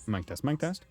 Mic test, mic test.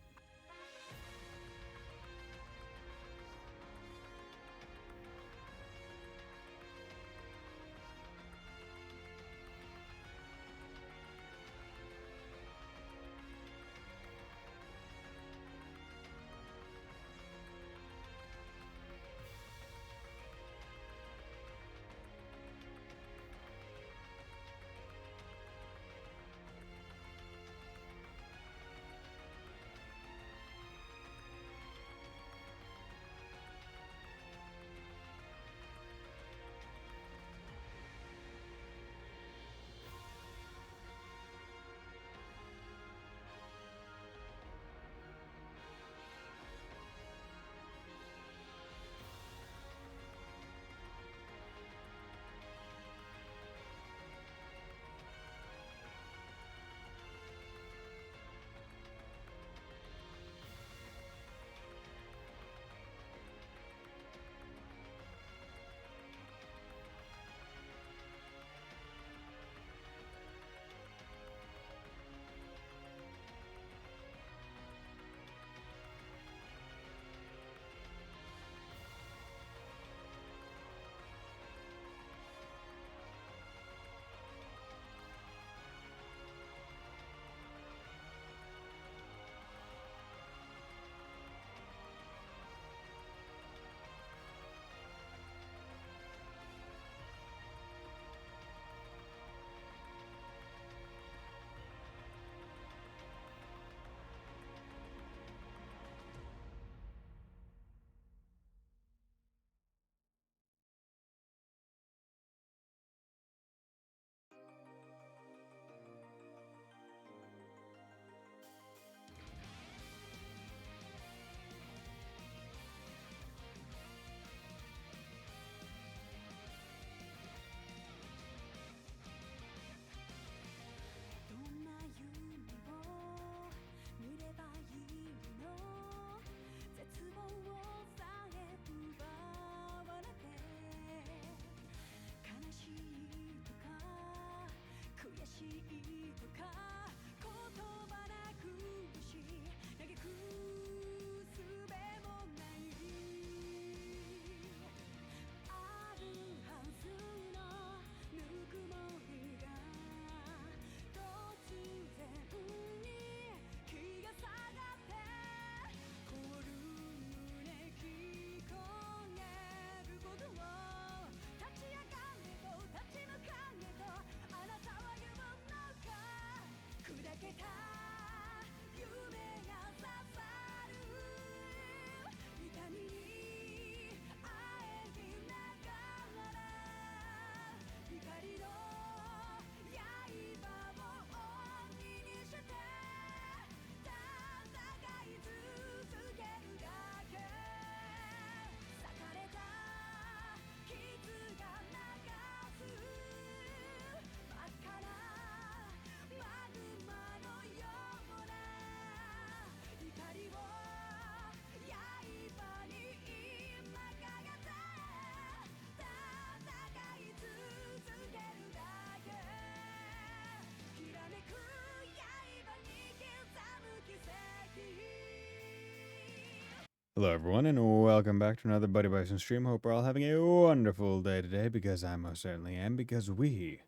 Hello, everyone, and welcome back to another Buddy Bison stream. Hope we're all having a wonderful day today, because I most certainly am, because we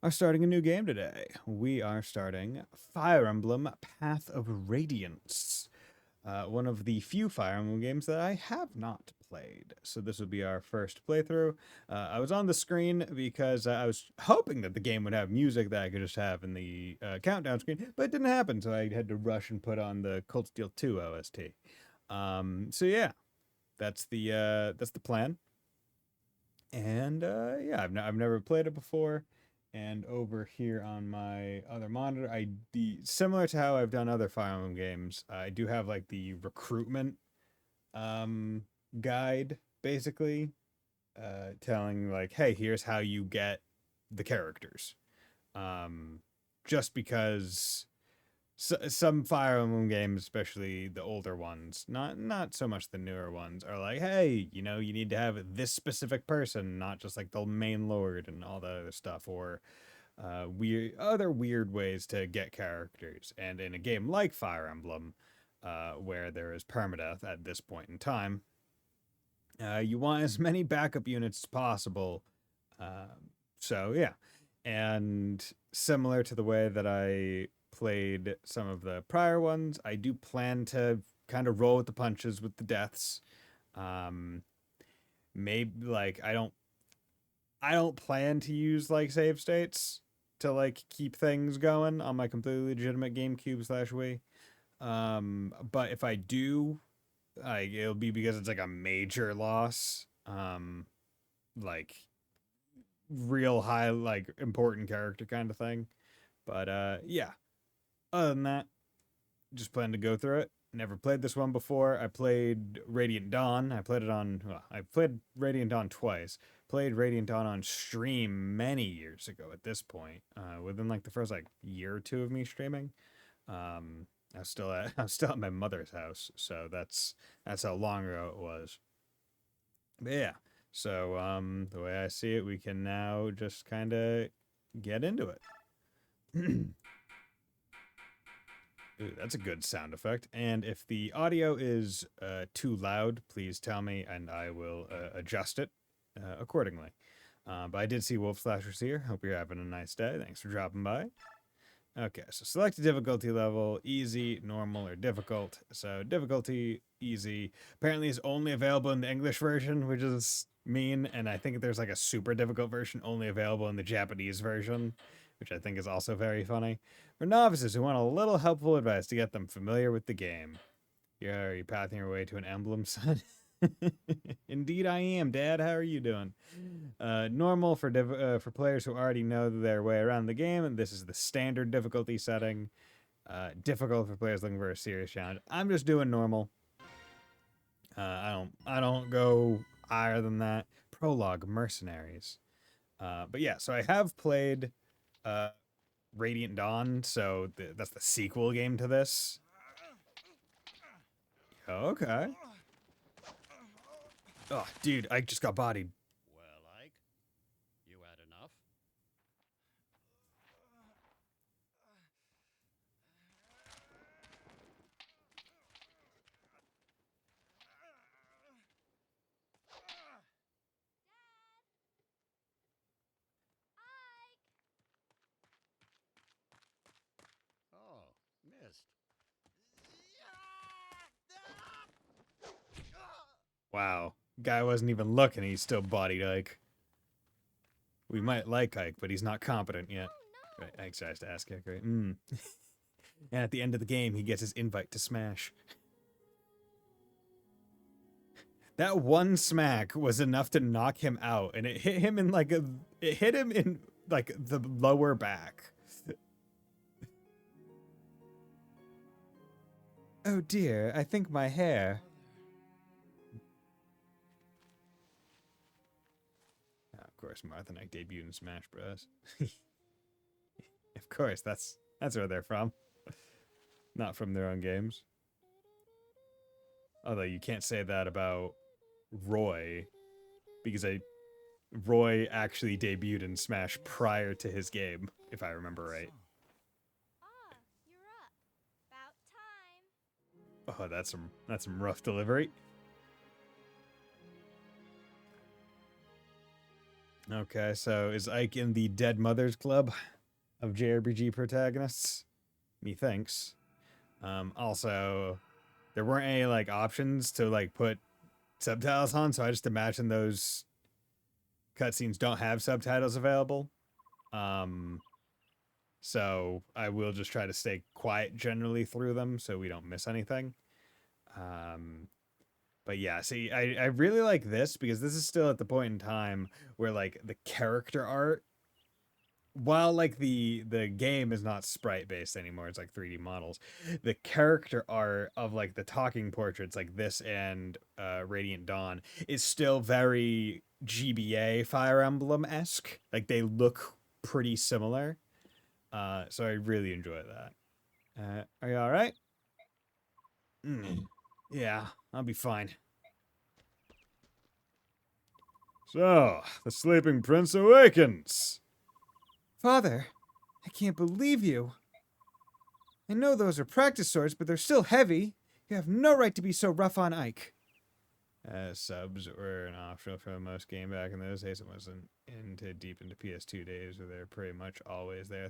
are starting a new game today. We are starting Fire Emblem Path of Radiance, one of the few Fire Emblem games that I have not played. So this will be our first playthrough. I was on the screen because I was hoping that the game would have music that I could just have in the countdown screen, but it didn't happen, so I had to rush and put on the Cold Steel 2 OST. So yeah, that's the plan. And yeah, I've never played it before. And over here on my other monitor, similar to how I've done other Fire Emblem games, I do have like the recruitment um guide, basically, telling like, hey, here's how you get the characters. Um, just because some Fire Emblem games, especially the older ones, not so much the newer ones, are like, hey, you know, you need to have this specific person, not just like the main lord and all that other stuff, or other weird ways to get characters. And in a game like Fire Emblem, where there is permadeath at this point in time, you want as many backup units as possible. So yeah, and similar to the way that I played some of the prior ones, I do plan to kind of roll with the punches with the deaths. Um, maybe like I don't plan to use like save states to like keep things going on my completely legitimate GameCube slash Wii. But if I do, like it'll be because it's like a major loss. Like real high, like important character kind of thing. But yeah. Other than that, just plan to go through it. Never played this one before. I played Radiant Dawn. I played Radiant Dawn twice. Played Radiant Dawn on stream many years ago at this point. Within like the first like year or two of me streaming. I was still at my mother's house, so that's how long ago it was. But yeah. So the way I see it, we can now just kind of get into it. Ooh, that's a good sound effect. And if the audio is too loud, please tell me and I will adjust it accordingly. But I did see Wolf Slashers here. Hope you're having a nice day. Thanks for dropping by. Okay, so select a difficulty level, easy, normal, or difficult. So difficulty, easy, apparently is only available in the English version, which is mean, and I think there's like a super difficult version only available in the Japanese version, which I think is also very funny. For novices who want a little helpful advice to get them familiar with the game. Are you pathing your way to an emblem, son? Indeed I am, Dad. How are you doing? Normal for players who already know their way around the game, and this is the standard difficulty setting. Difficult for players looking for a serious challenge. I'm just doing normal. I don't go higher than that. Prologue, Mercenaries. But yeah, so I have played Radiant Dawn, so that's the sequel game to this. Okay. Oh, dude, I just got bodied. Well, Ike, you had enough? Oh, missed. Wow. Guy wasn't even looking, he's still bodied Ike. We might like Ike, but he's not competent yet. Right, Ike's tries to ask Ike, right? And at the end of the game, he gets his invite to Smash. That one smack was enough to knock him out, and it hit him in the lower back. Oh dear, I think my hair. Of course, Martha and Ike debuted in Smash Bros. Of course, that's where they're from. Not from their own games. Although you can't say that about Roy, because Roy actually debuted in Smash prior to his game, if I remember right. Ah, you're up. About time. Oh, that's some rough delivery. Okay, so is Ike in the Dead Mothers Club of JRPG protagonists? Methinks. Also, there weren't any like options to like put subtitles on, so I just imagine those cutscenes don't have subtitles available. So I will just try to stay quiet generally through them so we don't miss anything. But yeah, see, I really like this because this is still at the point in time where like the character art, while like the game is not sprite based anymore, it's like 3D models. The character art of like the talking portraits like this and Radiant Dawn is still very GBA Fire Emblem esque. Like they look pretty similar. So I really enjoy that. Are you all right? Yeah, I'll be fine. So, the sleeping prince awakens. Father, I can't believe you. I know those are practice swords, but they're still heavy. You have no right to be so rough on Ike. Subs were an optional for most game back in those days. It wasn't deep into PS2 days where they're pretty much always there.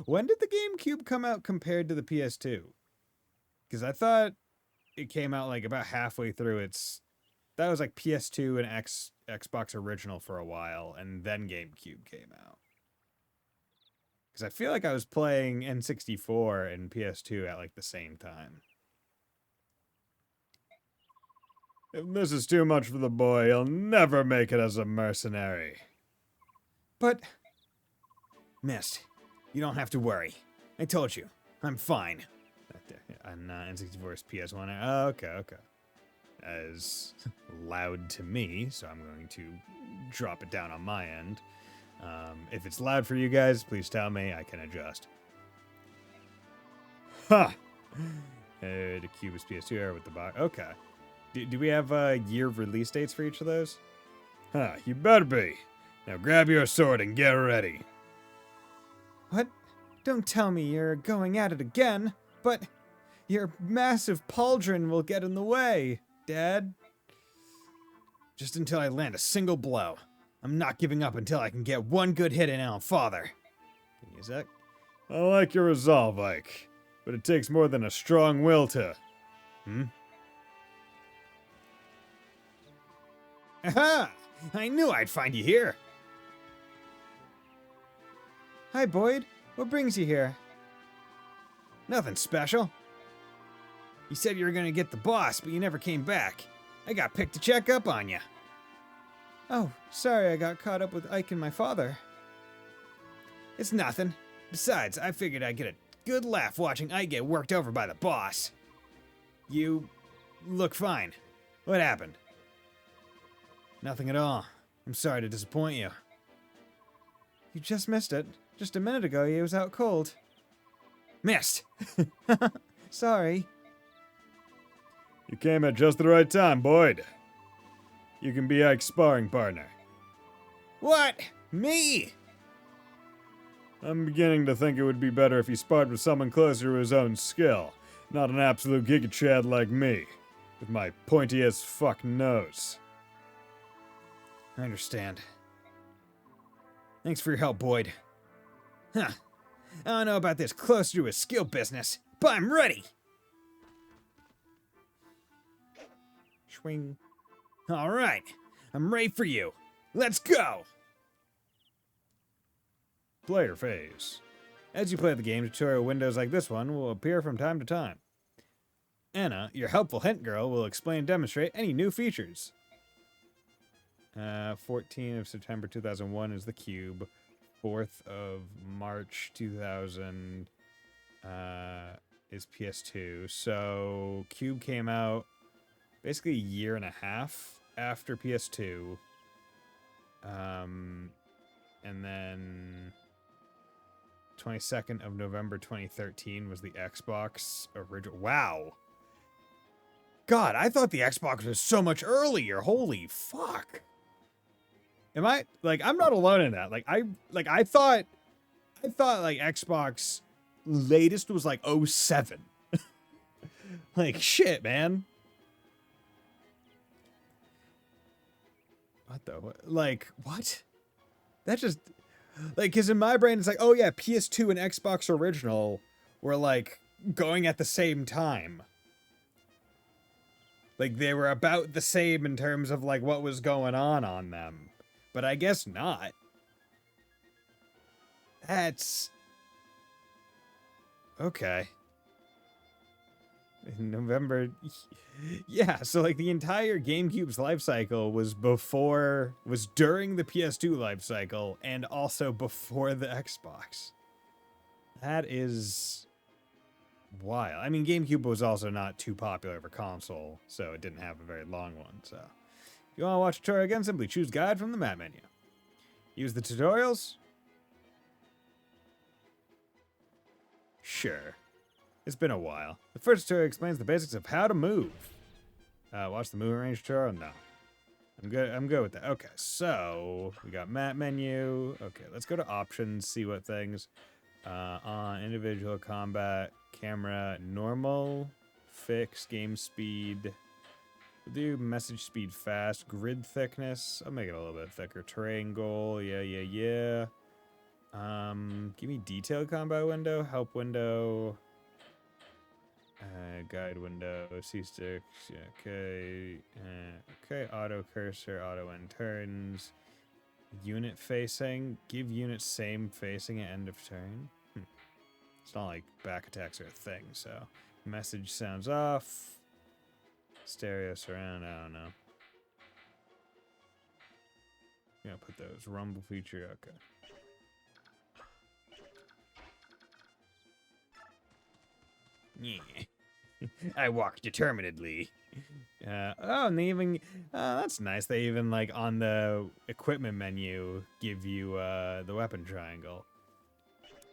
When did the GameCube come out compared to the PS2? Because I thought it came out like about halfway through its. That was like PS2 and Xbox original for a while, and then GameCube came out. Because I feel like I was playing N64 and PS2 at like the same time. If this is too much for the boy, he'll never make it as a mercenary. But, Mist, you don't have to worry. I told you, I'm fine. On N64's PS1. Oh, okay. As loud to me, so I'm going to drop it down on my end. If it's loud for you guys, please tell me. I can adjust. Ha! The Cube is PS2 era with the box. Okay. Do we have year of release dates for each of those? Huh, you better be. Now grab your sword and get ready. What? Don't tell me you're going at it again, but your massive pauldron will get in the way, Dad. Just until I land a single blow. I'm not giving up until I can get one good hit in on Father. Can you use that? I like your resolve, Ike, but it takes more than a strong will to... Aha! I knew I'd find you here. Hi, Boyd. What brings you here? Nothing special. You said you were going to get the boss, but you never came back. I got picked to check up on you. Oh, sorry I got caught up with Ike and my father. It's nothing. Besides, I figured I'd get a good laugh watching Ike get worked over by the boss. You look fine. What happened? Nothing at all. I'm sorry to disappoint you. You just missed it. Just a minute ago, he was out cold. Missed! Sorry. You came at just the right time, Boyd. You can be Ike's sparring partner. What? Me? I'm beginning to think it would be better if he sparred with someone closer to his own skill, not an absolute giga chad like me, with my pointy as fuck nose. I understand. Thanks for your help, Boyd. Huh. I don't know about this closer to his skill business, but I'm ready! Swing. Alright, I'm ready for you. Let's go! Player phase. As you play the game, tutorial windows like this one will appear from time to time. Anna, your helpful hint girl, will explain and demonstrate any new features. 14th of September 2001 is the Cube. 4th of March 2000 is PS2. So Cube came out basically a year and a half after PS2. And then 22nd of November 2013 was the Xbox original. Wow. God, I thought the Xbox was so much earlier. Holy fuck. Am I like I'm not alone in that. I thought like Xbox latest was like 07. Like shit, man. What the like what? That just like cuz in my brain it's like, "Oh yeah, PS2 and Xbox original were like going at the same time." Like they were about the same in terms of like what was going on them. But I guess not. That's... okay. In November... yeah, so like the entire GameCube's life cycle was during the PS2 life cycle and also before the Xbox. That is wild. I mean, GameCube was also not too popular of a console, so it didn't have a very long one, so... If you want to watch a tutorial again, simply choose Guide from the map menu. Use the tutorials? Sure. It's been a while. The first tutorial explains the basics of how to move. Watch the movement range tutorial? No. I'm good with that. Okay, so we got map menu. Okay, let's go to options, see what things. On individual combat, camera, normal, fix, game speed. We'll do message speed fast, grid thickness. I'll make it a little bit thicker. Terrain goal, yeah. Give me detailed combat window, help window, guide window, C-sticks, yeah, okay, okay, auto cursor, auto end turns, unit facing, give units same facing at end of turn. It's not like back attacks are a thing, so message sounds off, stereo surround, I don't know. Gonna put those rumble feature, okay. Yeah. I walk determinedly. Oh, and they even, that's nice. They even, like, on the equipment menu give you, the weapon triangle.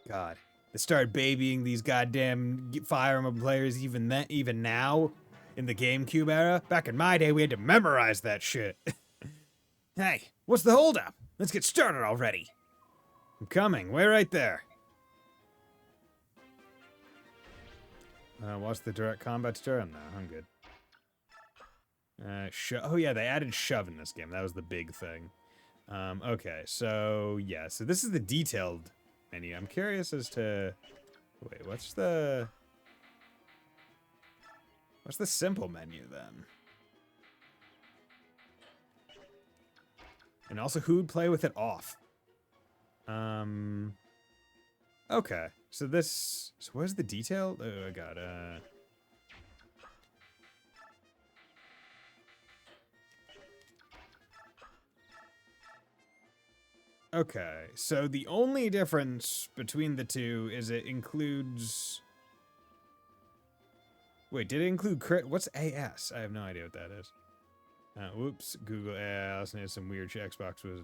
God. They started babying these goddamn Fire Emblem players even now, in the GameCube era. Back in my day, we had to memorize that shit. Hey, what's the holdup? Let's get started already. I'm coming. Wait right there. What's the direct combat stir? No, I'm good. Oh yeah, they added shove in this game. That was the big thing. Okay, so yeah, so this is the detailed menu. I'm curious as to, wait, what's the simple menu then? And also, who would play with it off? Okay, so where's the detail? Oh, I got, okay, so the only difference between the two is it includes... Wait, did it include crit? What's AS? I have no idea what that is. Whoops, Google. I also need some weird Xbox was.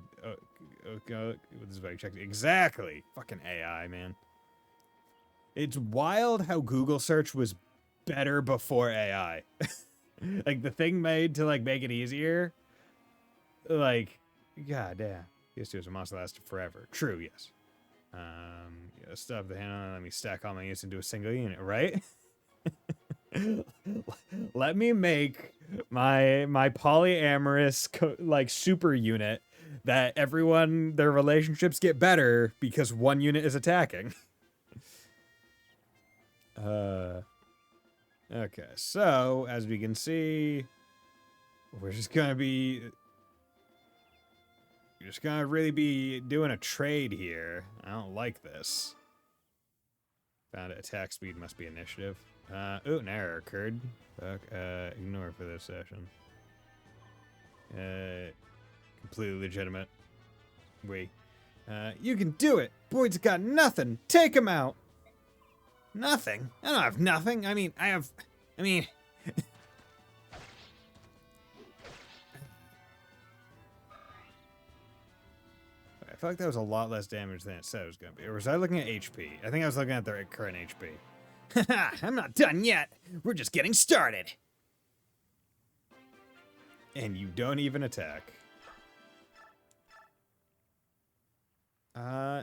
Okay, this is very checked. Exactly. Fucking AI, man. It's wild how Google search was better before AI. Like the thing made to like make it easier. Like, god damn. These two are monster lasted forever. True, yes. Yeah, stuff the hand. Let me stack all my units into a single unit, right? Let me make my polyamorous like super unit that everyone their relationships get better because one unit is attacking. Okay, so as we can see, we're just gonna really be doing a trade here. I don't like this. Found it. Attack speed must be initiative. Oh, an error occurred. Fuck, ignore for this session. Completely legitimate. Wait. You can do it! Boyd's got nothing! Take him out! Nothing? I don't have nothing. I mean... I feel like that was a lot less damage than it said it was going to be. Or was I looking at HP? I think I was looking at their current HP. Haha, I'm not done yet. We're just getting started. And you don't even attack.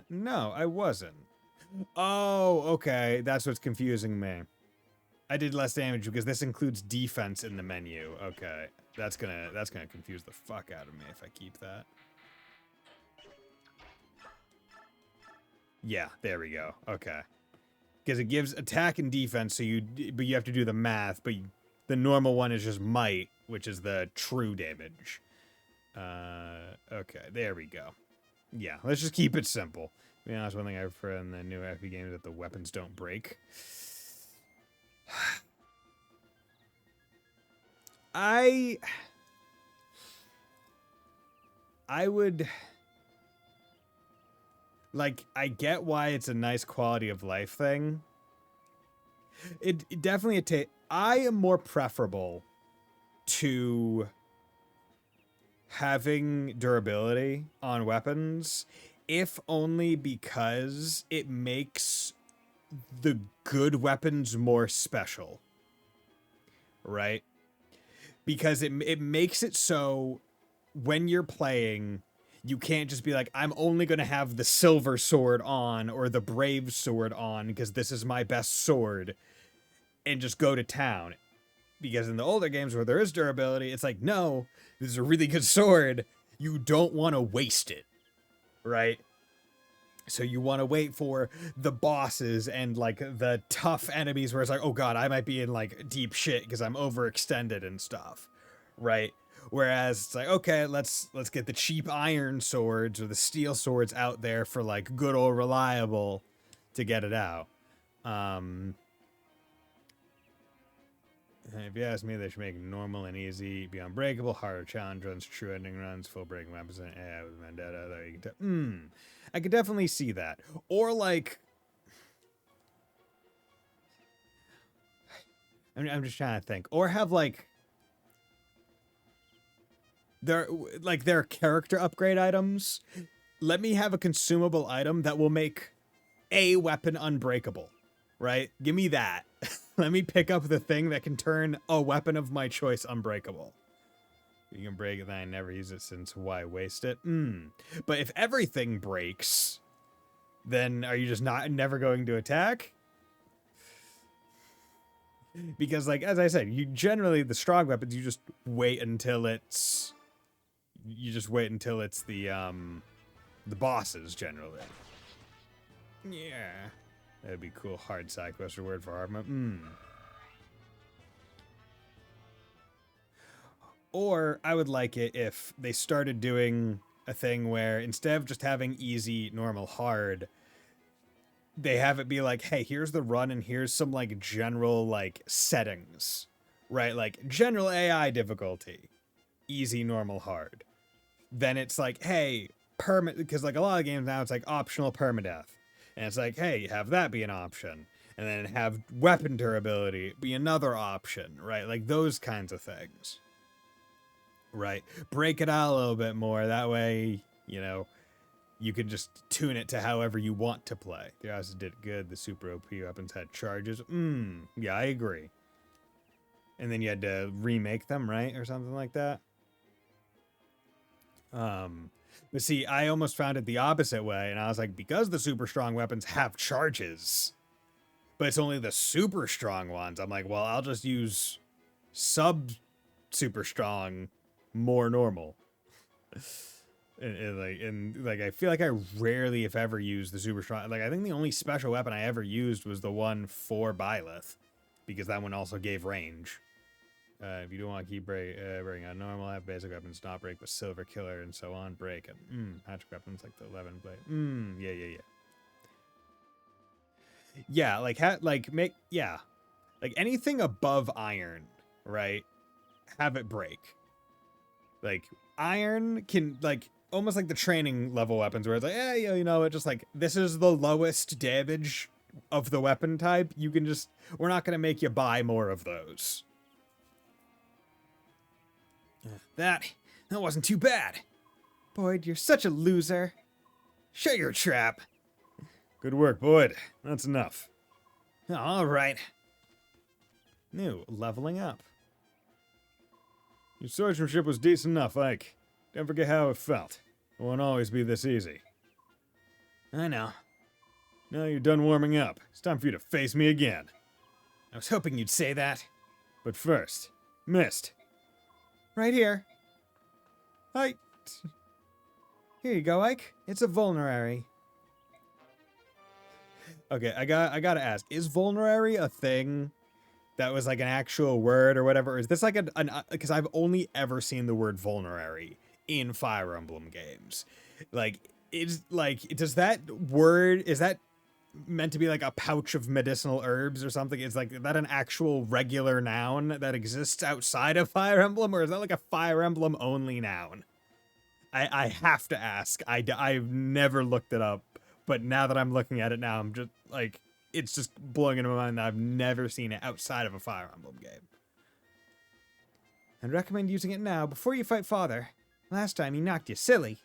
No, I wasn't. Oh, okay. That's what's confusing me. I did less damage because this includes defense in the menu. Okay. That's gonna confuse the fuck out of me if I keep that. Yeah, there we go. Okay. Because it gives attack and defense, but you have to do the math, but the normal one is just might, which is the true damage. Okay, there we go. Yeah, let's just keep it simple. To be honest, one thing I prefer in the new FP game is that the weapons don't break. I would... Like, I get why it's a nice quality of life thing. It definitely I am more preferable to having durability on weapons, if only because it makes the good weapons more special. Right? Because it makes it so when you're playing, you can't just be like, I'm only going to have the silver sword on or the brave sword on because this is my best sword, and just go to town. Because in the older games where there is durability, it's like, no, this is a really good sword. You don't want to waste it, right? So you want to wait for the bosses and like the tough enemies where it's like, oh god, I might be in like deep shit because I'm overextended and stuff, right? Whereas it's like, okay, let's get the cheap iron swords or the steel swords out there for like good old reliable to get it out. If you ask me, they should make normal and easy be unbreakable, harder challenge runs, true ending runs, full breaking weapons, and AI with Vendetta. There you can I could definitely see that. Or like, I'm just trying to think. Or have like their character upgrade items. Let me have a consumable item that will make a weapon unbreakable, right? Give me that. Let me pick up the thing that can turn a weapon of my choice unbreakable. You can break it, then I never use it, since why waste it? But if everything breaks, then are you just never going to attack? Because, like, as I said, you generally, the strong weapons, you just wait until it's... You just wait until it's the bosses, generally. Yeah. That'd be cool. Hard side quest reward for armor. Or I would like it if they started doing a thing where instead of just having easy, normal, hard, they have it be like, hey, here's the run and here's some like general like settings, right? Like general AI difficulty, easy, normal, hard. Then it's like, hey, because like a lot of games now it's like optional permadeath. And it's like, hey, have that be an option. And then have weapon durability be another option, right? Like those kinds of things. Right. Break it out a little bit more. That way, you know, you can just tune it to however you want to play. The also did good. The super OP weapons had charges. Yeah, I agree. And then you had to remake them, right? Or something like that. But see, I almost found it the opposite way, and I was like, because the super strong weapons have charges, but it's only the super strong ones, I'm like, well, I'll just use sub super strong, more normal. and I feel like I rarely, if ever, use the super strong. Like, I think the only special weapon I ever used was the one for Byleth, because that one also gave range. If you don't want to keep breaking on normal, have basic weapons not break, but silver killer and so on break. And magic weapons like the 11 blade. Yeah. Yeah, like anything above iron, right? Have it break. Like iron can like almost like the training level weapons where it's like, you know, it just like this is the lowest damage of the weapon type. You can just we're not gonna make you buy more of those. That wasn't too bad. Boyd, you're such a loser. Shut your trap. Good work, Boyd. That's enough. All right. New, leveling up. Your swordsmanship was decent enough, Ike. Don't forget how it felt. It won't always be this easy. I know. Now you're done warming up. It's time for you to face me again. I was hoping you'd say that. But first, Mist. Right here. Hi. Here you go, Ike. It's a vulnerary. Okay, I gotta ask, is vulnerary a thing that was like an actual word or whatever? Or is this like because I've only ever seen the word vulnerary in Fire Emblem games. Like, does that word, is that meant to be like a pouch of medicinal herbs or something? Is like that an actual regular noun that exists outside of Fire Emblem, or is that like a Fire Emblem only noun? I have to ask. I've never looked it up, but now that I'm looking at it now, I'm just like, it's just blowing into my mind that I've never seen it outside of a Fire Emblem game. I'd recommend using it now before you fight Father. Last time he knocked you silly.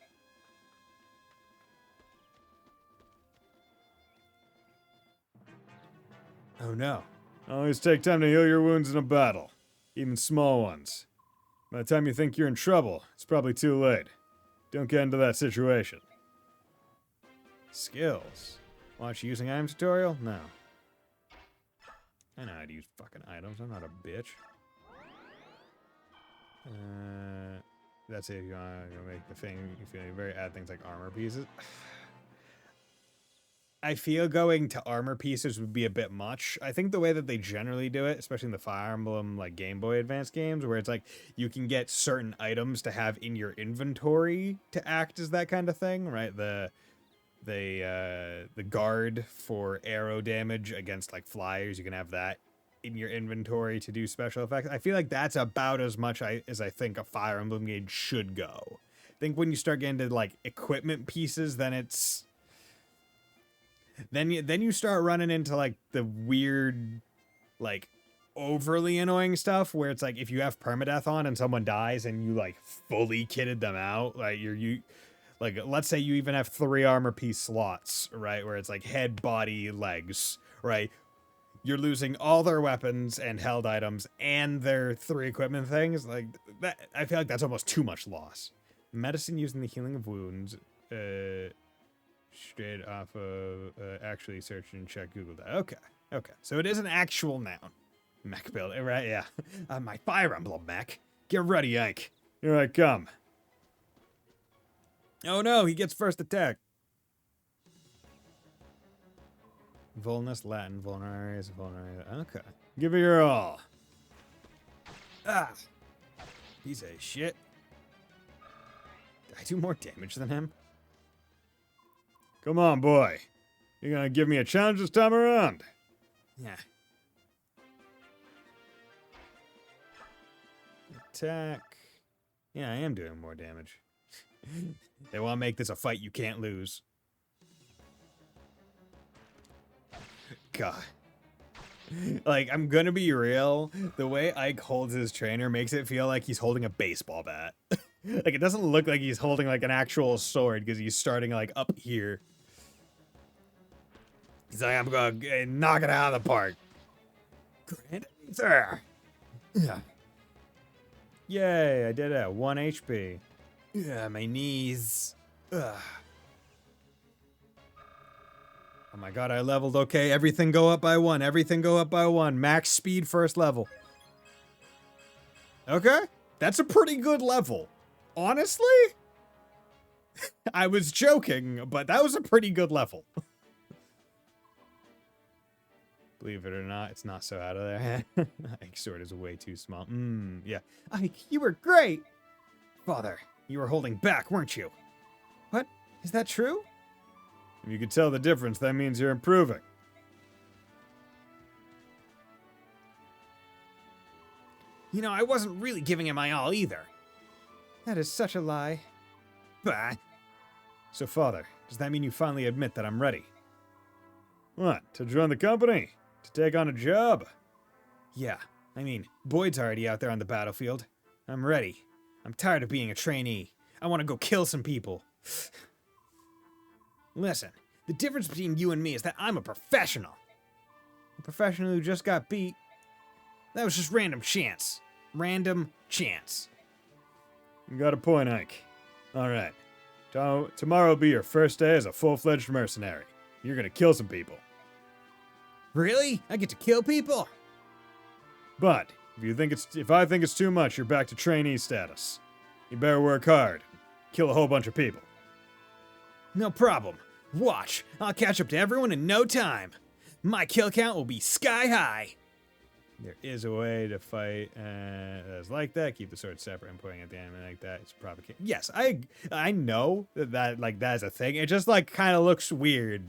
Oh no. Always take time to heal your wounds in a battle, even small ones. By the time you think you're in trouble, it's probably too late. Don't get into that situation. Skills. Watch using item tutorial? No. I know how to use fucking items. I'm not a bitch. That's it. If you want to make the thing, you feel very add things like armor pieces. I feel going to armor pieces would be a bit much. I think the way that they generally do it, especially in the Fire Emblem like Game Boy Advance games, where it's like you can get certain items to have in your inventory to act as that kind of thing, right? The guard for arrow damage against like flyers, you can have that in your inventory to do special effects. I feel like that's about as much as I think a Fire Emblem game should go. I think when you start getting to like equipment pieces, then it's then you start running into like the weird, like overly annoying stuff where it's like if you have permadeath on and someone dies and you like fully kitted them out, like like let's say you even have 3 armor piece slots, right, where it's like head, body, legs, right? You're losing all their weapons and held items and their 3 equipment things. Like that, I feel like that's almost too much loss. Medicine used in the healing of wounds. Straight off of actually search and check Google. Okay. So it is an actual noun. Mech build, right? Yeah. My Fire Emblem mech. Get ready, Ike. Here I come. Oh no, he gets first attack. Vulnus, Latin, vulneraries, vulneraries. Okay. Give it your all. Ah. Piece of shit. Did I do more damage than him? Come on, boy. You're gonna give me a challenge this time around. Yeah. Attack. Yeah, I am doing more damage. They want to make this a fight you can't lose. God. Like, I'm gonna be real. The way Ike holds his trainer makes it feel like he's holding a baseball bat. Like, it doesn't look like he's holding, like, an actual sword because he's starting, like, up here. He's like, I'm gonna knock it out of the park. Grand Ether! Yeah. Yay, I did it. 1 HP. Yeah, my knees. Ugh. Oh my god, I leveled. Okay, everything go up by 1. Everything go up by 1. Max speed first level. Okay, that's a pretty good level. Honestly? I was joking, but that was a pretty good level. Believe it or not, it's not so out of there. Ike's sword is way too small. Yeah. Ike, you were great! Father, you were holding back, weren't you? What? Is that true? If you could tell the difference, that means you're improving. You know, I wasn't really giving it my all either. That is such a lie. Bah. So, Father, does that mean you finally admit that I'm ready? What, to join the company? To take on a job? Yeah, I mean, Boyd's already out there on the battlefield. I'm ready. I'm tired of being a trainee. I want to go kill some people. Listen, the difference between you and me is that I'm a professional. A professional who just got beat. That was just random chance. Random chance. You got a point, Ike. Alright. Tomorrow will be your first day as a full-fledged mercenary. You're gonna kill some people. Really? I get to kill people? But, if I think it's too much, you're back to trainee status. You better work hard. Kill a whole bunch of people. No problem. Watch. I'll catch up to everyone in no time. My kill count will be sky high. There is a way to fight that's like that. Keep the sword separate and pointing at the enemy like that. It's provocation. Yes, I know that like that is a thing. It just like kind of looks weird.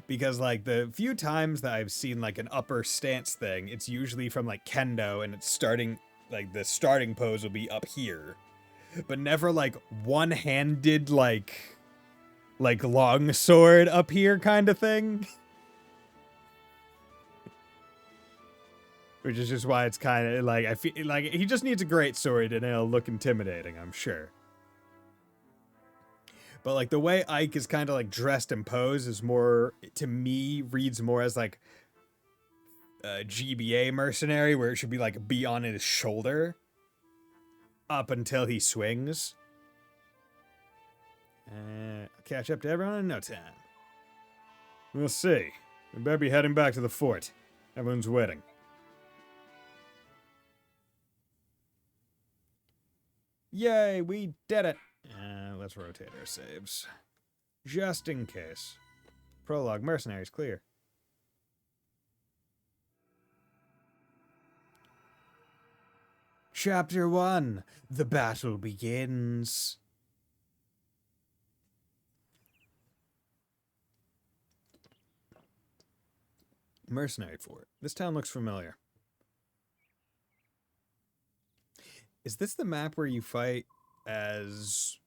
Because like the few times that I've seen like an upper stance thing, it's usually from like kendo and it's starting like the starting pose will be up here. But never like one-handed like long sword up here kind of thing. Which is just why it's kind of like I feel like he just needs a great sword and it'll look intimidating, I'm sure. But like the way Ike is kind of like dressed and posed is more, to me, reads more as like GBA mercenary where it should be like be on his shoulder up until he swings. I'll catch up to everyone in no time. We'll see. We better be heading back to the fort. Everyone's waiting. Yay, we did it! Let's rotate our saves. Just in case. Prologue, mercenaries, clear. Chapter 1. The battle begins. Mercenary fort. This town looks familiar. Is this the map where you fight as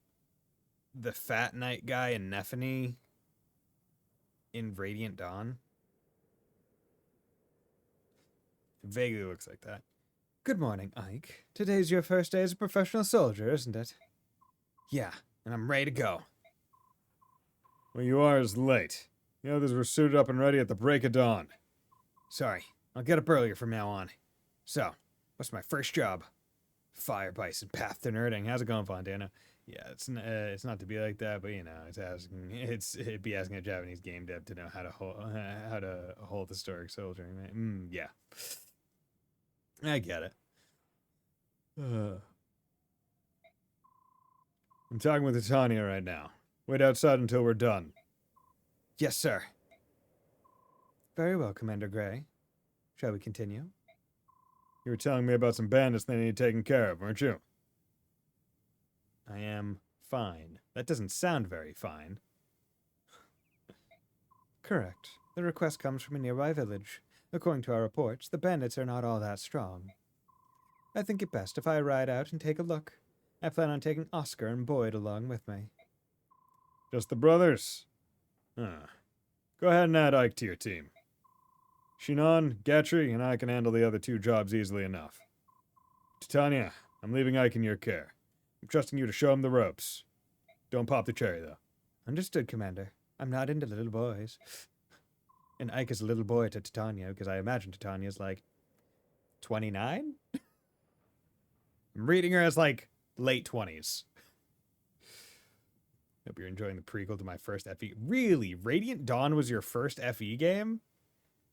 the Fat Knight guy in Nephany in Radiant Dawn? It vaguely looks like that. Good morning, Ike. Today's your first day as a professional soldier, isn't it? Yeah, and I'm ready to go. Well, you are as late. The others were suited up and ready at the break of dawn. Sorry, I'll get up earlier from now on. So, what's my first job? Fire Bison, Path to Nerding. How's it going, Fontana? Yeah, it's not to be like that, but you know, it'd be asking a Japanese game dev to know how to hold historic soldier. Right? Yeah, I get it. I'm talking with Titania right now. Wait outside until we're done. Yes, sir. Very well, Commander Gray. Shall we continue? You were telling me about some bandits that need taken care of, weren't you? I am fine. That doesn't sound very fine. Correct. The request comes from a nearby village. According to our reports, the bandits are not all that strong. I think it best if I ride out and take a look. I plan on taking Oscar and Boyd along with me. Just the brothers? Huh. Go ahead and add Ike to your team. Shinon, Gatry, and I can handle the other two jobs easily enough. Titania, I'm leaving Ike in your care. I'm trusting you to show him the ropes. Don't pop the cherry, though. Understood, Commander. I'm not into little boys. And Ike is a little boy to Titania, because I imagine Titania's like 29? I'm reading her as like late 20s. Hope you're enjoying the prequel to my first FE. Really? Radiant Dawn was your first FE game?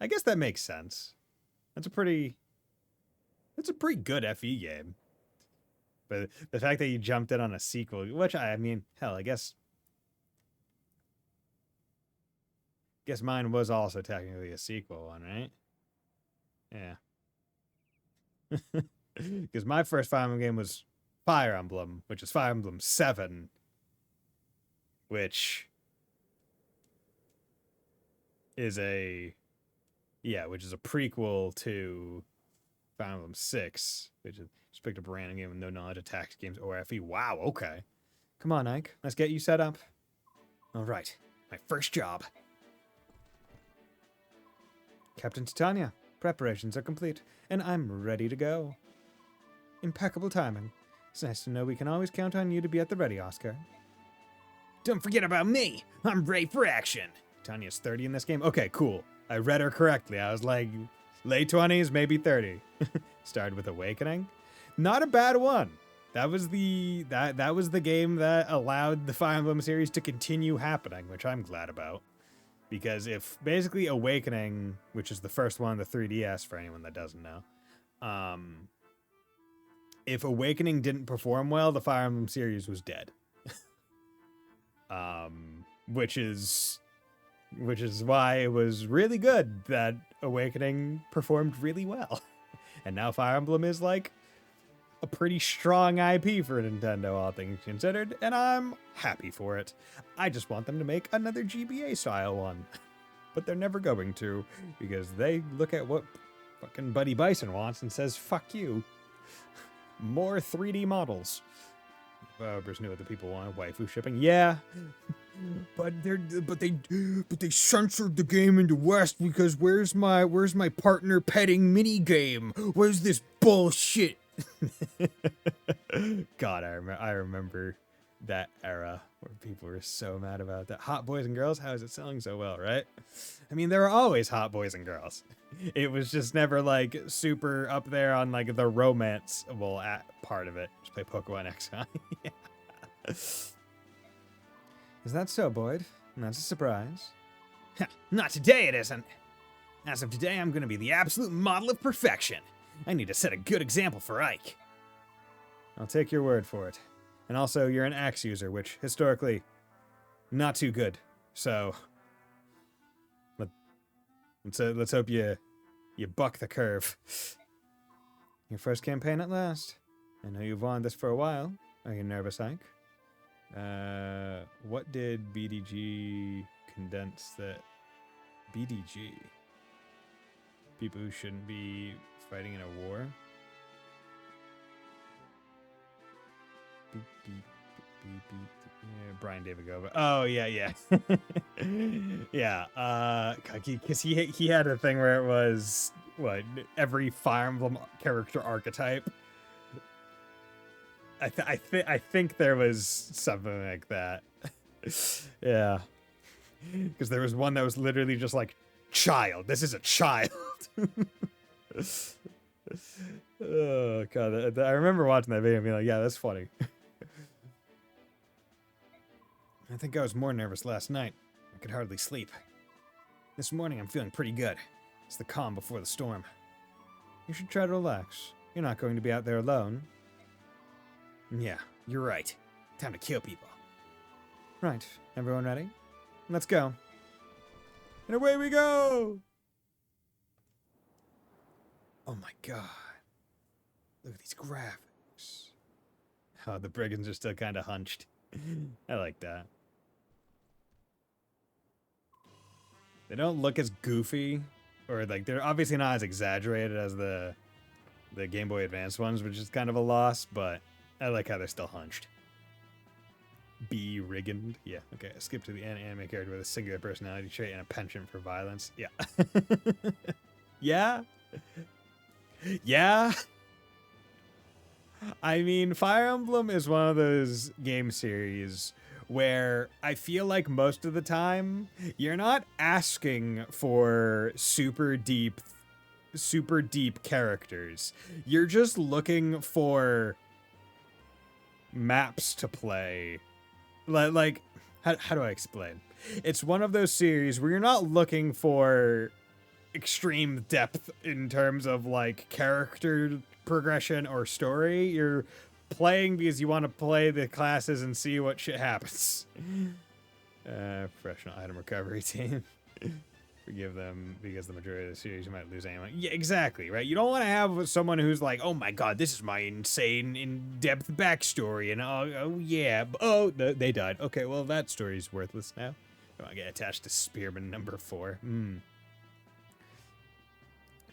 I guess that makes sense. That's a pretty good FE game. But the fact that you jumped in on a sequel, which I mean, hell, I guess mine was also technically a sequel one, right? Yeah. Because my first Fire Emblem game was Fire Emblem, which is Fire Emblem 7, which is a prequel to Fire Emblem 6, which is just picked up a random game with no knowledge of tactics games or FE. Wow, okay. Come on, Ike. Let's get you set up. All right. My first job. Captain Titania, preparations are complete, and I'm ready to go. Impeccable timing. It's nice to know we can always count on you to be at the ready, Oscar. Don't forget about me. I'm ready for action. Tanya's 30 in this game? Okay, cool. I read her correctly. I was like, late 20s, maybe 30. Started with Awakening. Not a bad one. That was the game that allowed the Fire Emblem series to continue happening, which I'm glad about. Because if basically Awakening, which is the first one on the 3DS for anyone that doesn't know, if Awakening didn't perform well, the Fire Emblem series was dead. Which is why it was really good that Awakening performed really well. And now Fire Emblem is like a pretty strong IP for Nintendo, all things considered, and I'm happy for it. I just want them to make another GBA style one. But they're never going to, because they look at what fucking Buddy Bison wants and says, fuck you. More 3D models. Developers knew what the people wanted. Waifu shipping. Yeah. But they censored the game into West because where's my partner petting mini game? Where's this bullshit? God, I remember that era where people were so mad about that. Hot boys and girls, how is it selling so well, right? I mean, there were always hot boys and girls. It was just never like super up there on like the romanceable part of it. Just play Pokemon X, huh? Yeah. Is that so, Boyd? That's a surprise. Not today, it isn't. As of today, I'm going to be the absolute model of perfection. I need to set a good example for Ike. I'll take your word for it. And also, you're an axe user, which, historically, not too good. So, let's hope you buck the curve. Your first campaign at last. I know you've wanted this for a while. Are you nervous, Ike? What did BDG condense that... BDG? People who shouldn't be fighting in a war? Yeah, Brian David Gova. Oh yeah. Yeah. Because he had a thing where it was what every Fire Emblem character archetype. I think there was something like that. Yeah. Because there was one that was literally just like child. This is a child. Oh god, I remember watching that video and being like, yeah, that's funny. I think I was more nervous last night. I could hardly sleep. This morning I'm feeling pretty good. It's the calm before the storm. You should try to relax. You're not going to be out there alone. Yeah, you're right. Time to kill people. Right, everyone ready? Let's go. And away we go! Oh my god. Look at these graphics. Oh, the brigands are still kind of hunched. I like that. They don't look as goofy, or like they're obviously not as exaggerated as the Game Boy Advance ones, which is kind of a loss, but I like how they're still hunched. B. Rigand. Yeah, okay. Skip to the anime character with a singular personality trait and a penchant for violence. Yeah. Yeah? Yeah? I mean, Fire Emblem is one of those game series where I feel like most of the time you're not asking for super deep characters. You're just looking for maps to play. Like how do I explain? It's one of those series where you're not looking for extreme depth in terms of like character progression or story. You're playing because you want to play the classes and see what shit happens. Professional item recovery team. Forgive them because the majority of the series you might lose anyone. Yeah, exactly, right? You don't want to have someone who's like, oh my god, this is my insane in-depth backstory, and oh yeah, oh, they died. Okay, well, that story's worthless now. I want to get attached to Spearman number 4.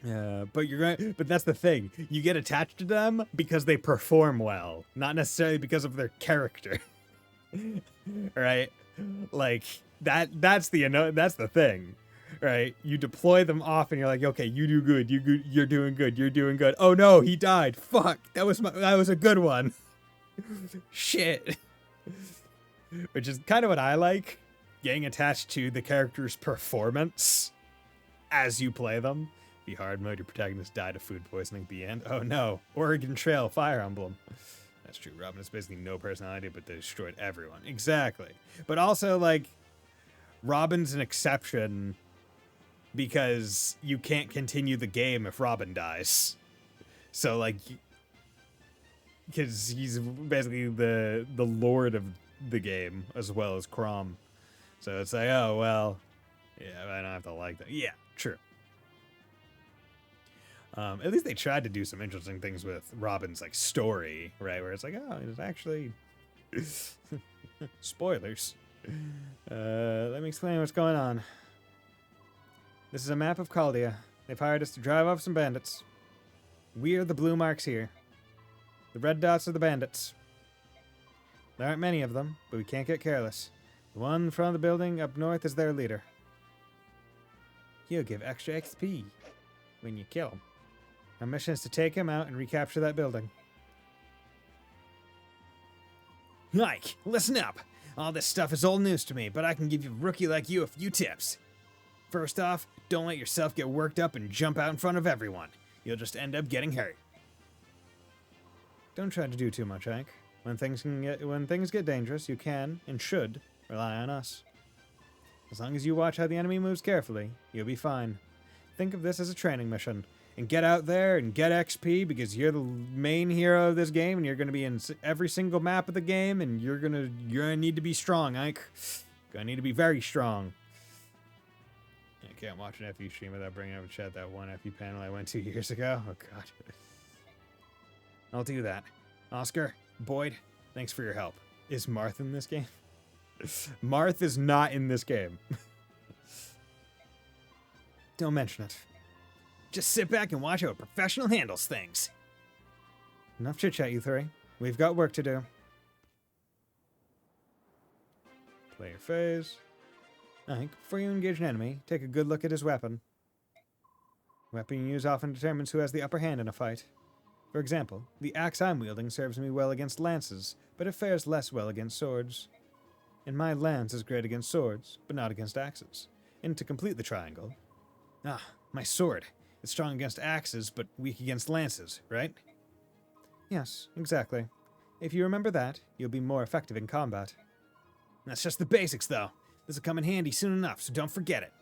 But that's the thing. You get attached to them because they perform well, not necessarily because of their character. Right? Like that's the thing. Right? You deploy them off and you're like, "Okay, you do good. You're doing good. You're doing good." Oh no, he died. Fuck. That was a good one. Shit. Which is kind of what I like, getting attached to the character's performance as you play them. Be hard mode, your protagonist died of food poisoning at the end. Oh no. Oregon Trail Fire Emblem. That's true. Robin has basically no personality, but they destroyed everyone. Exactly. But also, like, Robin's an exception because you can't continue the game if Robin dies. So, like, because he's basically the lord of the game as well as Crom. So it's like, oh, well, yeah, I don't have to like that. Yeah, true. At least they tried to do some interesting things with Robin's like story, right? Where it's like, oh, it's actually spoilers. Let me explain what's going on. This is a map of Caldia. They've hired us to drive off some bandits. We are the blue marks here. The red dots are the bandits. There aren't many of them, but we can't get careless. The one in front of the building up north is their leader. He'll give extra XP when you kill him. Our mission is to take him out and recapture that building. Ike, listen up. All this stuff is old news to me, but I can give a rookie like you a few tips. First off, don't let yourself get worked up and jump out in front of everyone. You'll just end up getting hurt. Don't try to do too much, Ike. When things get dangerous, you can and should rely on us. As long as you watch how the enemy moves carefully, you'll be fine. Think of this as a training mission. And get out there and get XP because you're the main hero of this game and you're going to be in every single map of the game and you're going to need to be strong, Ike. Gonna need to be very strong. I can't watch an FU stream without bringing up in chat that one FU panel I went 2 years ago. Oh, God. I'll do that. Oscar, Boyd, thanks for your help. Is Marth in this game? Marth is not in this game. Don't mention it. Just sit back and watch how a professional handles things. Enough chit-chat, you three. We've got work to do. Play your phase. Ike, before you engage an enemy, take a good look at his weapon. The weapon you use often determines who has the upper hand in a fight. For example, the axe I'm wielding serves me well against lances, but it fares less well against swords. And my lance is great against swords, but not against axes. And to complete the triangle... Ah, my sword. It's strong against axes, but weak against lances, right? Yes, exactly. If you remember that, you'll be more effective in combat. That's just the basics, though. This will come in handy soon enough, so don't forget it.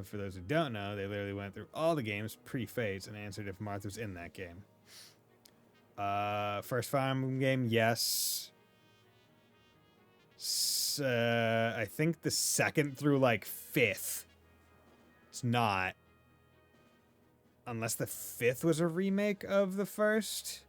For those who don't know, they literally went through all the games pre-phase and answered if Marth was in that game. First Fire Emblem game, yes. I think the second through, like, fifth. It's not. Unless the fifth was a remake of the first.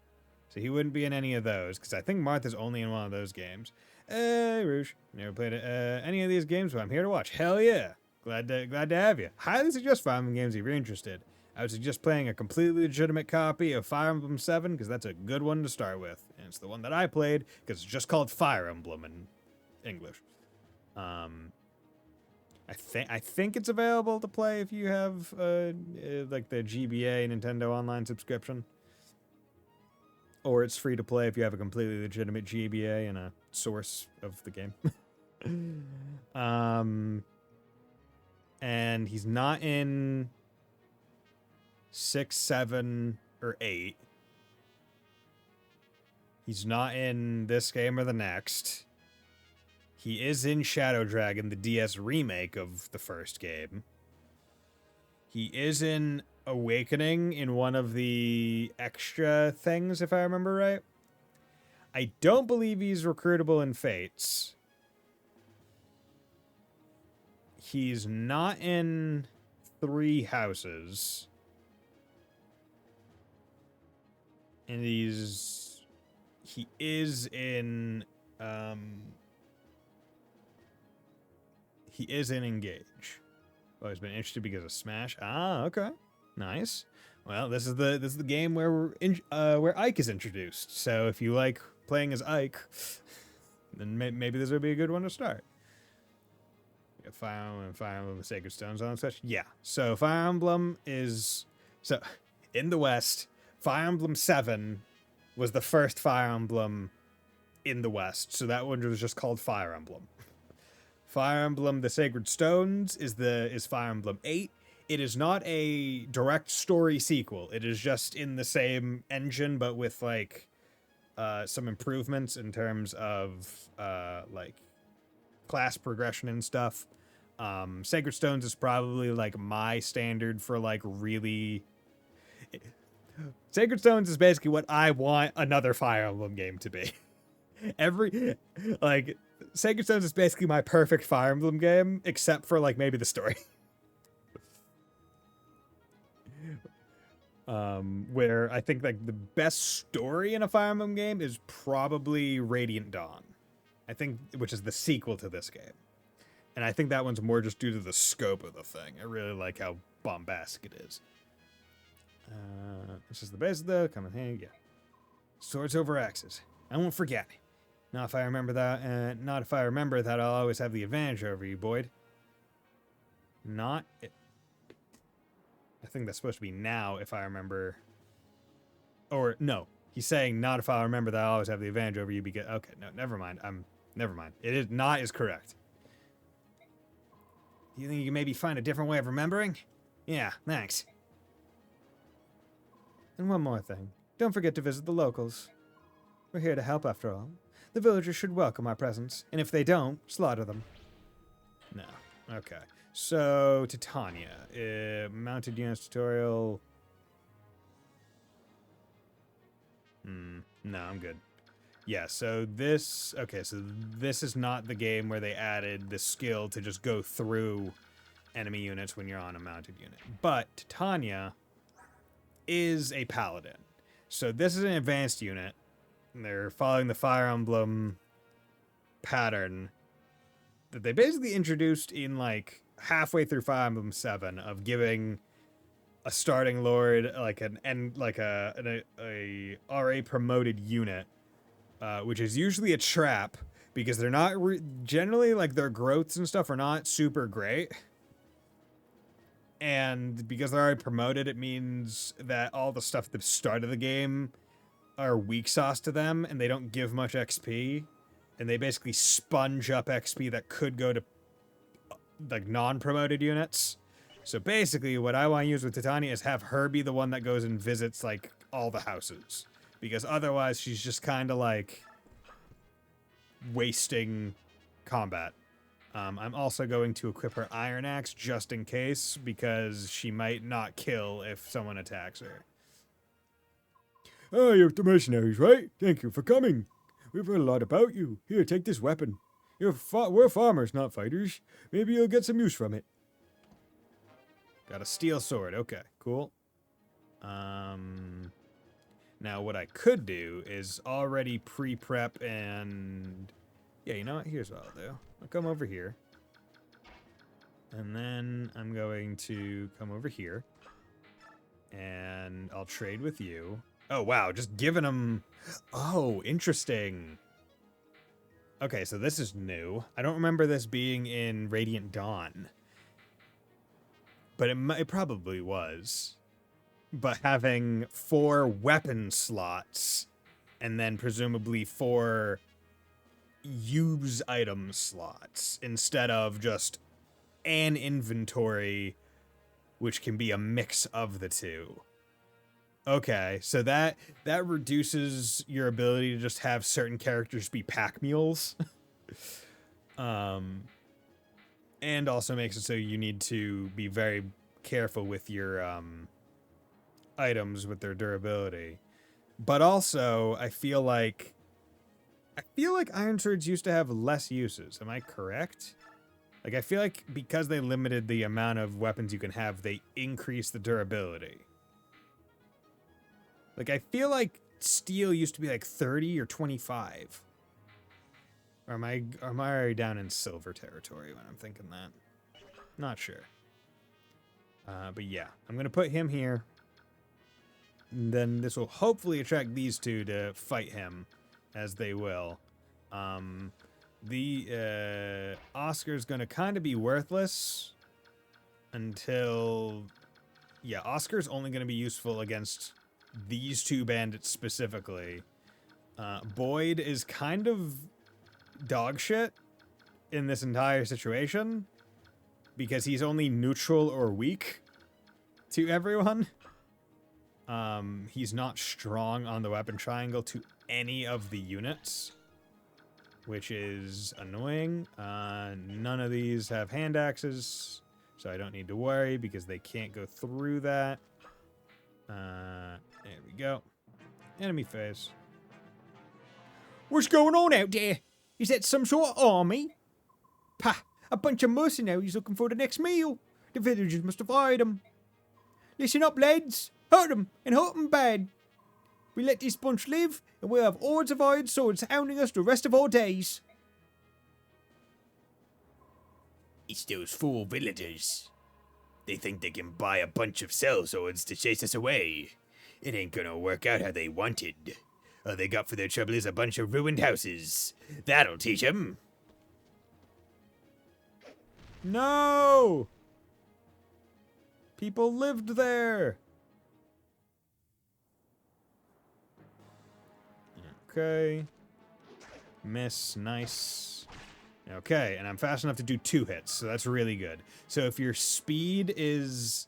So he wouldn't be in any of those, because I think Martha's only in one of those games. Rouge, never played any of these games, but I'm here to watch. Hell yeah. Glad to have you. Highly suggest Fire Emblem games if you're interested. I would suggest playing a completely legitimate copy of Fire Emblem 7, because that's a good one to start with. And it's the one that I played, because it's just called Fire Emblem in English. I think it's available to play if you have like the GBA Nintendo Online subscription, or it's free to play if you have a completely legitimate GBA and a source of the game. And he's not in 6, 7, or 8. He's not in this game or the next. He is in Shadow Dragon, the DS remake of the first game. He is in Awakening in one of the extra things, if I remember right. I don't believe he's recruitable in Fates. He's not in Three Houses. And he is in... He is in Engage. Always been interested because of Smash. Ah, okay, nice. Well, this is the game where where Ike is introduced. So if you like playing as Ike, then maybe this would be a good one to start. Fire Emblem, the Sacred Stones on such. Yeah. So Fire Emblem is in the West. Fire Emblem 7 was the first Fire Emblem in the West. So that one was just called Fire Emblem. Fire Emblem, the Sacred Stones is Fire Emblem 8. It is not a direct story sequel. It is just in the same engine, but with like some improvements in terms of like class progression and stuff. Sacred Stones is probably like my standard for like really... Sacred Stones is basically what I want another Fire Emblem game to be. Sacred Stones is basically my perfect Fire Emblem game, except for, like, maybe the story. Where I think, like, the best story in a Fire Emblem game is probably Radiant Dawn. I think, which is the sequel to this game. And I think that one's more just due to the scope of the thing. I really like how bombastic it is. This is the base, though. Come in handy, yeah. Swords over axes. I won't forget. Not if I remember that, I'll always have the advantage over you, Boyd. Not it. I think that's supposed to be now, if I remember. Or, no. He's saying not if I remember that I always have the advantage over you because okay, no, never mind. Never mind. It is not is correct. Do you think you can maybe find a different way of remembering? Yeah, thanks. And one more thing. Don't forget to visit the locals. We're here to help after all. The villagers should welcome our presence, and if they don't, slaughter them. No. Okay. So, Titania. Mounted units tutorial. No, I'm good. Yeah, so this... Okay, so this is not the game where they added the skill to just go through enemy units when you're on a mounted unit. But Titania is a paladin. So this is an advanced unit. They're following the Fire Emblem pattern that they basically introduced in like halfway through Fire Emblem 7 of giving a starting lord like a RA promoted unit, which is usually a trap because they're not generally like their growths and stuff are not super great. And because they're already promoted, it means that all the stuff at the start of the game are weak sauce to them, and they don't give much XP. And they basically sponge up XP that could go to like non-promoted units. So basically, what I want to use with Titania is have her be the one that goes and visits like all the houses, because otherwise she's just kind of like wasting combat. I'm also going to equip her Iron Axe just in case, because she might not kill if someone attacks her. Oh, you're the mercenaries, right? Thank you for coming. We've heard a lot about you. Here, take this weapon. We're farmers, not fighters. Maybe you'll get some use from it. Got a steel sword. Okay, cool. Now what I could do is already pre-prep and... Yeah, you know what? Here's what I'll do. I'll come over here. And then I'm going to come over here. And I'll trade with you. Oh, wow. Just giving them... Oh, interesting. Okay, so this is new. I don't remember this being in Radiant Dawn. But it probably was. But having 4 weapon slots and then presumably 4 use item slots instead of just an inventory, which can be a mix of the two. Okay, so that reduces your ability to just have certain characters be pack mules. And also makes it so you need to be very careful with your items with their durability. But also, I feel like Iron Swords used to have less uses. Am I correct? Like, I feel like because they limited the amount of weapons you can have, they increased the durability. Like, I feel like steel used to be like 30 or 25. Or am I already down in silver territory when I'm thinking that? Not sure. But yeah, I'm going to put him here. And then this will hopefully attract these two to fight him, as they will. Oscar's going to kind of be worthless until... Yeah, Oscar's only going to be useful against these 2 bandits specifically. Boyd is kind of dog shit in this entire situation because he's only neutral or weak to everyone. He's not strong on the weapon triangle to any of the units, which is annoying. None of these have hand axes, so I don't need to worry because they can't go through that. There we go. Enemy phase. What's going on out there? Is that some sort of army? Pah! A bunch of mercenaries looking for the next meal. The villagers must have hired them. Listen up, lads. Hurt them, and hurt them bad. We let this bunch live, and we'll have hordes of iron swords hounding us the rest of our days. It's those fool villagers. They think they can buy a bunch of cell swords to chase us away. It ain't gonna work out how they wanted. All they got for their trouble is a bunch of ruined houses. That'll teach 'em. No! People lived there. Okay. Miss. Nice. Okay, and I'm fast enough to do 2 hits, so that's really good. So if your speed is...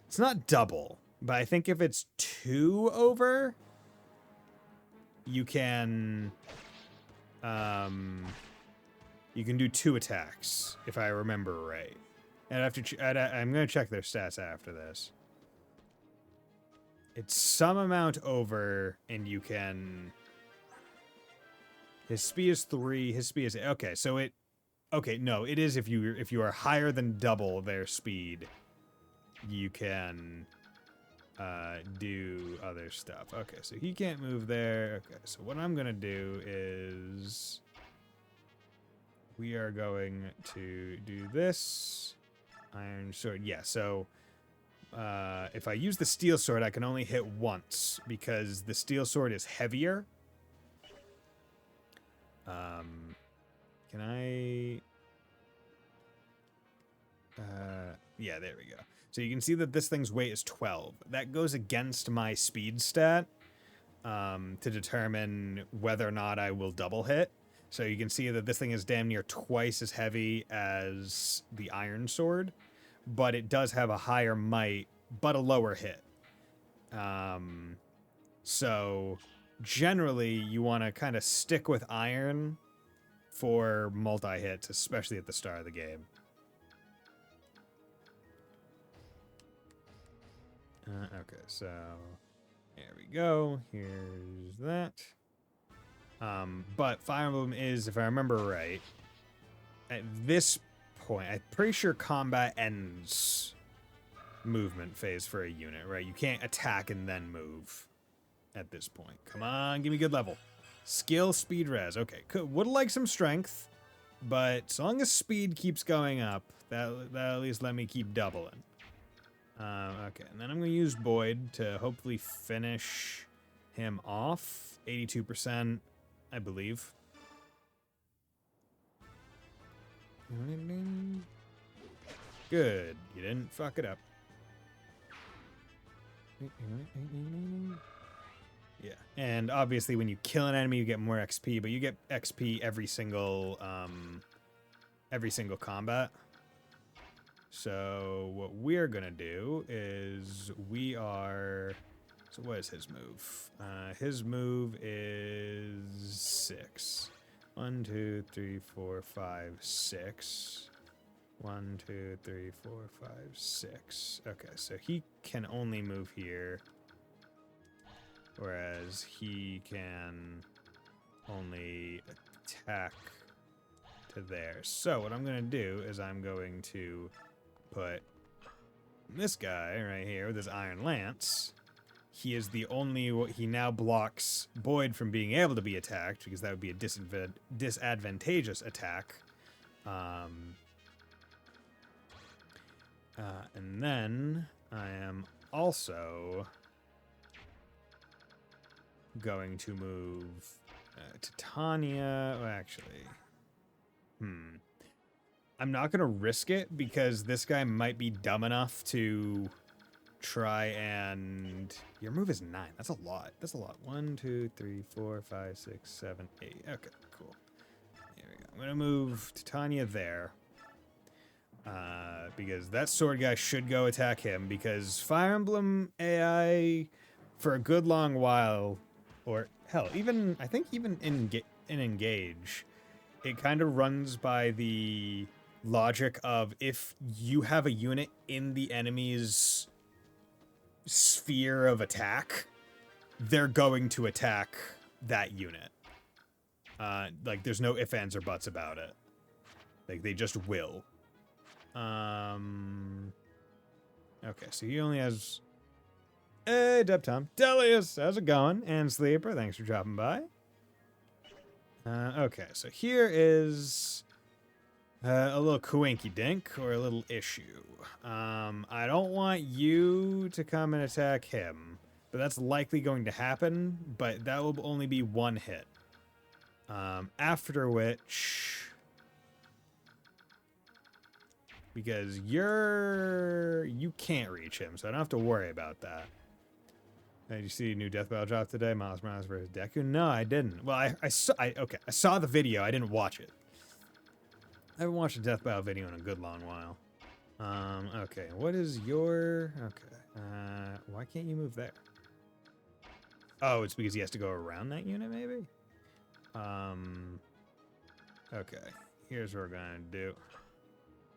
It's not double, but I think if it's 2 over, you can... you can do 2 attacks, if I remember right. And I'm going to check their stats after this. It's some amount over, and you can... His speed is 3, his speed is... Okay, so it... Okay, no, it is if you are higher than double their speed, you can do other stuff. Okay, so he can't move there. Okay, so what I'm going to do is... We are going to do this. Iron sword. Yeah, so if I use the steel sword, I can only hit once because the steel sword is heavier. Can I... yeah, there we go. So you can see that this thing's weight is 12. That goes against my speed stat to determine whether or not I will double hit. So you can see that this thing is damn near twice as heavy as the iron sword, but it does have a higher might, but a lower hit. So generally, you want to kind of stick with iron for multi-hits, especially at the start of the game. Okay, so there we go. Here's that. But Fire Emblem is, if I remember right, at this point, I'm pretty sure combat ends movement phase for a unit, right? You can't attack and then move at this point. Come on, give me good level. Skill, speed, res. Okay, would like some strength, but so long as speed keeps going up, that'll at least let me keep doubling. Okay, and then I'm going to use Boyd to hopefully finish him off. 82%, I believe. Good. You didn't fuck it up. Yeah. And obviously when you kill an enemy, you get more XP, but you get XP every single combat. So what we're gonna do is so what is his move? His move is 6. 1, 2, 3, 4, 5, 6. 1, 2, 3, 4, 5, 6. Okay, so he can only move here, whereas he can only attack to there. So what I'm gonna do is I'm going to put this guy right here with his iron lance. He is the only... He now blocks Boyd from being able to be attacked, because that would be a disadvantageous attack. And then I am also going to move Titania. Well, actually... I'm not going to risk it, because this guy might be dumb enough to try and... Your move is 9. That's a lot. That's a lot. 1, 2, 3, 4, 5, 6, 7, 8. Okay, cool. Here we go. I'm going to move Titania there. Because that sword guy should go attack him, because Fire Emblem AI, for a good long while, or hell, I think even in Engage, it kind of runs by the logic of if you have a unit in the enemy's sphere of attack, they're going to attack that unit. Like, there's no ifs, ands, or buts about it. Like, they just will. Okay, so he only has... Hey, Deptom. Delius, how's it going? And Sleeper, thanks for dropping by. Okay, so here is a little coinky-dink, or a little issue. I don't want you to come and attack him, but that's likely going to happen, but that will only be 1 hit. After which... Because you can't reach him, so I don't have to worry about that. Did you see a new Death Battle drop today? Miles Morales versus Deku? No, I didn't. Well, I saw the video. I didn't watch it. I haven't watched a Death Battle video in a good long while. Okay. What is your... Okay. Why can't you move there? Oh, it's because he has to go around that unit, maybe? Okay. Here's what we're gonna do.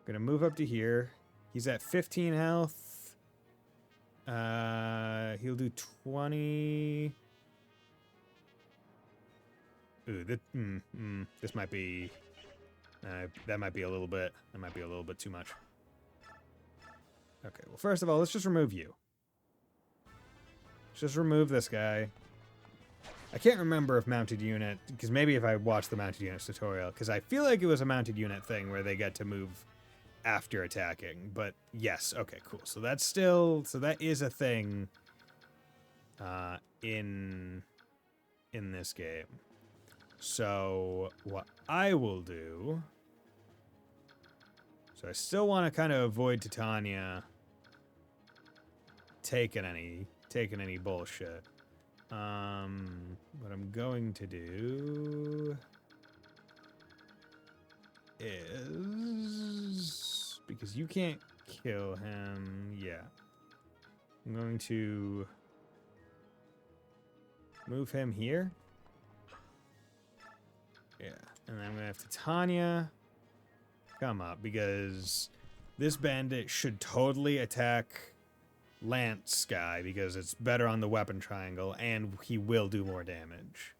Gonna move up to here. He's at 15 health. He'll do 20. Ooh, this might be... that might be a little bit... That might be a little bit too much. Okay, well, first of all, let's just remove you. Let's just remove this guy. I can't remember if mounted unit... Because maybe if I watched the mounted units tutorial. Because I feel like it was a mounted unit thing where they get to move after attacking. But yes, okay, cool. So that's still... So that is a thing in this game. So what I will do... So I still want to kind of avoid Titania taking any bullshit. What I'm going to do is, because you can't kill him, yeah. I'm going to move him here. Yeah, and then I'm gonna have Titania come up, because this bandit should totally attack Lance guy, because it's better on the weapon triangle, and he will do more damage.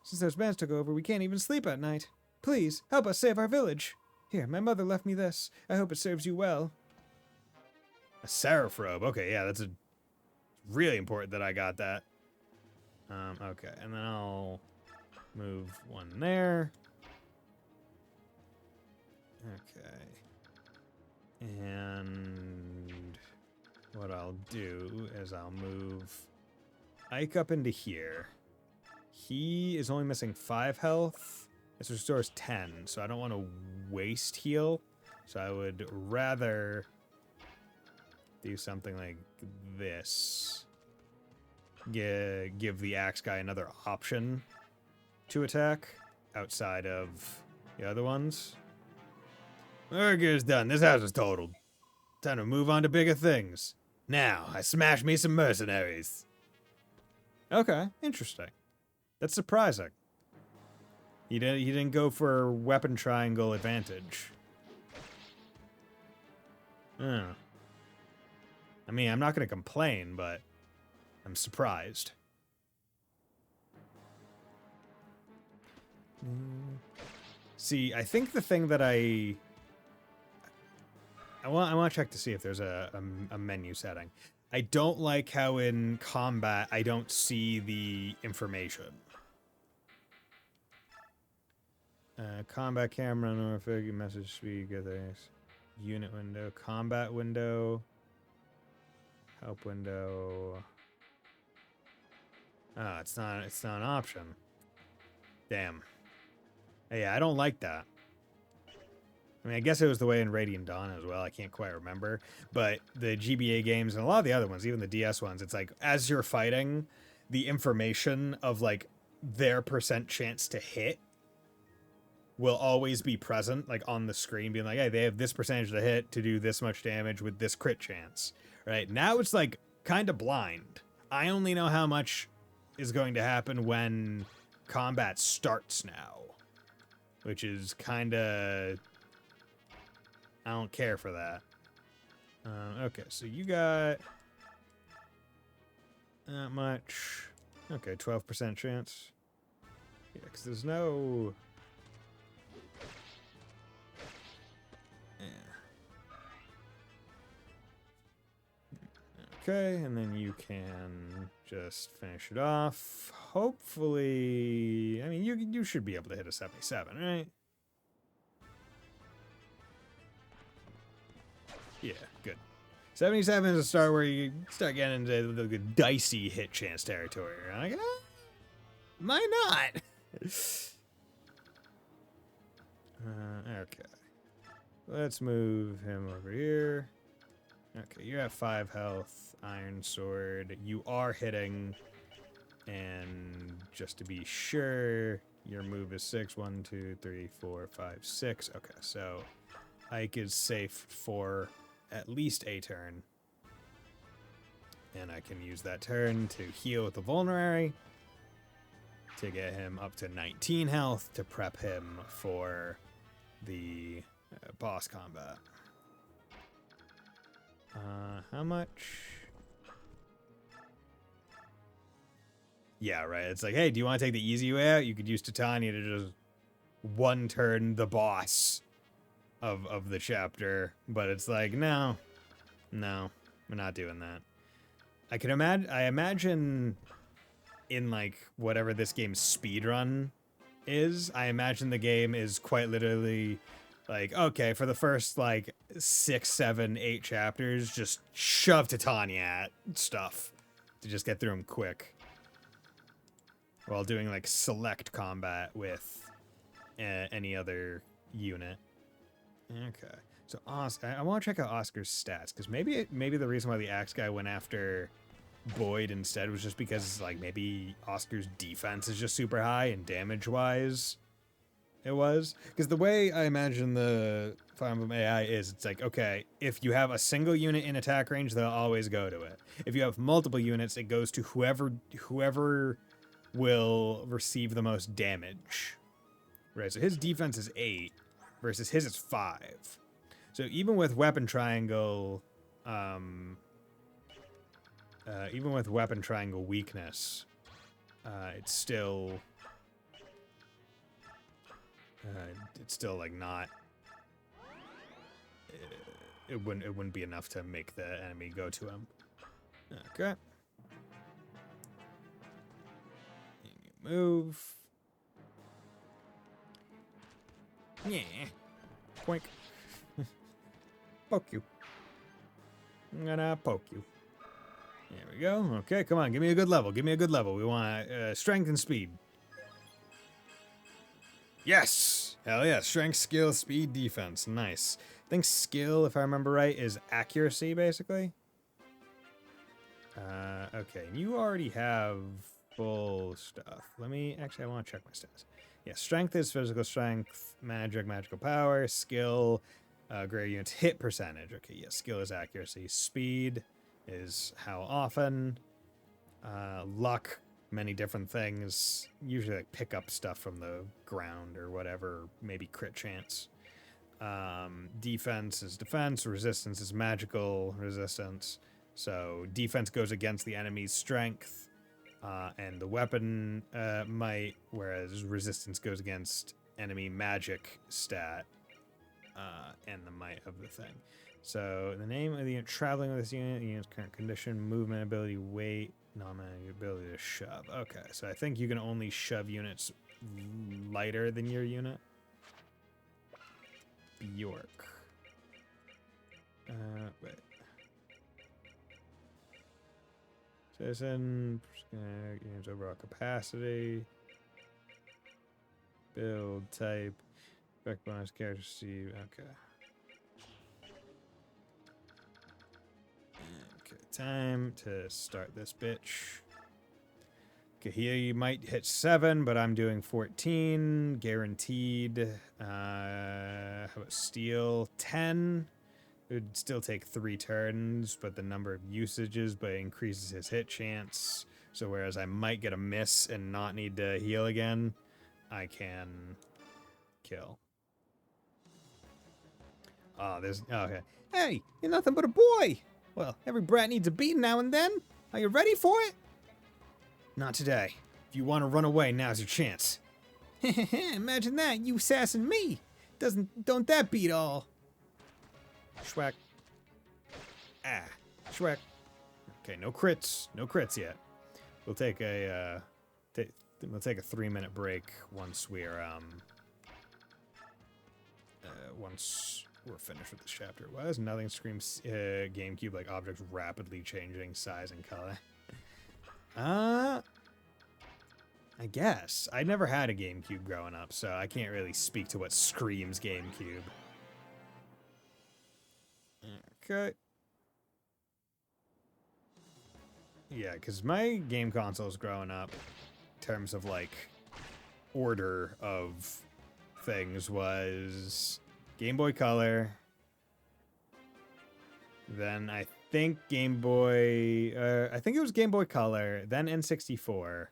Since those bands took over, we can't even sleep at night. Please, help us save our village. Here, my mother left me this. I hope it serves you well. A seraph robe. Okay, yeah, that's really important that I got that. Okay, and then I'll move one there. Okay. And what I'll do is I'll move Ike up into here. He is only missing 5 health. This restores 10, so I don't want to waste heal. So I would rather do something like this. Give the axe guy another option to attack outside of the other ones. Work is done. This house is totaled. Time to move on to bigger things. Now, I smash me some mercenaries. Okay, interesting. That's surprising. He didn't go for weapon triangle advantage. I mean, I'm not going to complain, but I'm surprised. See, I think the thing that I want to check to see if there's a menu setting. I don't like how in combat I don't see the information. Combat camera, Norfolk, message speed, get this. Unit window, combat window, help window. Ah, it's not an option. Damn. Yeah, I don't like that. I mean, I guess it was the way in Radiant Dawn as well. I can't quite remember. But the GBA games and a lot of the other ones, even the DS ones, it's like as you're fighting, the information of like their percent chance to hit will always be present, like on the screen, being like, hey, they have this percentage to hit to do this much damage with this crit chance. Right? Now it's like kind of blind. I only know how much is going to happen when combat starts now. Which is kind of... I don't care for that. Okay, so you got... Not much. Okay, 12% chance. Yeah, because there's no... Yeah. Okay, and then you can just finish it off. Hopefully... I mean, you should be able to hit a 77, right? Yeah, good. 77 is a start where you start getting into the dicey hit chance territory. You're like, why not? Okay. Let's move him over here. Okay, you're at 5 health. Iron Sword. You are hitting. And just to be sure, your move is 6. 1, 2, 3, 4, 5, 6. Okay, so Ike is safe for at least a turn. And I can use that turn to heal with the Vulnerary to get him up to 19 health to prep him for the boss combat. How much? Yeah, right. It's like, hey, do you want to take the easy way out? You could use Titania to just one turn the boss of the chapter. But it's like, no, we're not doing that. I imagine in like whatever this game's speedrun is, I imagine the game is quite literally like, okay, for the first like 6, 7, 8 chapters, just shove Titania at stuff to just get through them quick. While doing like select combat with any other unit. Okay, so I want to check out Oscar's stats because maybe the reason why the axe guy went after Boyd instead was just because like maybe Oscar's defense is just super high and damage wise it was, because the way I imagine the Fire Emblem AI is, it's like, okay, if you have a single unit in attack range, they'll always go to it. If you have multiple units, it goes to whoever will receive the most damage. Right, so his defense is 8 versus his is 5. So even with weapon triangle weakness, it's still like not. It wouldn't be enough to make the enemy go to him. Okay. Move. Yeah. Poink. Poke you. I'm gonna poke you. There we go. Okay, come on. Give me a good level. Give me a good level. We want strength and speed. Yes! Hell yeah. Strength, skill, speed, defense. Nice. I think skill, if I remember right, is accuracy, basically. Okay. You already have full stuff. I want to check my stats. Yeah, strength is physical strength, magical power, skill, greater units hit percentage. Okay, yeah, skill is accuracy. Speed is how often. Luck, many different things. Usually like pick up stuff from the ground or whatever, maybe crit chance. Defense is defense, resistance is magical resistance. So defense goes against the enemy's strength. And the weapon might, whereas resistance goes against enemy magic stat and the might of the thing. So the name of the unit traveling with this unit, the unit's current condition, movement ability, weight, non-magic ability to shove. Okay, so I think you can only shove units lighter than your unit. Bjork. Wait. Citizen, units overall capacity, build type, effect bonus, character receive. Okay. Okay, time to start this bitch. Okay, here you might hit 7, but I'm doing 14, guaranteed. How about steel? 10. It would still take 3 turns, but the number of usages, but it increases his hit chance. So whereas I might get a miss and not need to heal again, I can kill. Oh, okay. Hey, you're nothing but a boy. Well, every brat needs a beating now and then. Are you ready for it? Not today. If you want to run away, now's your chance. Imagine that, you sassing me. Don't that beat all? Schwack. Ah. Schwack. Okay, no crits. No crits yet. We'll take a 3-minute break once we're finished with this chapter. Why does nothing scream GameCube like objects rapidly changing size and color? I guess. I never had a GameCube growing up, so I can't really speak to what screams GameCube. Okay. Yeah, because my game consoles growing up, in terms of like order of things, was Game Boy Color. Then I think Game Boy. I think it was Game Boy Color. Then N64.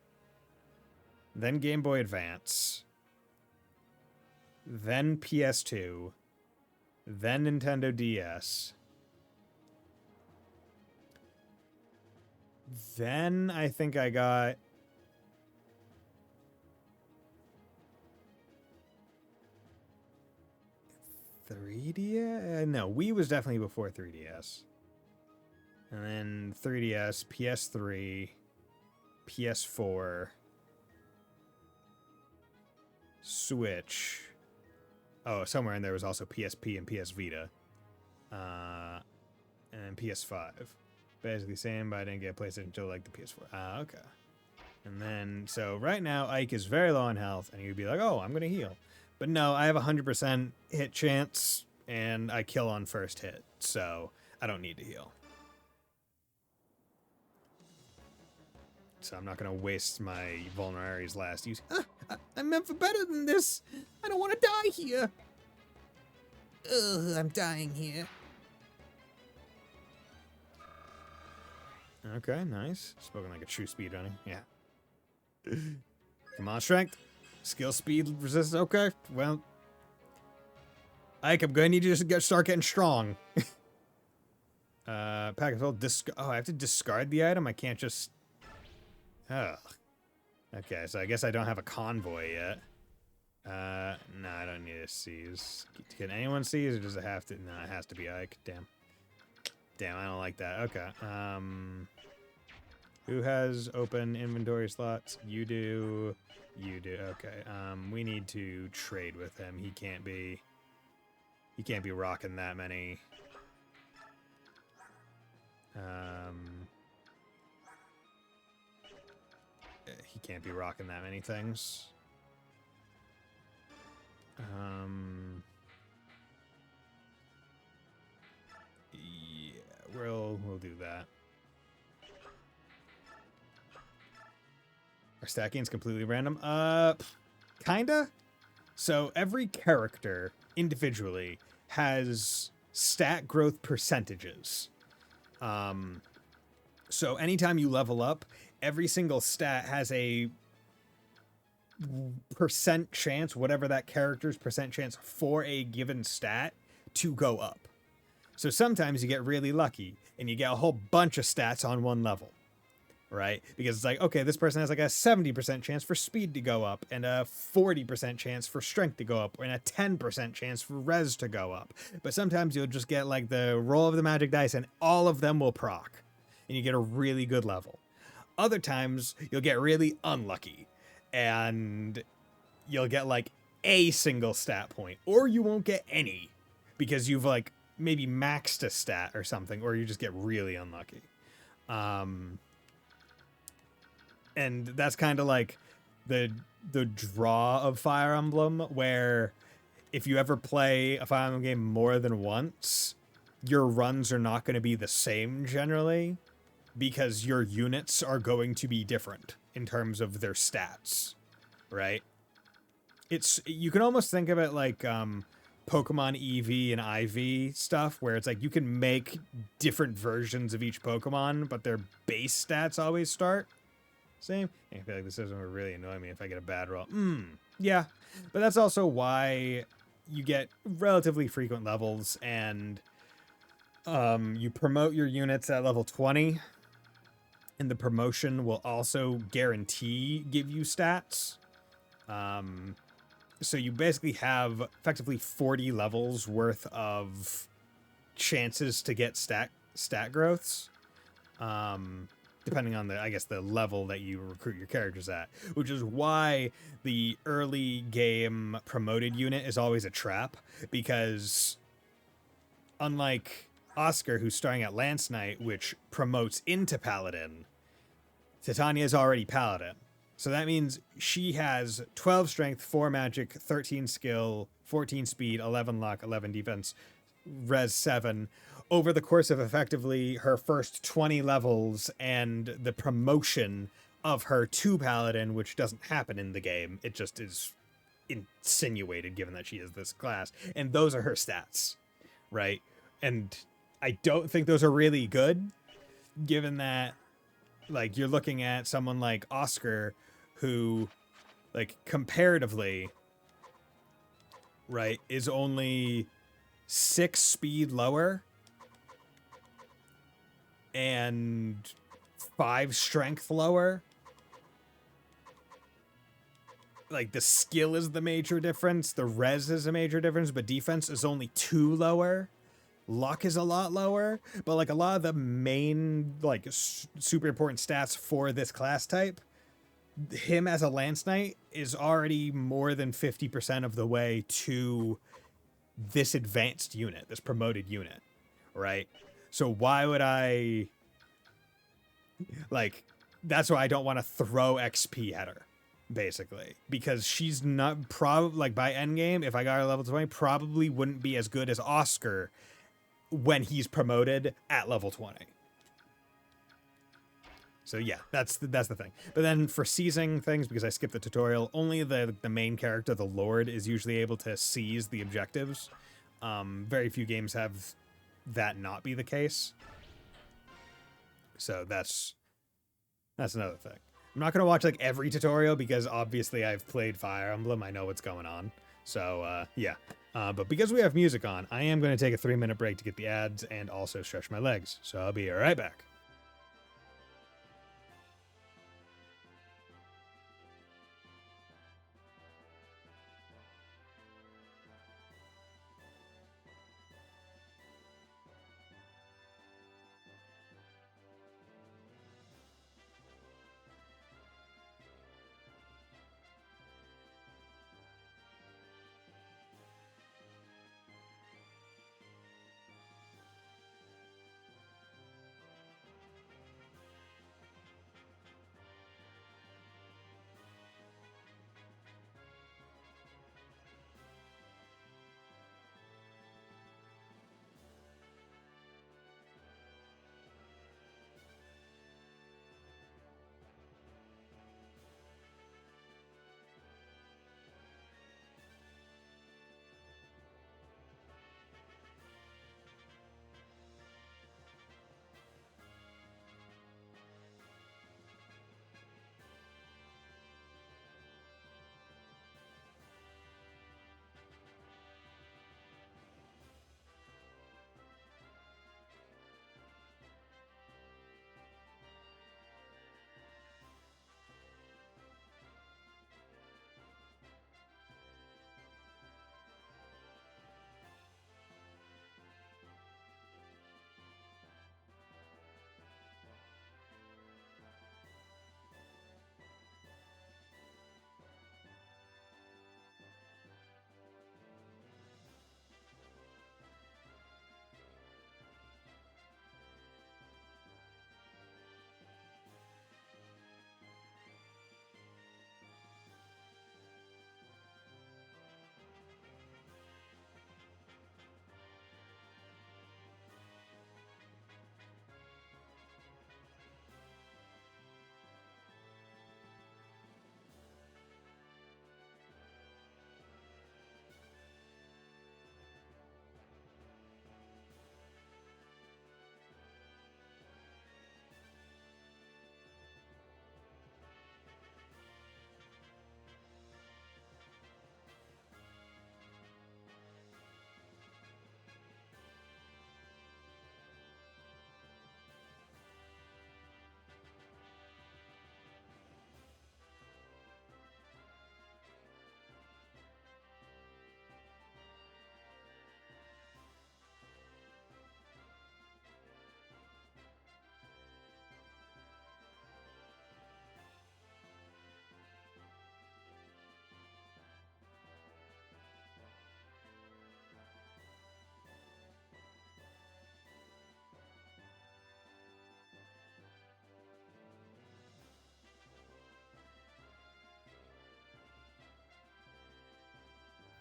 Then Game Boy Advance. Then PS2. Then Nintendo DS. Then I think I got 3DS? No, Wii was definitely before 3DS. And then 3DS, PS3, PS4, Switch. Oh, somewhere in there was also PSP and PS Vita. And PS5. Basically same, but I didn't get a PlayStation until like the PS4. Ah, okay. And then, so right now, Ike is very low on health, and you'd be like, oh, I'm going to heal. But no, I have a 100% hit chance, and I kill on first hit, so I don't need to heal. So I'm not going to waste my vulnerarity's last use. I'm meant for better than this. I don't want to die here. Ugh, I'm dying here. Okay, nice. Spoken like a true speedrunner. Yeah. Come on, strength. Skill, speed, resistance. Okay, well. Ike, I'm gonna need you to start getting strong. Pack of full. Oh, I have to discard the item? I can't just... Ugh. Okay, so I guess I don't have a convoy yet. No, I don't need to seize. Can anyone seize, or does it have to... No, it has to be Ike. Damn. Damn, I don't like that. Okay. Who has open inventory slots? You do. You do. Okay. We need to trade with him. He can't be rocking that many. He can't be rocking that many things. Yeah, we'll do that. Our stacking's completely random. Kinda. So every character individually has stat growth percentages. So anytime you level up, every single stat has a percent chance, whatever that character's percent chance for a given stat to go up. So sometimes you get really lucky and you get a whole bunch of stats on one level. Right? Because it's like, okay, this person has like a 70% chance for speed to go up, and a 40% chance for strength to go up, and a 10% chance for res to go up. But sometimes you'll just get like the roll of the magic dice, and all of them will proc, and you get a really good level. Other times, you'll get really unlucky, and you'll get like a single stat point, or you won't get any, because you've like maybe maxed a stat or something, or you just get really unlucky. And that's kind of like the draw of Fire Emblem, where if you ever play a Fire Emblem game more than once, your runs are not going to be the same generally, because your units are going to be different in terms of their stats, right? You can almost think of it like Pokemon EV and IV stuff, where it's like you can make different versions of each Pokemon, but their base stats always start same. I feel like this system would really annoy me if I get a bad roll. Yeah. But that's also why you get relatively frequent levels, and you promote your units at level 20, and the promotion will also guarantee give you stats. So you basically have effectively 40 levels worth of chances to get stat growths. Depending on the level that you recruit your characters at, which is why the early game promoted unit is always a trap, because unlike Oscar, who's starting at Lance Knight, which promotes into Paladin, Titania is already Paladin. So that means she has 12 strength, 4 magic, 13 skill, 14 speed, 11 luck, 11 defense, Res 7 over the course of effectively her first 20 levels and the promotion of her to Paladin, which doesn't happen in the game. It just is insinuated given that she is this class. And those are her stats, right? And I don't think those are really good, given that, like, you're looking at someone like Oscar, who, like, comparatively, right, is only 6 speed lower and 5 strength lower. Like, the skill is the major difference, the res is a major difference, but defense is only 2 lower. Luck is a lot lower, but like a lot of the main, like, super important stats for this class type, him as a Lance Knight is already more than 50% of the way to this advanced unit, this promoted unit, right? So why would I, like, that's why I don't want to throw XP at her, basically, because she's not, probably, like, by endgame, if I got her level 20, probably wouldn't be as good as Oscar when he's promoted at level 20. So yeah, that's the thing. But then for seizing things, because I skipped the tutorial, only the main character, the Lord, is usually able to seize the objectives. Very few games have that not be the case. So that's another thing. I'm not gonna watch like every tutorial because obviously I've played Fire Emblem. I know what's going on. So yeah. But because we have music on, I am going to take a 3-minute break to get the ads and also stretch my legs. So I'll be right back.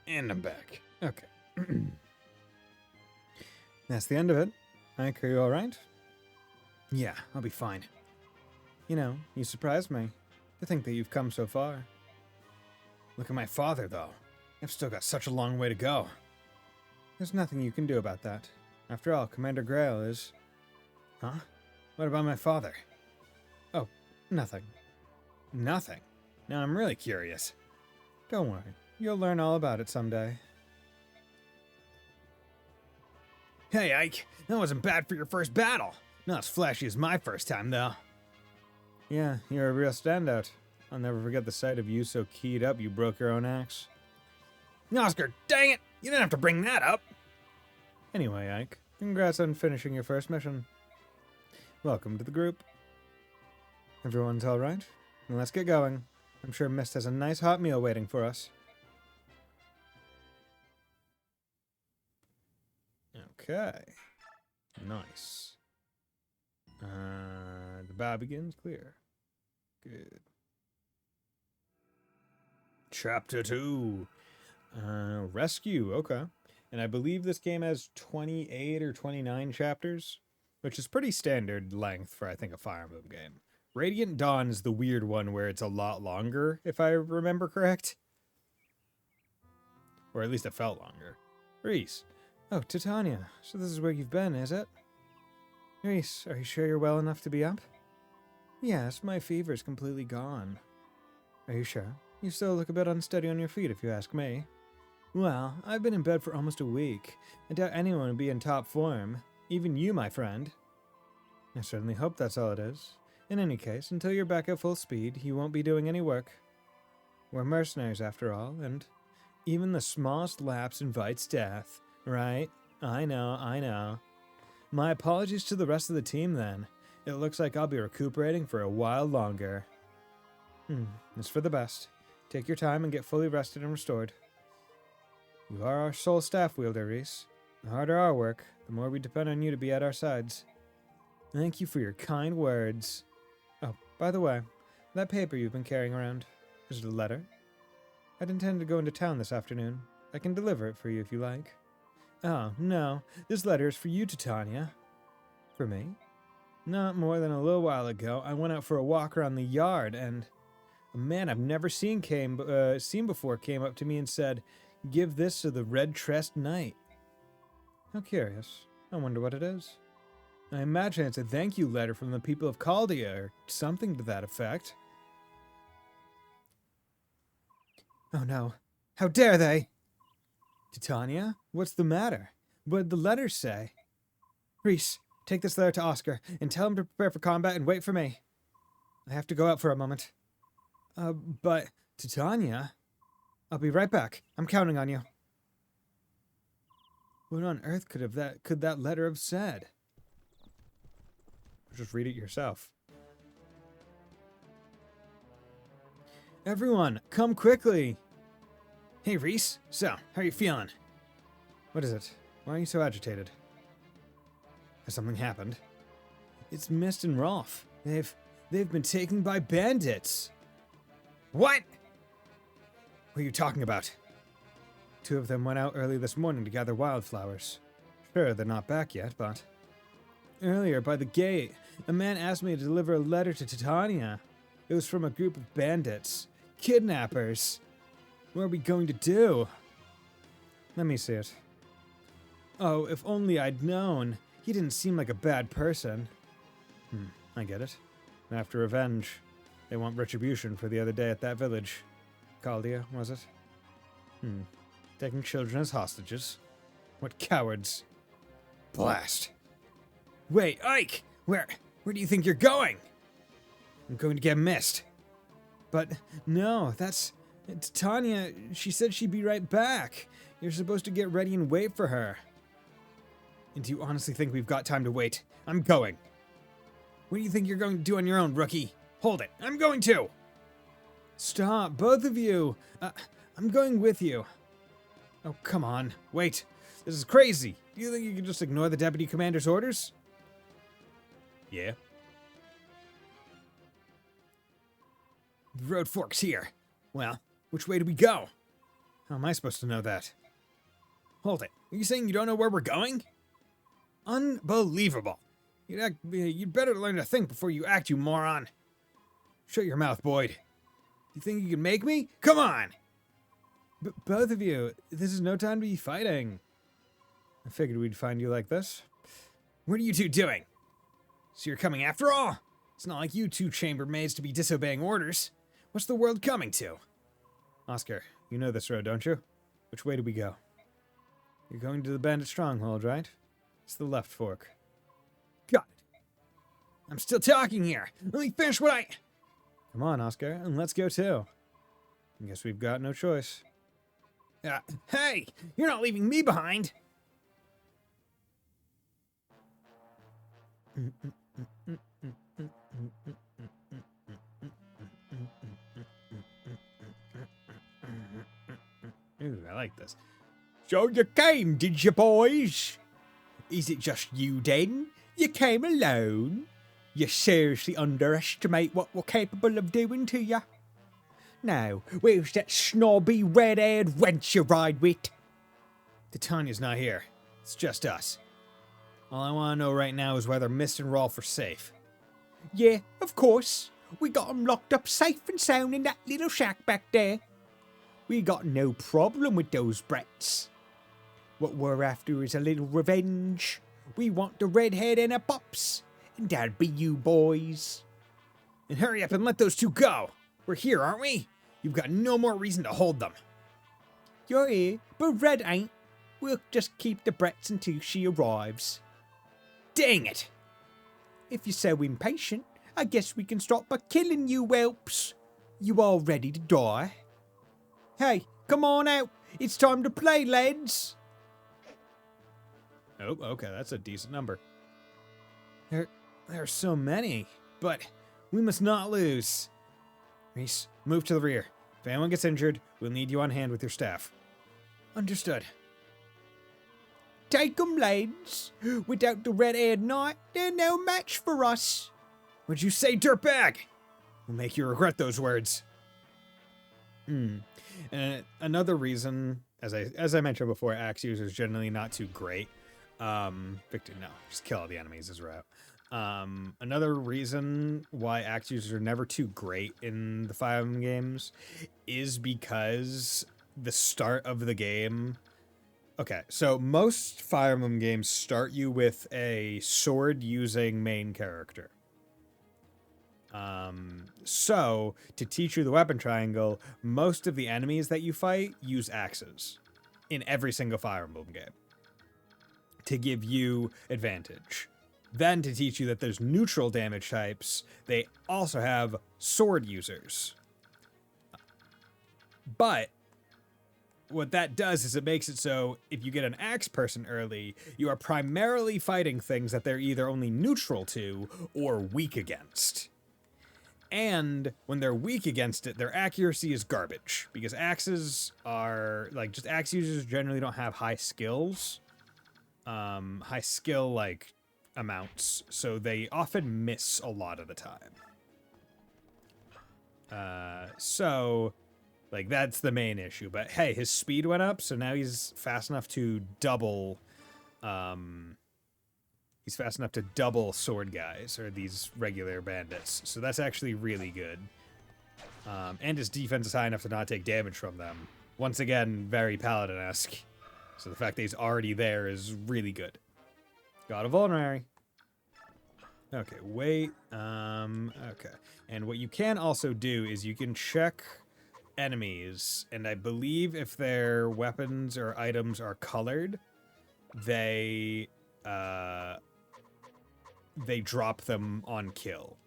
And I'm back. Okay. That's the end of it. Ike, are you alright? Yeah, I'll be fine. You know, you surprised me to think that you've come so far. Look at my father, though. I've still got such a long way to go. There's nothing you can do about that. After all, Commander Grail is... Huh? What about my father? Oh, nothing. Nothing? Now I'm really curious. Don't worry. You'll learn all about it someday. Hey, Ike. That wasn't bad for your first battle. Not as flashy as my first time, though. Yeah, you're a real standout. I'll never forget the sight of you so keyed up you broke your own axe. Oscar, dang it! You didn't have to bring that up! Anyway, Ike, congrats on finishing your first mission. Welcome to the group. Everyone's alright? Well, let's get going. I'm sure Mist has a nice hot meal waiting for us. Okay. Nice. The bow begins clear. Good. Chapter 2. Rescue. Okay. And I believe this game has 28 or 29 chapters, which is pretty standard length for, I think, a Fire Emblem game. Radiant Dawn is the weird one where it's a lot longer, if I remember correct. Or at least it felt longer. Reese. Oh, Titania. So this is where you've been, is it? Reese, are you sure you're well enough to be up? Yes, my fever's completely gone. Are you sure? You still look a bit unsteady on your feet, if you ask me. Well, I've been in bed for almost a week. I doubt anyone would be in top form. Even you, my friend. I certainly hope that's all it is. In any case, until you're back at full speed, you won't be doing any work. We're mercenaries, after all, and even the smallest lapse invites death, right? I know. My apologies to the rest of the team, then. It looks like I'll be recuperating for a while longer. It's for the best. Take your time and get fully rested and restored. You are our sole staff wielder, Reese. The harder our work, the more we depend on you to be at our sides. Thank you for your kind words. Oh, by the way, that paper you've been carrying around, is it a letter? I'd intend to go into town this afternoon. I can deliver it for you if you like. Oh, no, this letter is for you, Titania. For me? Not more than a little while ago, I went out for a walk around the yard, and a man I've never seen before came up to me and said, "Give this to the red-tressed knight." How curious. I wonder what it is. I imagine it's a thank you letter from the people of Chaldea, or something to that effect. Oh no. How dare they? Titania, what's the matter? What did the letter say? Reese, take this letter to Oscar, and tell him to prepare for combat and wait for me. I have to go out for a moment. But, Titania? I'll be right back. I'm counting on you. What on earth could that letter have said? Just read it yourself. Everyone, come quickly! Hey, Reese. So, how are you feeling? What is it? Why are you so agitated? Has something happened? It's Mist and Rolf. They've been taken by bandits. What? What are you talking about? Two of them went out early this morning to gather wildflowers. Sure, they're not back yet, but... Earlier, by the gate, a man asked me to deliver a letter to Titania. It was from a group of bandits. Kidnappers. What are we going to do? Let me see it. Oh, if only I'd known. He didn't seem like a bad person. I get it. After revenge. They want retribution for the other day at that village. Chaldea, was it? Taking children as hostages. What cowards. Blast. Wait, Ike! Where do you think you're going? I'm going to get Mist. But, no, that's... Titania, she said she'd be right back. You're supposed to get ready and wait for her. And do you honestly think we've got time to wait? I'm going. What do you think you're going to do on your own, rookie? Hold it. I'm going to! Stop, both of you! I'm going with you. Oh, come on. Wait. This is crazy. Do you think you can just ignore the deputy commander's orders? Yeah. The road forks here. Well, which way do we go? How am I supposed to know that? Hold it. Are you saying you don't know where we're going? Unbelievable. You'd better learn to think before you act, you moron. Shut your mouth, Boyd. Do you think you can make me? Come on! Both of you, this is no time to be fighting. I figured we'd find you like this. What are you two doing? So you're coming after all? It's not like you two chambermaids to be disobeying orders. What's the world coming to? Oscar, you know this road, don't you? Which way do we go? You're going to the bandit stronghold, right? It's the left fork. Got it. I'm still talking here. Let me finish what I... Come on, Oscar, and let's go too. I guess we've got no choice. Hey! You're not leaving me behind! Ooh, I like this. So you came, did you, boys? Is it just you, then? You came alone? You seriously underestimate what we're capable of doing to you? Now, where's that snobby, red-haired wench you ride with? Titania's not here. It's just us. All I want to know right now is whether Mist and Rolf are safe. Yeah, of course. We got 'em locked up safe and sound in that little shack back there. We got no problem with those brats. What we're after is a little revenge. We want the redhead and her pups. And that'll be you boys. And hurry up and let those two go. We're here, aren't we? You've got no more reason to hold them. You're here, but Red ain't. We'll just keep the brats until she arrives. Dang it! If you're so impatient, I guess we can start by killing you whelps. You all ready to die? Hey, come on out. It's time to play, lads. Oh, okay, that's a decent number. There are so many, but we must not lose. Reese, move to the rear. If anyone gets injured, we'll need you on hand with your staff. Understood. Take 'em, lads. Without the red-haired knight, they're no match for us. What'd you say, dirtbag? We'll make you regret those words. Another reason, as I mentioned before, axe users generally not too great. Victor, no, just kill all the enemies is route. Another reason why axe users are never too great in the Fire Emblem games is because the start of the game. Okay, so most Fire Emblem games start you with a sword-using main character. So, to teach you the weapon triangle, most of the enemies that you fight use axes in every single Fire Emblem game to give you advantage. Then, to teach you that there's neutral damage types, they also have sword users. But what that does is it makes it so if you get an axe person early, you are primarily fighting things that they're either only neutral to or weak against. And when they're weak against it, their accuracy is garbage. Because axes are, like, just axe users generally don't have high skills. High skill, like, amounts. So they often miss a lot of the time. So, like, that's the main issue. But hey, his speed went up, so now he's fast enough to double, he's fast enough to double sword guys, or these regular bandits. So that's actually really good. And his defense is high enough to not take damage from them. Once again, very paladin-esque. So the fact that he's already there is really good. Got a vulnerary. Okay, wait. Okay. And what you can also do is you can check enemies, and I believe if their weapons or items are colored, they drop them on kill.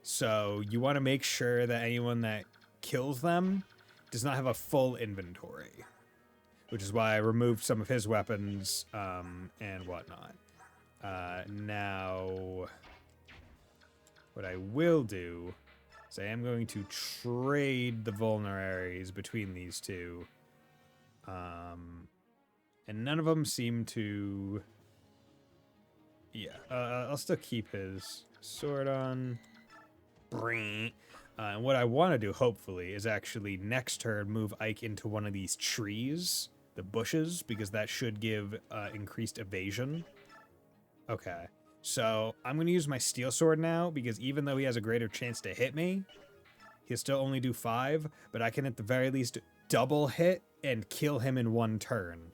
So you want to make sure that anyone that kills them does not have a full inventory, which is why I removed some of his weapons and whatnot. Now, what I will do is I am going to trade the vulneraries between these two. And none of them seem to... Yeah, I'll still keep his sword on. And what I want to do, hopefully, is actually next turn move Ike into one of these trees, the bushes, because that should give increased evasion. Okay. So I'm going to use my steel sword now because even though he has a greater chance to hit me, he'll still only do 5, but I can at the very least double hit and kill him in one turn,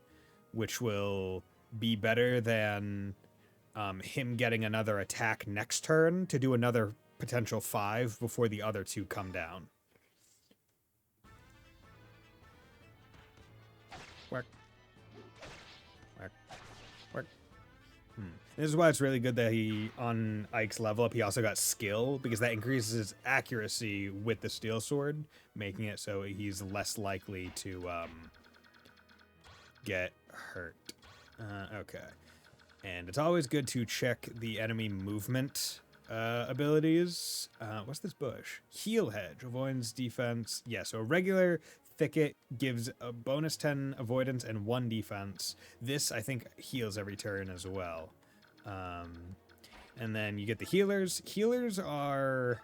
which will be better than him getting another attack next turn to do another potential 5 before the other 2 come down. Work. Work. Work. This is why it's really good that he, on Ike's level up, he also got skill, because that increases his accuracy with the steel sword, making it so he's less likely to get hurt. Okay. And it's always good to check the enemy movement abilities. What's this bush? Heal hedge. Avoidance, defense. Yeah, so a regular thicket gives a bonus 10 avoidance and 1 defense. This, I think, heals every turn as well. And then you get the healers. Healers are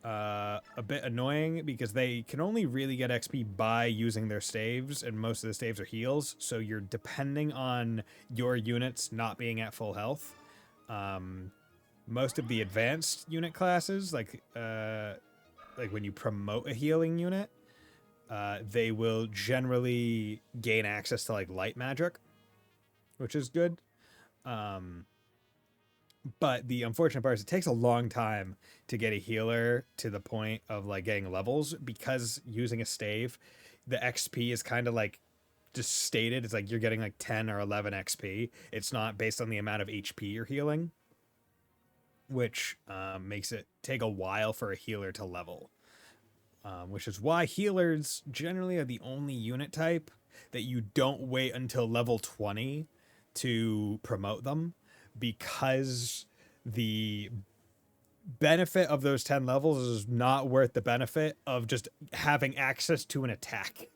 a bit annoying because they can only really get XP by using their staves, and most of the staves are heals, so you're depending on your units not being at full health. Most of the advanced unit classes, like when you promote a healing unit, they will generally gain access to like light magic, which is good. But the unfortunate part is it takes a long time to get a healer to the point of like getting levels, because using a stave, the XP is kind of like just stated. It's like you're getting like 10 or 11 XP. It's not based on the amount of HP you're healing, which makes it take a while for a healer to level. Which is why healers generally are the only unit type that you don't wait until level 20 to promote them, because the benefit of those 10 levels is not worth the benefit of just having access to an attack.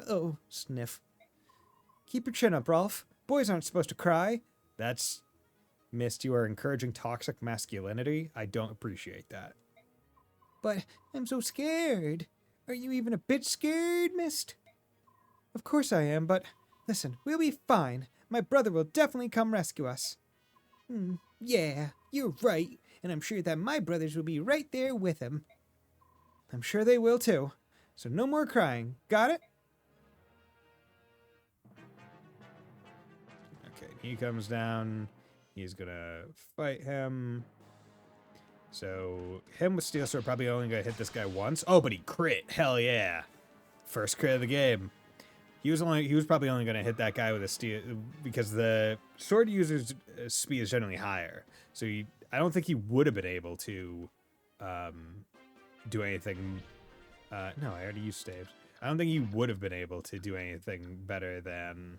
Oh, sniff. Keep your chin up, Rolf. Boys aren't supposed to cry. That's... Mist, you are encouraging toxic masculinity. I don't appreciate that. But I'm so scared. Are you even a bit scared, Mist? Of course I am, but listen, we'll be fine. My brother will definitely come rescue us. Yeah, you're right, and I'm sure that my brothers will be right there with him. I'm sure they will too. So no more crying. Got it? Okay, he comes down. He's gonna fight him. So him with Steel Sword probably only gonna hit this guy once. Oh, but he crit. Hell yeah. First crit of the game. He was probably only gonna hit that guy with a steel, because the sword user's speed is generally higher. So I don't think he would have been able to do anything. No, I already used staves. I don't think he would have been able to do anything better than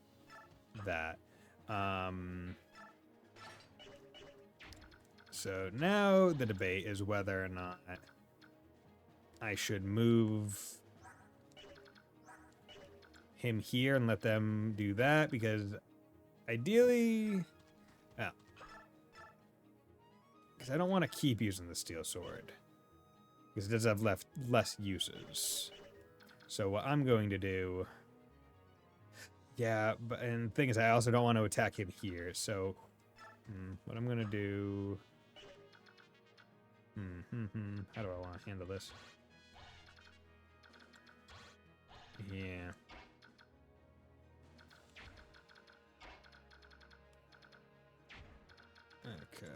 that. So now the debate is whether or not I should move him here and let them do that, because ideally, because I don't want to keep using the steel sword, because it does have less uses. So what I'm going to do, and the thing is, I also don't want to attack him here. So what I'm gonna do, how do I want to handle this? Yeah. Okay.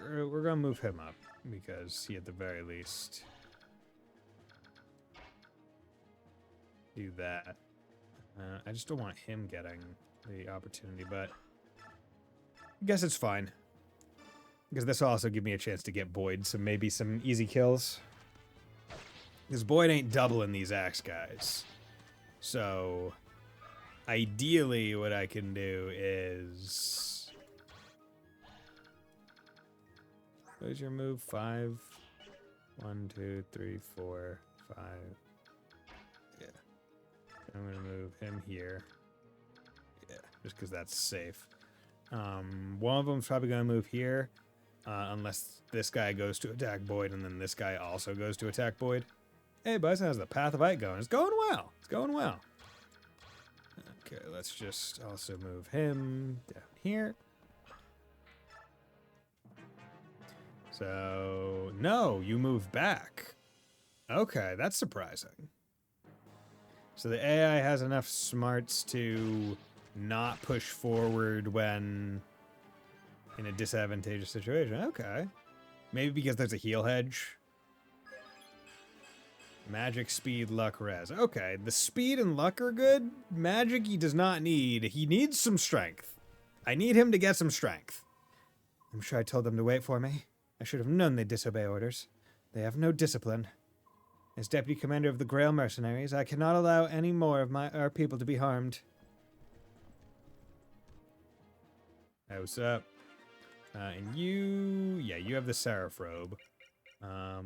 We're gonna move him up, because he at the very least do that. I just don't want him getting the opportunity, but I guess it's fine, because this will also give me a chance to get Boyd maybe some easy kills, because Boyd ain't doubling these axe guys. So ideally what I can do is, what is your move? 5. 1, 2, 3, 4, 5. Yeah. I'm gonna move him here. Yeah, just because that's safe. One of them's probably gonna move here, unless this guy goes to attack Boyd, and then this guy also goes to attack Boyd. Hey, Bison, how's the Path of Ike going? It's going well. It's going well. Okay, let's just also move him down here. So, no, you move back. Okay, that's surprising. So the AI has enough smarts to not push forward when in a disadvantageous situation. Okay. Maybe because there's a heal hedge. Magic, speed, luck, res. Okay, the speed and luck are good. Magic he does not need. He needs some strength. I need him to get some strength. I'm sure I told them to wait for me. I should have known they'd disobey orders. They have no discipline. As deputy commander of the Grail mercenaries, I cannot allow any more of our people to be harmed. Hey, what's up? And you have the Seraph robe,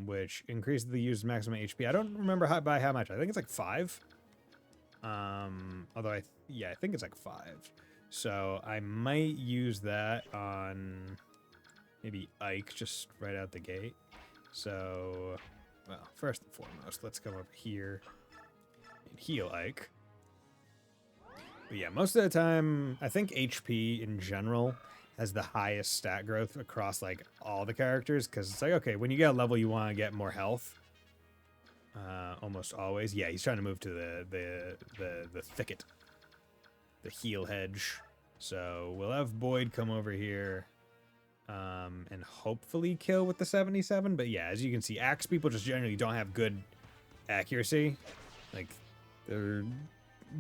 which increases the user's maximum HP. I don't remember by how much. I think it's like 5. Although I think it's like 5. So I might use that on maybe Ike just right out the gate. So, well, first and foremost, let's come over here and heal Ike. But yeah, most of the time, I think HP in general has the highest stat growth across like all the characters, because it's like, okay, when you get a level, you want to get more health. Almost always. Yeah, he's trying to move to the thicket, the heal hedge. So we'll have Boyd come over here, and hopefully kill with the 77. But yeah, as you can see, axe people just generally don't have good accuracy. Like, they're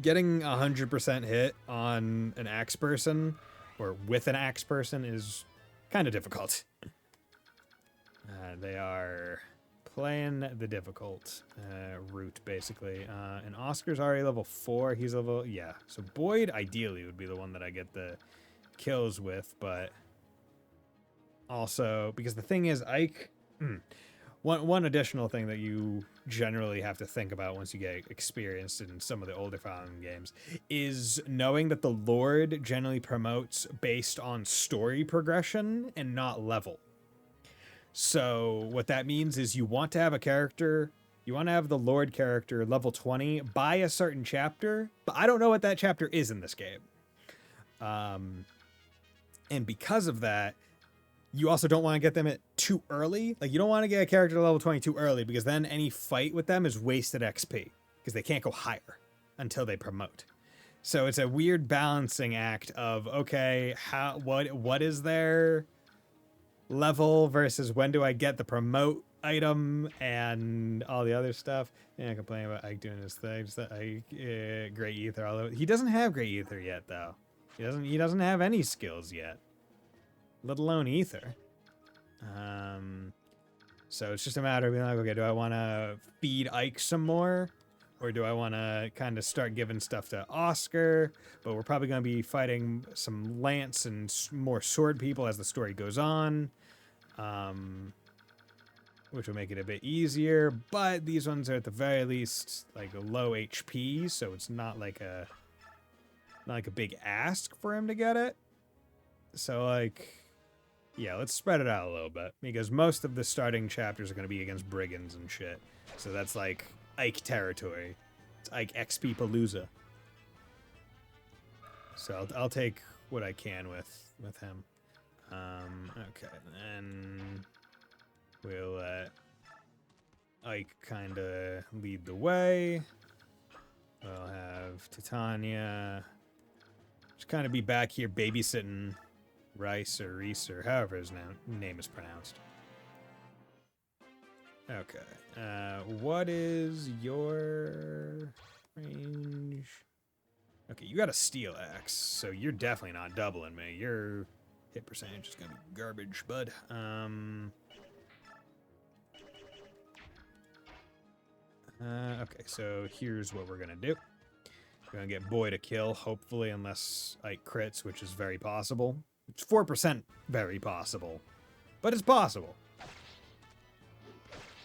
getting 100% hit on an axe person or with an axe person is kind of difficult. They are playing the difficult route, basically. And Oscar's already level 4. He's level... Yeah. So Boyd, ideally, would be the one that I get the kills with, but... Also, because the thing is, Ike... One additional thing that you generally have to think about once you get experienced in some of the older Fire Emblem games is knowing that the Lord generally promotes based on story progression and not level. So what that means is you want to have a character, you want to have the Lord character level 20 by a certain chapter, but I don't know what that chapter is in this game. And because of that, you also don't want to get them at too early. Like, you don't want to get a character to level 20 too early, because then any fight with them is wasted XP, because they can't go higher until they promote. So it's a weird balancing act of, okay, what is their level versus when do I get the promote item and all the other stuff. Yeah, complaining about Ike doing his thing. Just that Ike, Great Ether all over. He doesn't have Great Ether yet, though. He doesn't have any skills yet, let alone Ether. So it's just a matter of being like, okay, do I want to feed Ike some more? Or do I want to kind of start giving stuff to Oscar? But we're probably going to be fighting some lance and more sword people as the story goes on. Which will make it a bit easier. But these ones are at the very least like a low HP, so it's not like a big ask for him to get it. So like... yeah, let's spread it out a little bit, because most of the starting chapters are going to be against brigands and shit. So that's like Ike territory. It's Ike XP Palooza. So I'll take what I can with him. Okay, then we'll let Ike kind of lead the way. We'll have Titania just kind of be back here babysitting Rice or Reese or however his name is pronounced. Okay. What is your range? Okay, you got a steel axe, so you're definitely not doubling me. Your hit percentage is gonna be garbage, bud. Okay, so here's what we're gonna do. We're gonna get Boy to kill, hopefully, unless Ike crits, which is very possible. It's 4% very possible, but it's possible.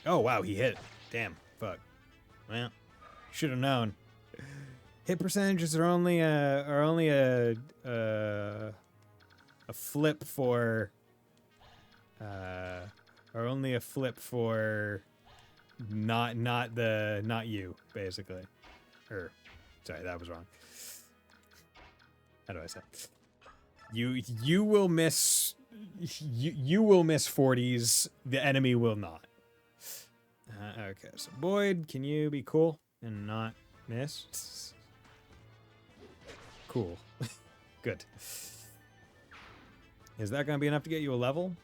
Oh, wow, he hit. Damn, fuck. Well, should have known. Hit percentages are only a flip for not you, basically. Or sorry, that was wrong. How do I say? You will miss you will miss 40s. The enemy will not. Okay, so Boyd, can you be cool and not miss? Cool. Good. Is that going to be enough to get you a level?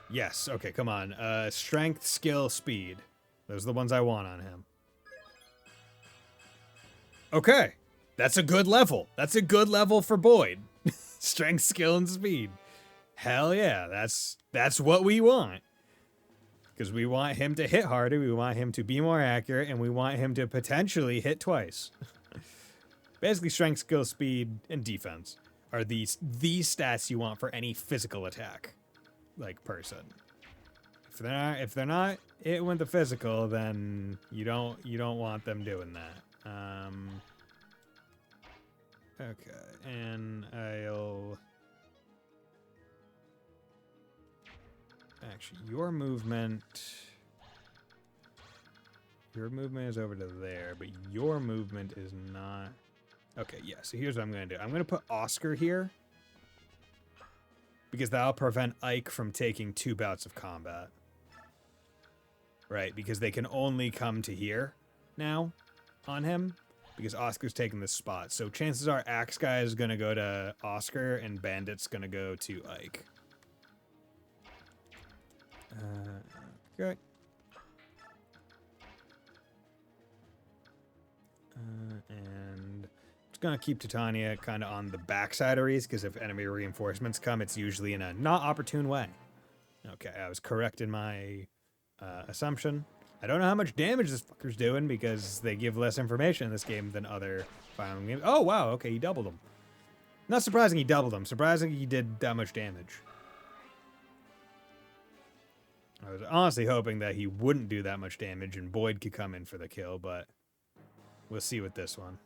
Yes. Okay, come on. Strength, skill, speed. Those are the ones I want on him. Okay. That's a good level. That's a good level for Boyd. Strength, skill, and speed. Hell yeah. That's what we want. Because we want him to hit harder, we want him to be more accurate, and we want him to potentially hit twice. Basically, strength, skill, speed, and defense are these stats you want for any physical attack, like person. If they're not it with the physical, then you don't want them doing that. Okay, and I'll actually your movement is over to there, but your movement is not. Okay, yeah, so here's what I'm going to do. I'm going to put Oscar here because that'll prevent Ike from taking 2 bouts of combat. Right, because they can only come to here now on him because Oscar's taking this spot. So chances are Axe Guy is going to go to Oscar and Bandit's going to go to Ike. Okay. And just gonna keep Titania kind of on the backside of Reese, because if enemy reinforcements come, it's usually in a not opportune way. Okay, I was correct in my assumption. I don't know how much damage this fucker's doing because they give less information in this game than other Fire Emblem games. Oh wow, okay, he doubled them. Not surprising he doubled them. Surprising he did that much damage. I was honestly hoping that he wouldn't do that much damage and Boyd could come in for the kill, but we'll see with this one.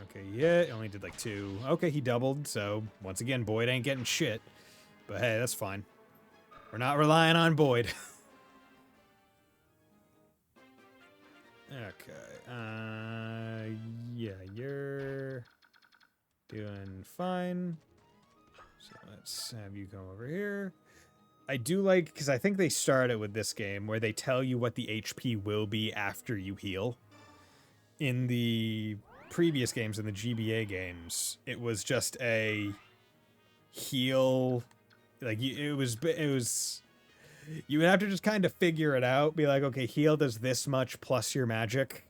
Okay, yeah, only did like 2. Okay, he doubled, so once again, Boyd ain't getting shit. But hey, that's fine. We're not relying on Boyd. Okay, yeah, you're doing fine. So let's have you come over here. I do like, because I think they started with this game where they tell you what the HP will be after you heal. In the previous games, in the GBA games, it was just a heal. Like, it was, you would have to just kind of figure it out. Be like, okay, heal does this much plus your magic.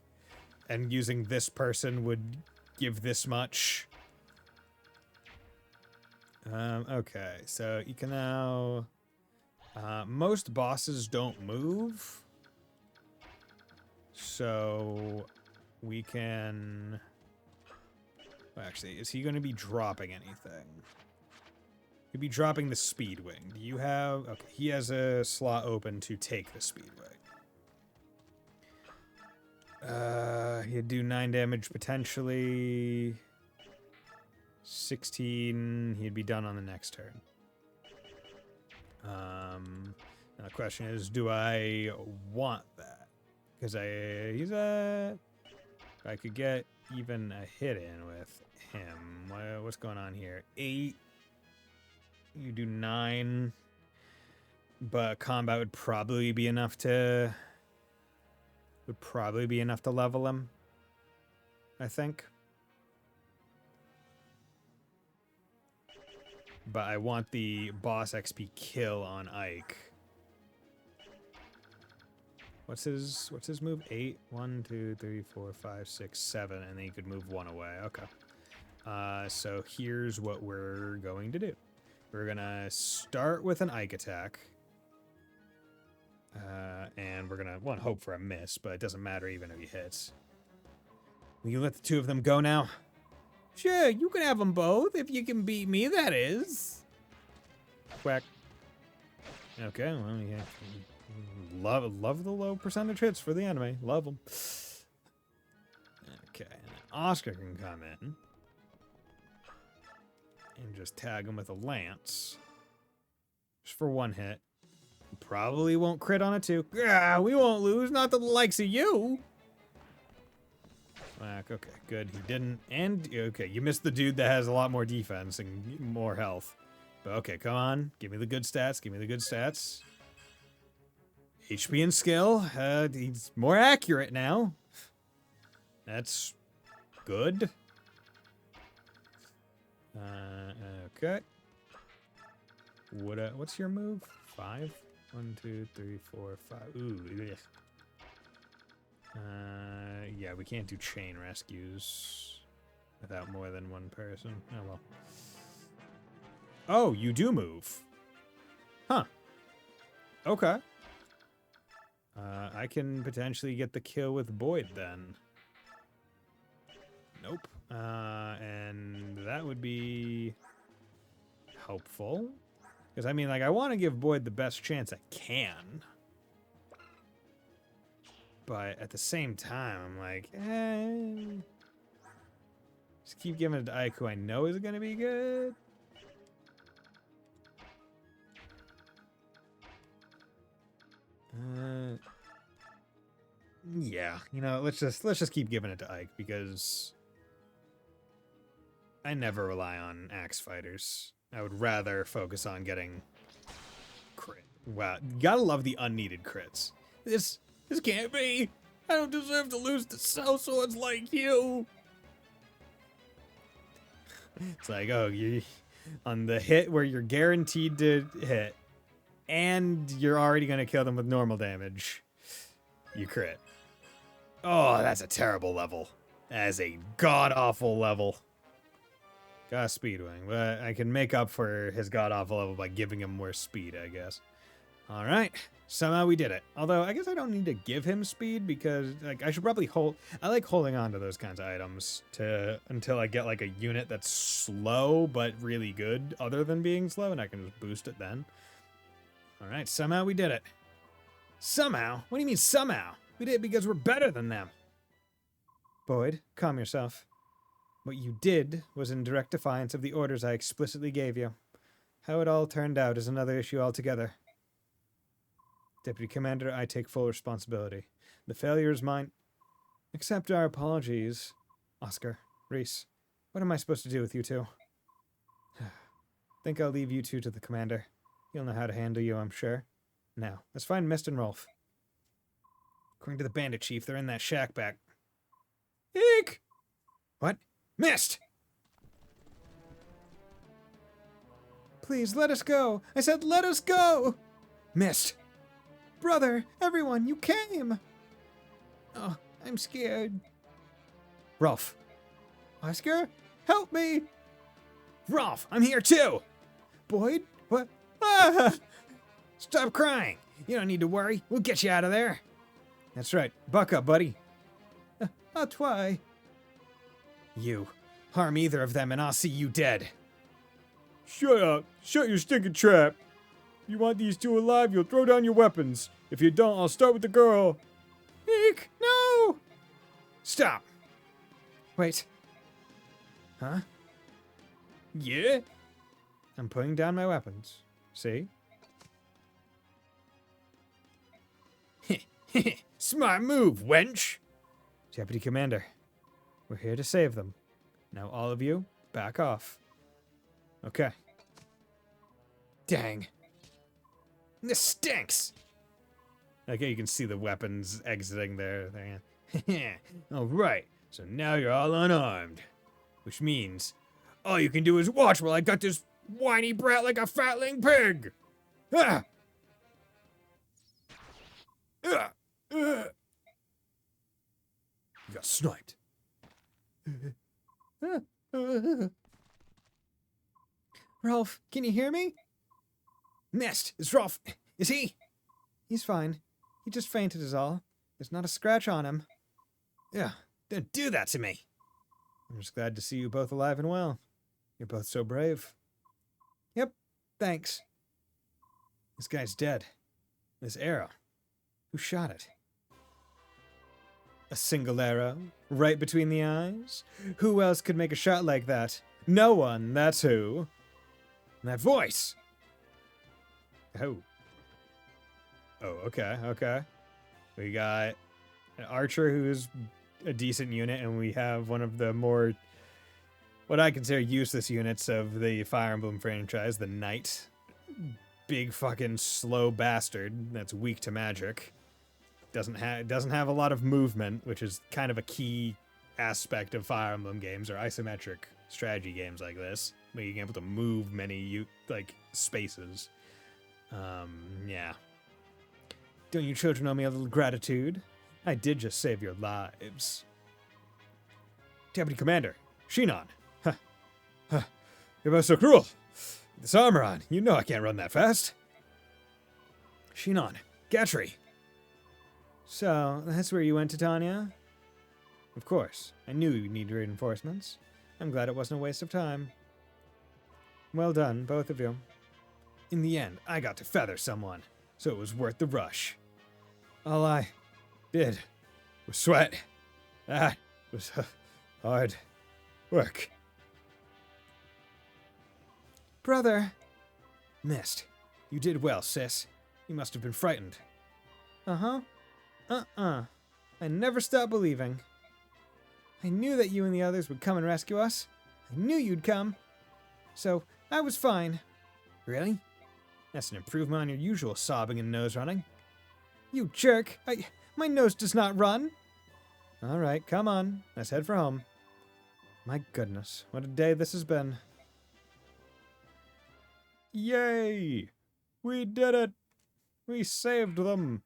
And using this person would give this much. Okay, so you can now... most bosses don't move, so we can... Well, actually, is he going to be dropping anything? He'd be dropping the Speed Wing. Do you have... Okay, he has a slot open to take the Speed Wing. He'd do 9 damage potentially. 16, he'd be done on the next turn. Now the question is, do I want that? Because I could get even a hit in with him. What's going on here? 8. You do 9. But combat would probably be enough to... level him. I think. But I want the boss XP kill on Ike. What's his move? 8? 1, 2, 3, 4, 5, 6, 7, and then you could move 1 away. Okay. So here's what we're going to do. We're gonna start with an Ike attack. And we're gonna, hope for a miss, but it doesn't matter even if he hits. Will you let the 2 of them go now? Sure, you can have them both, if you can beat me, that is. Quack. Okay, well, yeah. Love the low percentage hits for the enemy. Love them. Okay, and then Oscar can come in. And just tag him with a lance. Just for 1 hit. Probably won't crit on it too. Yeah, we won't lose, not the likes of you. Whack. Okay, good. He didn't. And, okay, you missed the dude that has a lot more defense and more health. But okay, come on. Give me the good stats. Give me the good stats. HP and skill. He's more accurate now. That's good. Okay. What's your move? 5? 1, 2, 3, 4, 5. Ooh. Ugh. Yeah, we can't do chain rescues without more than one person. Oh well. Oh, you do move. Huh. Okay. I can potentially get the kill with Boyd then. Nope. And that would be helpful. Because, I mean, like, I want to give Boyd the best chance I can. But at the same time, I'm like, just keep giving it to Ike, who I know is going to be good. Yeah, you know, let's just keep giving it to Ike because I never rely on axe fighters. I would rather focus on getting crit. Wow, you gotta love the unneeded crits. This can't be. I don't deserve to lose to sellswords like you. It's like, oh, you on the hit where you're guaranteed to hit, and you're already gonna kill them with normal damage. You crit. Oh, that's a terrible level. That is a god-awful level. Got a speed wing, but I can make up for his god-awful level by giving him more speed, I guess. Alright, somehow we did it. Although, I guess I don't need to give him speed because, like, I should probably hold... I like holding on to those kinds of items until I get, like, a unit that's slow but really good other than being slow, and I can just boost it then. Alright, somehow we did it. Somehow? What do you mean somehow? We did it because we're better than them. Boyd, calm yourself. What you did was in direct defiance of the orders I explicitly gave you. How it all turned out is another issue altogether. Deputy Commander, I take full responsibility. The failure is mine. Accept our apologies. Oscar, Reese, what am I supposed to do with you two? Think I'll leave you two to the Commander. He'll know how to handle you, I'm sure. Now, let's find Mist and Rolf. According to the bandit chief, they're in that shack back. Eek! What? Mist! Please, let us go! I said let us go! Mist! Brother, everyone, you came! Oh, I'm scared. Rolf. Oscar, help me! Rolf, I'm here too! Boyd? What? Ah! Stop crying! You don't need to worry. We'll get you out of there. That's right. Buck up, buddy. I'll try. You. Harm either of them and I'll see you dead. Shut up. Shut your stinking trap. If you want these two alive, you'll throw down your weapons. If you don't, I'll start with the girl. Eek! No! Stop. Wait. Huh? Yeah? I'm putting down my weapons. See? Smart move, wench! Deputy Commander, we're here to save them. Now all of you, back off. Okay. Dang. This stinks! Okay, you can see the weapons exiting their thing. Alright, so now you're all unarmed. Which means, all you can do is watch while I gut this whiny brat like a fatling pig! Ah! You got sniped. Rolf, can you hear me? Mist, is Rolf... Is he? He's fine. He just fainted is all. There's not a scratch on him. Yeah, don't do that to me. I'm just glad to see you both alive and well. You're both so brave. Yep, thanks. This guy's dead. This arrow. Who shot it? A single arrow, right between the eyes? Who else could make a shot like that? No one, that's who. And that voice! Oh. Oh, okay, okay. We got an archer who's a decent unit, and we have one of the more, what I consider useless units of the Fire Emblem franchise, the Knight. Big fucking slow bastard that's weak to magic. Doesn't have a lot of movement, which is kind of a key aspect of Fire Emblem games or isometric strategy games like this, being able to move many spaces. Yeah. Don't you children owe me a little gratitude? I did just save your lives. Deputy Commander, Shinon. Huh. Huh. You're both so cruel. With this armor on, you know I can't run that fast. Shinon, Gatry. So, that's where you went, Titania? Of course. I knew you'd need reinforcements. I'm glad it wasn't a waste of time. Well done, both of you. In the end, I got to feather someone, so it was worth the rush. All I did was sweat. That was hard work. Brother. Missed. You did well, sis. You must have been frightened. Uh-huh. I never stopped believing. I knew that you and the others would come and rescue us. I knew you'd come. So, I was fine. Really? That's an improvement on your usual sobbing and nose running. You jerk! My nose does not run! Alright, come on. Let's head for home. My goodness, what a day this has been. Yay! We did it! We saved them!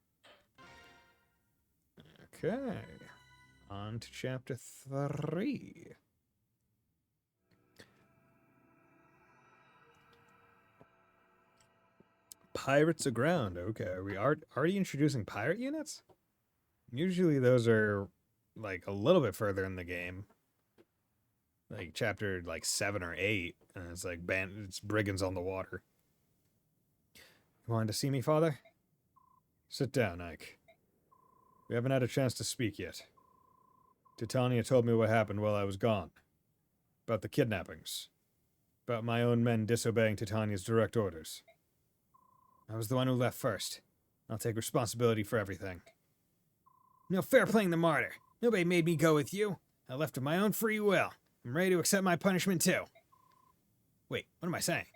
Okay. On to chapter 3. Pirates aground. Okay, are we already introducing pirate units? Usually those are like a little bit further in the game. Like chapter 7 or 8. And it's like it's brigands on the water. You wanted to see me, father? Sit down, Ike. We haven't had a chance to speak yet. Titania told me what happened while I was gone. About the kidnappings. About my own men disobeying Titania's direct orders. I was the one who left first. I'll take responsibility for everything. No fair playing the martyr. Nobody made me go with you. I left of my own free will. I'm ready to accept my punishment too. Wait, what am I saying?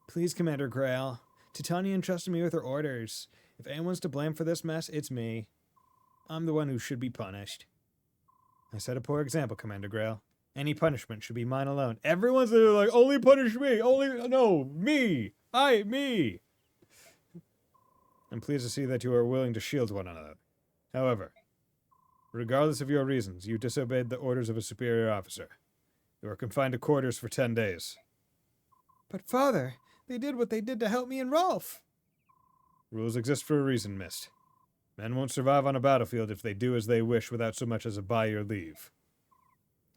Please, Commander Grail. Titania entrusted me with her orders. If anyone's to blame for this mess, it's me. I'm the one who should be punished. I set a poor example, Commander Grail. Any punishment should be mine alone. Everyone's there like, only punish me! Me! Me! I'm pleased to see that you are willing to shield one another. However, regardless of your reasons, you disobeyed the orders of a superior officer. You are confined to quarters for 10 days. But father, they did what they did to help me and Rolf. Rules exist for a reason, Mist. Men won't survive on a battlefield if they do as they wish without so much as a by your leave.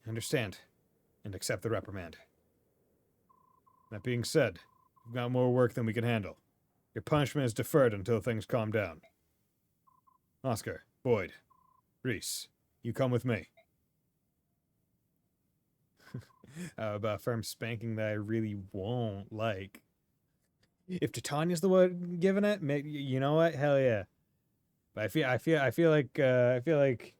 Understand, and accept the reprimand. That being said, we've got more work than we can handle. Your punishment is deferred until things calm down. Oscar, Boyd, Reese, you come with me. About firm spanking that I really won't like. If Titania's the one giving it, you know what? Hell yeah. But I feel like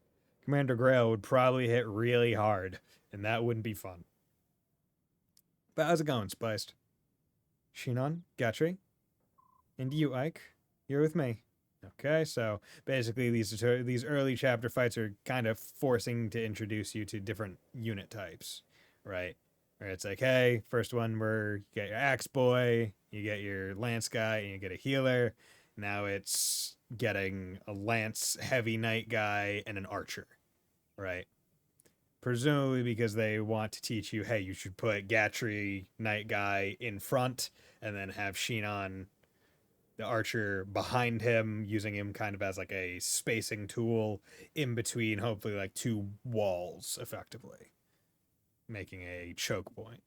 Commander Grail would probably hit really hard, and that wouldn't be fun. But how's it going, Spiced? Shinon, Gatry, and you, Ike, you're with me. Okay, so basically these early chapter fights are kind of forcing to introduce you to different unit types, right? Where it's like, hey, first one where you get your axe boy, you get your lance guy, and you get a healer. Now it's getting a lance heavy knight guy and an archer, right? Presumably because they want to teach you, hey, you should put Gatry knight guy in front and then have Shinon the archer behind him, using him kind of as like a spacing tool in between, hopefully like two walls, effectively, making a choke point,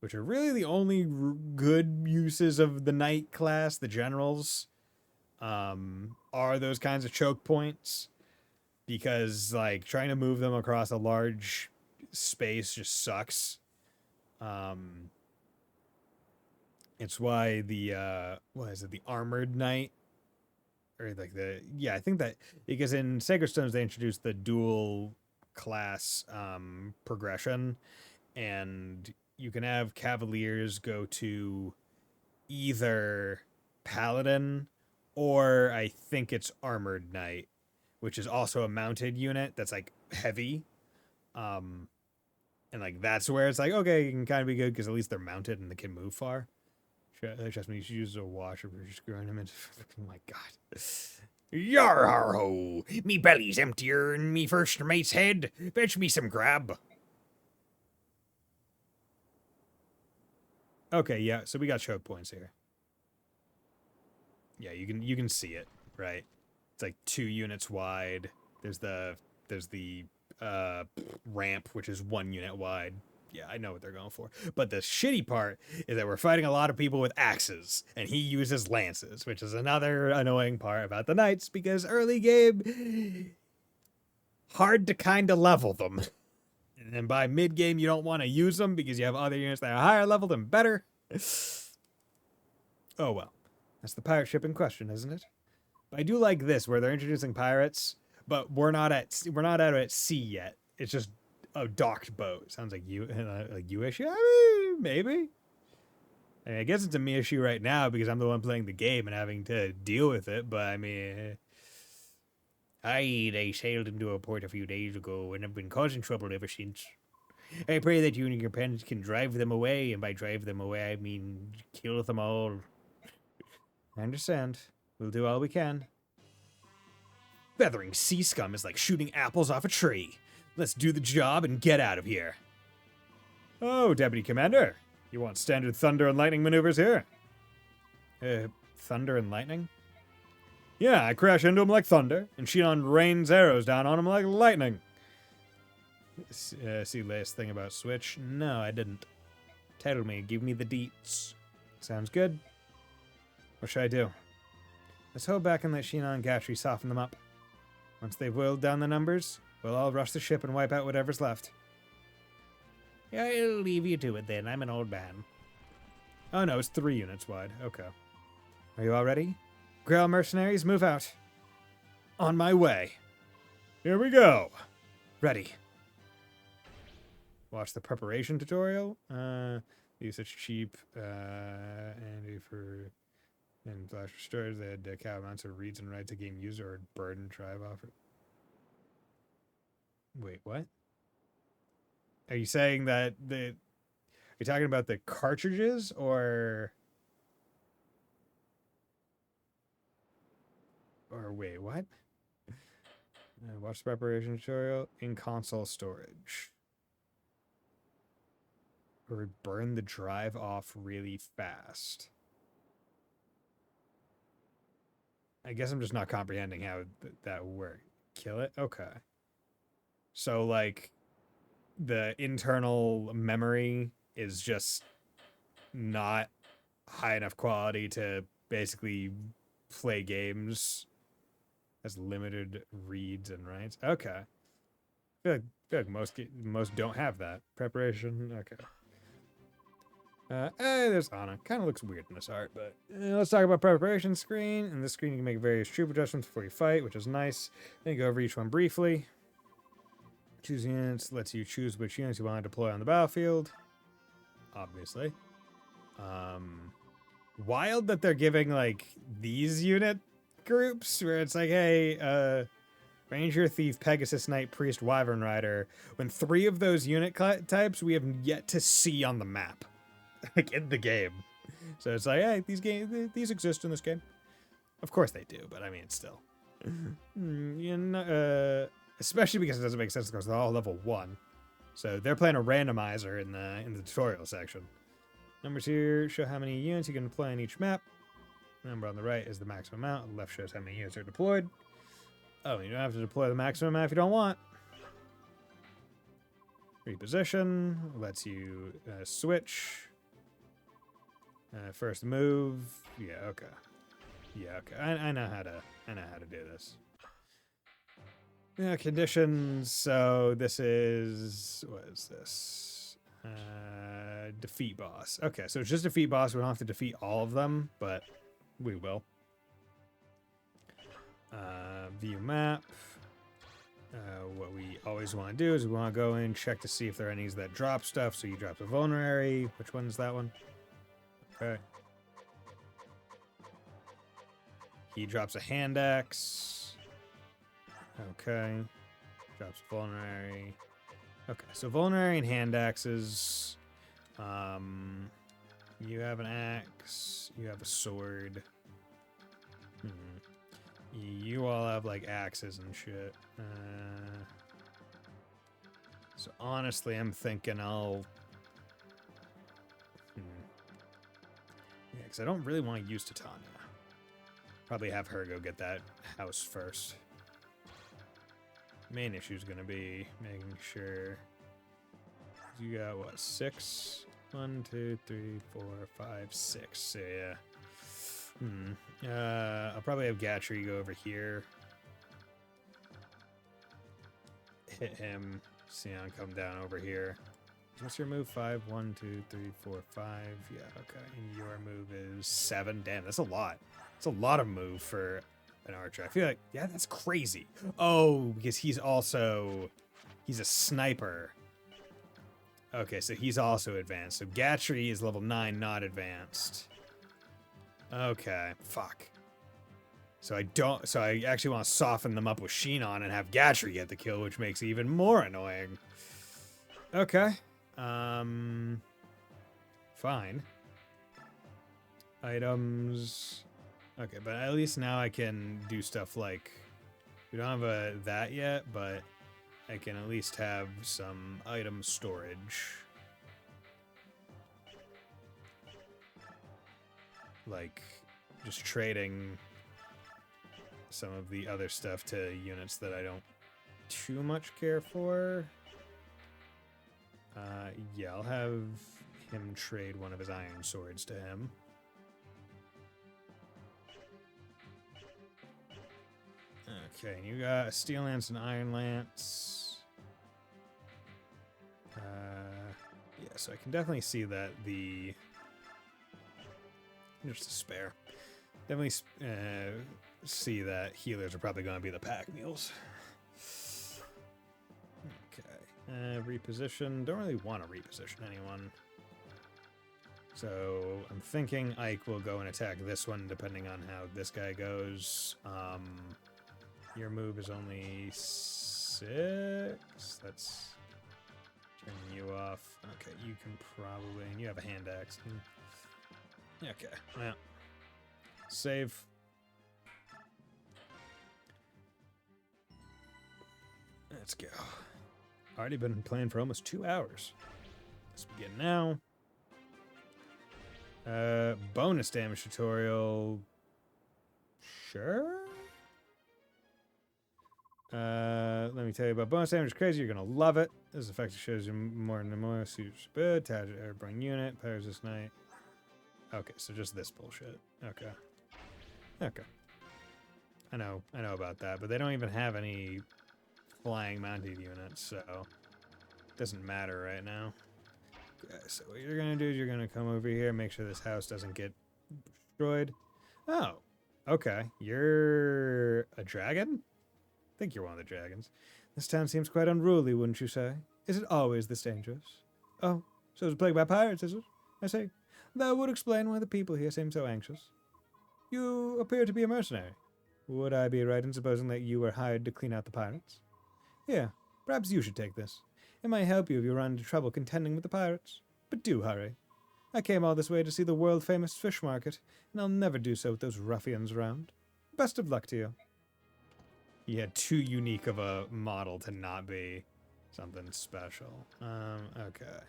which are really the only good uses of the knight class. The generals are those kinds of choke points, because like trying to move them across a large space just sucks. It's why the the armored knight or like I think that because in Sacred Stones they introduced the dual class progression, and you can have Cavaliers go to either Paladin or I think it's Armored Knight, which is also a mounted unit that's like heavy. Um, and like that's where it's like, okay, you can kind of be good because at least they're mounted and they can move far. Trust me, you should use a washer for screwing them into. Oh my god. Yar har ho! Me belly's emptier than me first mate's head. Fetch me some grab. Okay, yeah, so we got choke points here. Yeah, you can see it, right? It's like 2 units wide. There's the ramp, which is 1 unit wide. Yeah, I know what they're going for. But the shitty part is that we're fighting a lot of people with axes, and he uses lances, which is another annoying part about the knights, because early game, hard to kind of level them. And then by mid game, you don't want to use them because you have other units that are higher leveled and better. Oh well. That's the pirate ship in question, isn't it? But I do like this, where they're introducing pirates, but we're not out at sea yet. It's just a docked boat. Sounds like you issue. I mean, maybe. I guess it's a me issue right now because I'm the one playing the game and having to deal with it. But I mean, they sailed into a port a few days ago and have been causing trouble ever since. I pray that you and your companions can drive them away, and by drive them away I mean kill them all. I understand. We'll do all we can. Feathering sea scum is like shooting apples off a tree. Let's do the job and get out of here. Oh, Deputy Commander. You want standard thunder and lightning maneuvers here? Thunder and lightning? Yeah, I crash into him like thunder, and Shinon rains arrows down on him like lightning. See last thing about Switch? No, I didn't. Tell me, give me the deets. Sounds good. What should I do? Let's hold back and let Shinon and Gatry soften them up. Once they've boiled down the numbers, we'll all rush the ship and wipe out whatever's left. Yeah, I'll leave you to it then. I'm an old man. Oh no, it's 3 units wide. Okay. Are you all ready? Grail mercenaries, move out. On my way. Here we go. Ready. Watch the preparation tutorial. Use such cheap and for and flash restores they had cow amounts of reads and writes a game user or burden tribe offer. Wait, what? Are you saying that are you talking about the cartridges or wait, what? Watch the preparation tutorial in console storage. Or burn the drive off really fast. I guess I'm just not comprehending how that works. Kill it? Okay. So, like, the internal memory is just not high enough quality to basically play games as limited reads and writes. Okay. I feel like most don't have that. Preparation, okay. There's Anna. Kind of looks weird in this art, but let's talk about preparation screen. In this screen, you can make various troop adjustments before you fight, which is nice. Then go over each one briefly. Choose units lets you choose which units you want to deploy on the battlefield. Obviously. Wild that they're giving like these unit groups where it's like, hey, Ranger, Thief, Pegasus, Knight, Priest, Wyvern Rider. When 3 of those unit types we have yet to see on the map. Like in the game. So it's like, hey, these exist in this game. Of course they do, but I mean, still. You know, especially because it doesn't make sense because they're all level 1. So they're playing a randomizer in the tutorial section. Numbers here show how many units you can deploy on each map. Number on the right is the maximum amount. The left shows how many units are deployed. Oh, you don't have to deploy the maximum amount if you don't want. Reposition lets you switch. First move. Yeah, okay. Yeah, okay. I know how to do this. Yeah, conditions. So this is what is this? Defeat boss. Okay, so it's just defeat boss. We don't have to defeat all of them, but we will. View map. What we always want to do is we want to go in, check to see if there are any that drop stuff. So you drop the vulnerary. Which one is that one? Okay. He drops a hand axe. Okay. Drops vulnerary. Okay, so vulnerary and hand axes. You have an axe. You have a sword. You all have like axes and shit. So honestly, I'm thinking I'll. Yeah, because I don't really want to use Titania. Probably have her go get that house first. Main issue is gonna be making sure. You got what? 6? 1, 2, 3, 4, 5, 6. So yeah. I'll probably have Gatry go over here. Hit him. Sion come down over here. What's your move? 5, 1, 2, 3, 4, 5. Yeah, okay. And your move is 7. Damn, that's a lot. It's a lot of move for an archer. I feel like, yeah, that's crazy. Oh, because he's a sniper. Okay, so he's also advanced. So Gatry is level 9, not advanced. Okay, fuck. So I actually want to soften them up with Sheenon and have Gatry get the kill, which makes it even more annoying. Okay. Fine. Items. Okay, but at least now I can do stuff like, we don't have that yet, but I can at least have some item storage. Like, just trading some of the other stuff to units that I don't too much care for. Yeah, I'll have him trade one of his iron swords to him. Okay, you got a steel lance and iron lance. Yeah, so I can definitely see that the... Just a spare. Definitely see that healers are probably going to be the pack mules. Okay. Reposition. Don't really want to reposition anyone. So I'm thinking Ike will go and attack this one depending on how this guy goes. Your move is only 6. That's turning you off. Okay, you can probably... You have a hand axe. Okay, well. Save. Let's go. Already been playing for almost 2 hours. Let's begin now. Bonus damage tutorial. Sure. Let me tell you about bonus damage. Crazy, you're gonna love it. This effect shows you more and more suits. Attach airborne unit. Powers this night. Okay, so just this bullshit. Okay. Okay. I know about that, but they don't even have any flying mounted units, so it doesn't matter right now. Okay, so what you're gonna do is you're gonna come over here, make sure this house doesn't get destroyed. Oh, okay. You're a dragon? I think you're one of the dragons. This town seems quite unruly, wouldn't you say? Is it always this dangerous? Oh, so it's plagued by pirates, is it? I see. That would explain why the people here seem so anxious. You appear to be a mercenary. Would I be right in supposing that you were hired to clean out the pirates? Here, perhaps you should take this. It might help you if you run into trouble contending with the pirates. But do hurry. I came all this way to see the world-famous fish market, and I'll never do so with those ruffians around. Best of luck to you. He had too unique of a model to not be something special. Okay.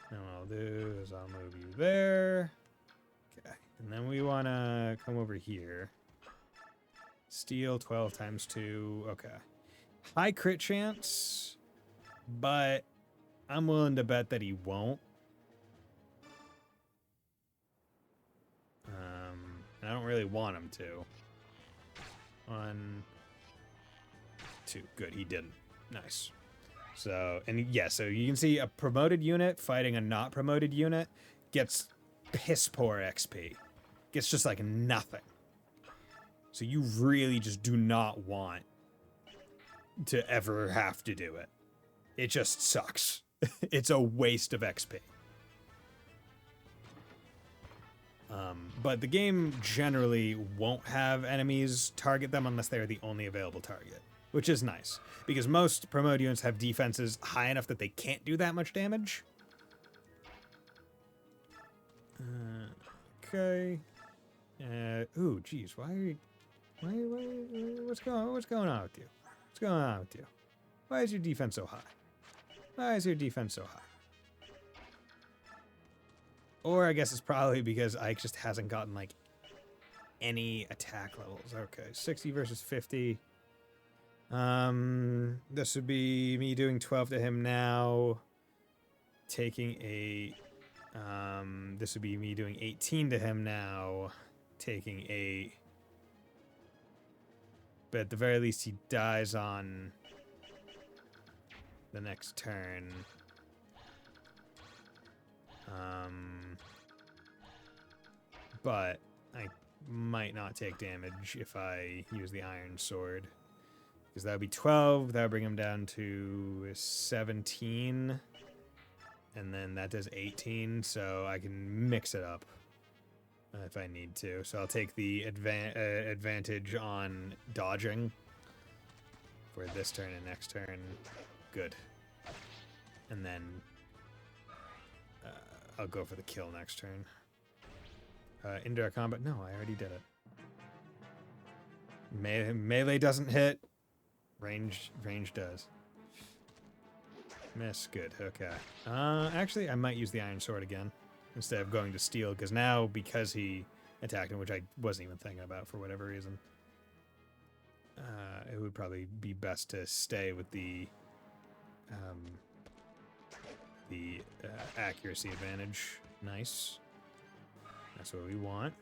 And what I'll do is I'll move you there. Okay. And then we want to come over here. Steel 12 times 2. Okay. High crit chance, but I'm willing to bet that he won't. And I don't really want him to. 1, 2. Good, he didn't. Nice. So, and yeah, so you can see a promoted unit fighting a not promoted unit gets piss poor XP. Gets just like nothing. So you really just do not want to ever have to do it. It just sucks. It's a waste of XP. But the game generally won't have enemies target them unless they're the only available target, which is nice, because most promote units have defenses high enough that they can't do that much damage. Okay. Ooh, geez, what's going on with you? What's going on with you? Why is your defense so high? Why is your defense so high? Or I guess it's probably because Ike just hasn't gotten, like, any attack levels. Okay, 60 versus 50. This would be me doing 12 to him now. Taking a... this would be me doing 18 to him now. Taking a... But at the very least, he dies on the next turn. But I might not take damage if I use the Iron Sword. Because that would be 12, that would bring him down to 17. And then that does 18, so I can mix it up if I need to. So I'll take the advantage on dodging for this turn and next turn. Good. And then I'll go for the kill next turn. Indirect combat? No, I already did it. Melee doesn't hit. Range does. Miss. Good. Okay. Actually, I might use the Iron Sword again instead of going to Steel, because now, because he attacked him, which I wasn't even thinking about for whatever reason, it would probably be best to stay with the accuracy advantage. Nice. That's what we want.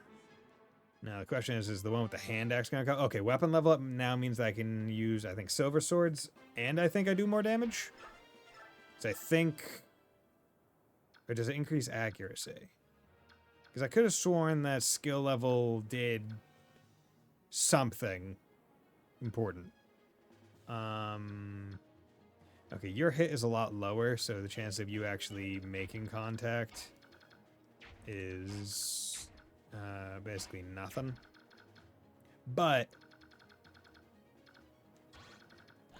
Now the question is the one with the hand axe gonna come? Okay, weapon level up now means that I can use, I think, silver swords, and I think I do more damage. So I think, or does it increase accuracy? Because I could have sworn that skill level did something important. Okay, your hit is a lot lower, so the chance of you actually making contact is basically nothing. But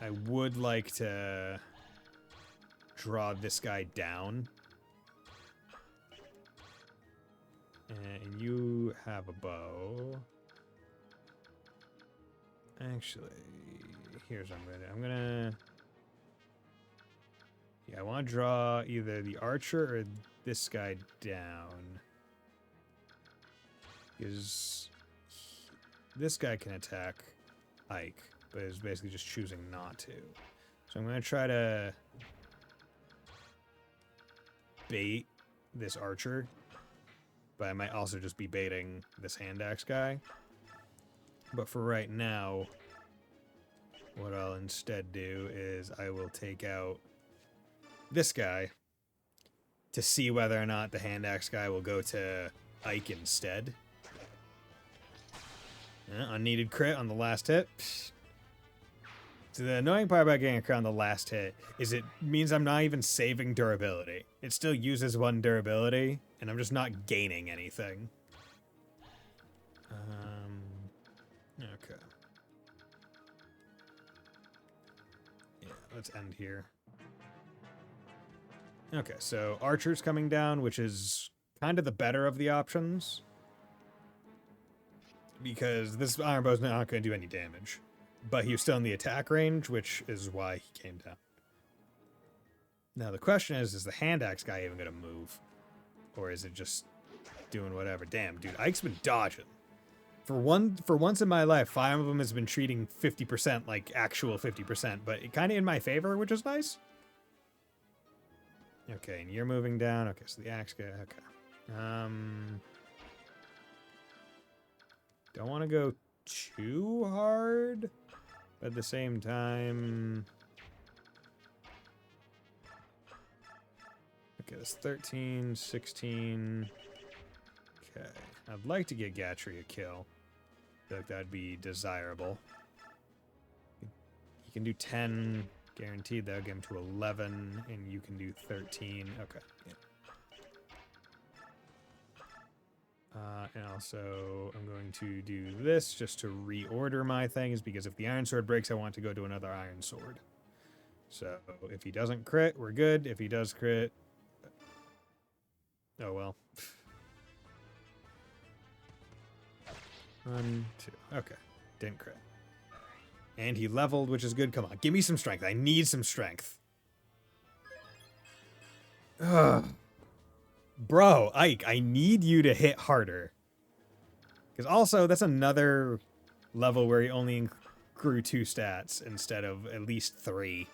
I would like to draw this guy down. And you have a bow. Actually, here's what I'm gonna... Yeah, I want to draw either the archer or this guy down. Because this guy can attack Ike, but is basically just choosing not to. So I'm going to try to bait this archer, but I might also just be baiting this hand axe guy. But for right now, what I'll instead do is I will take out this guy to see whether or not the hand axe guy will go to Ike instead. Unneeded crit on the last hit. So the annoying part about getting a crit on the last hit is it means I'm not even saving durability. It still uses 1 durability, and I'm just not gaining anything. Okay. Yeah, let's end here. Okay, so Archer's coming down, which is kind of the better of the options. Because this iron bow's not going to do any damage. But he was still in the attack range, which is why he came down. Now the question is the hand axe guy even going to move? Or is it just doing whatever? Damn, dude, Ike's been dodging. For once in my life, Fire Emblem has been treating 50% like actual 50%, but it kind of in my favor, which is nice. Okay, and you're moving down. Okay, so the axe guy, okay. Don't want to go too hard, but at the same time... Okay, that's 13, 16... Okay, I'd like to get Gatry a kill. feel like that'd be desirable. You can do 10 guaranteed, though. Get him to 11, and you can do 13. Okay. Yeah. And also, I'm going to do this just to reorder my things, because if the Iron Sword breaks, I want to go to another Iron Sword. So, if he doesn't crit, we're good. If he does crit... Oh, well. 1, 2. Okay. Didn't crit. And he leveled, which is good. Come on, give me some strength. I need some strength. Ugh. Bro, Ike, I need you to hit harder. Because also, that's another level where he only grew 2 stats instead of at least 3.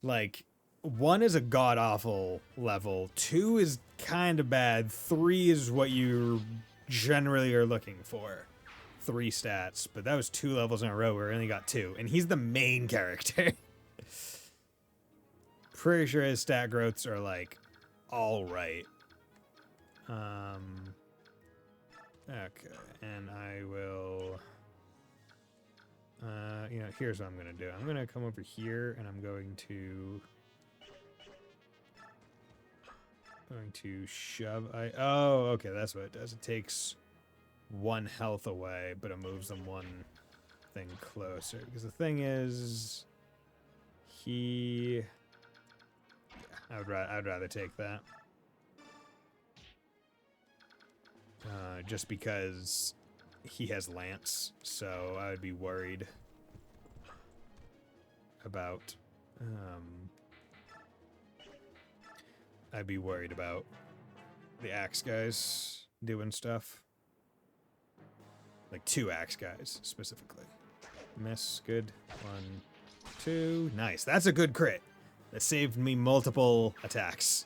Like, 1 is a god-awful level. 2 is kind of bad. 3 is what you generally are looking for. 3 stats. But that was 2 levels in a row where he only got 2. And he's the main character. Pretty sure his stat growths are, like, all right. Okay, and I will, you know, here's what I'm going to do. I'm going to come over here, and I'm going to shove, oh, okay, that's what it does. It takes 1 health away, but it moves them 1 thing closer. Because the thing is, yeah, I'd rather take that. Just because he has Lance, so I would be worried about, the axe guys doing stuff. Like 2 axe guys, specifically. Miss, good. 1, 2, nice. That's a good crit. That saved me multiple attacks.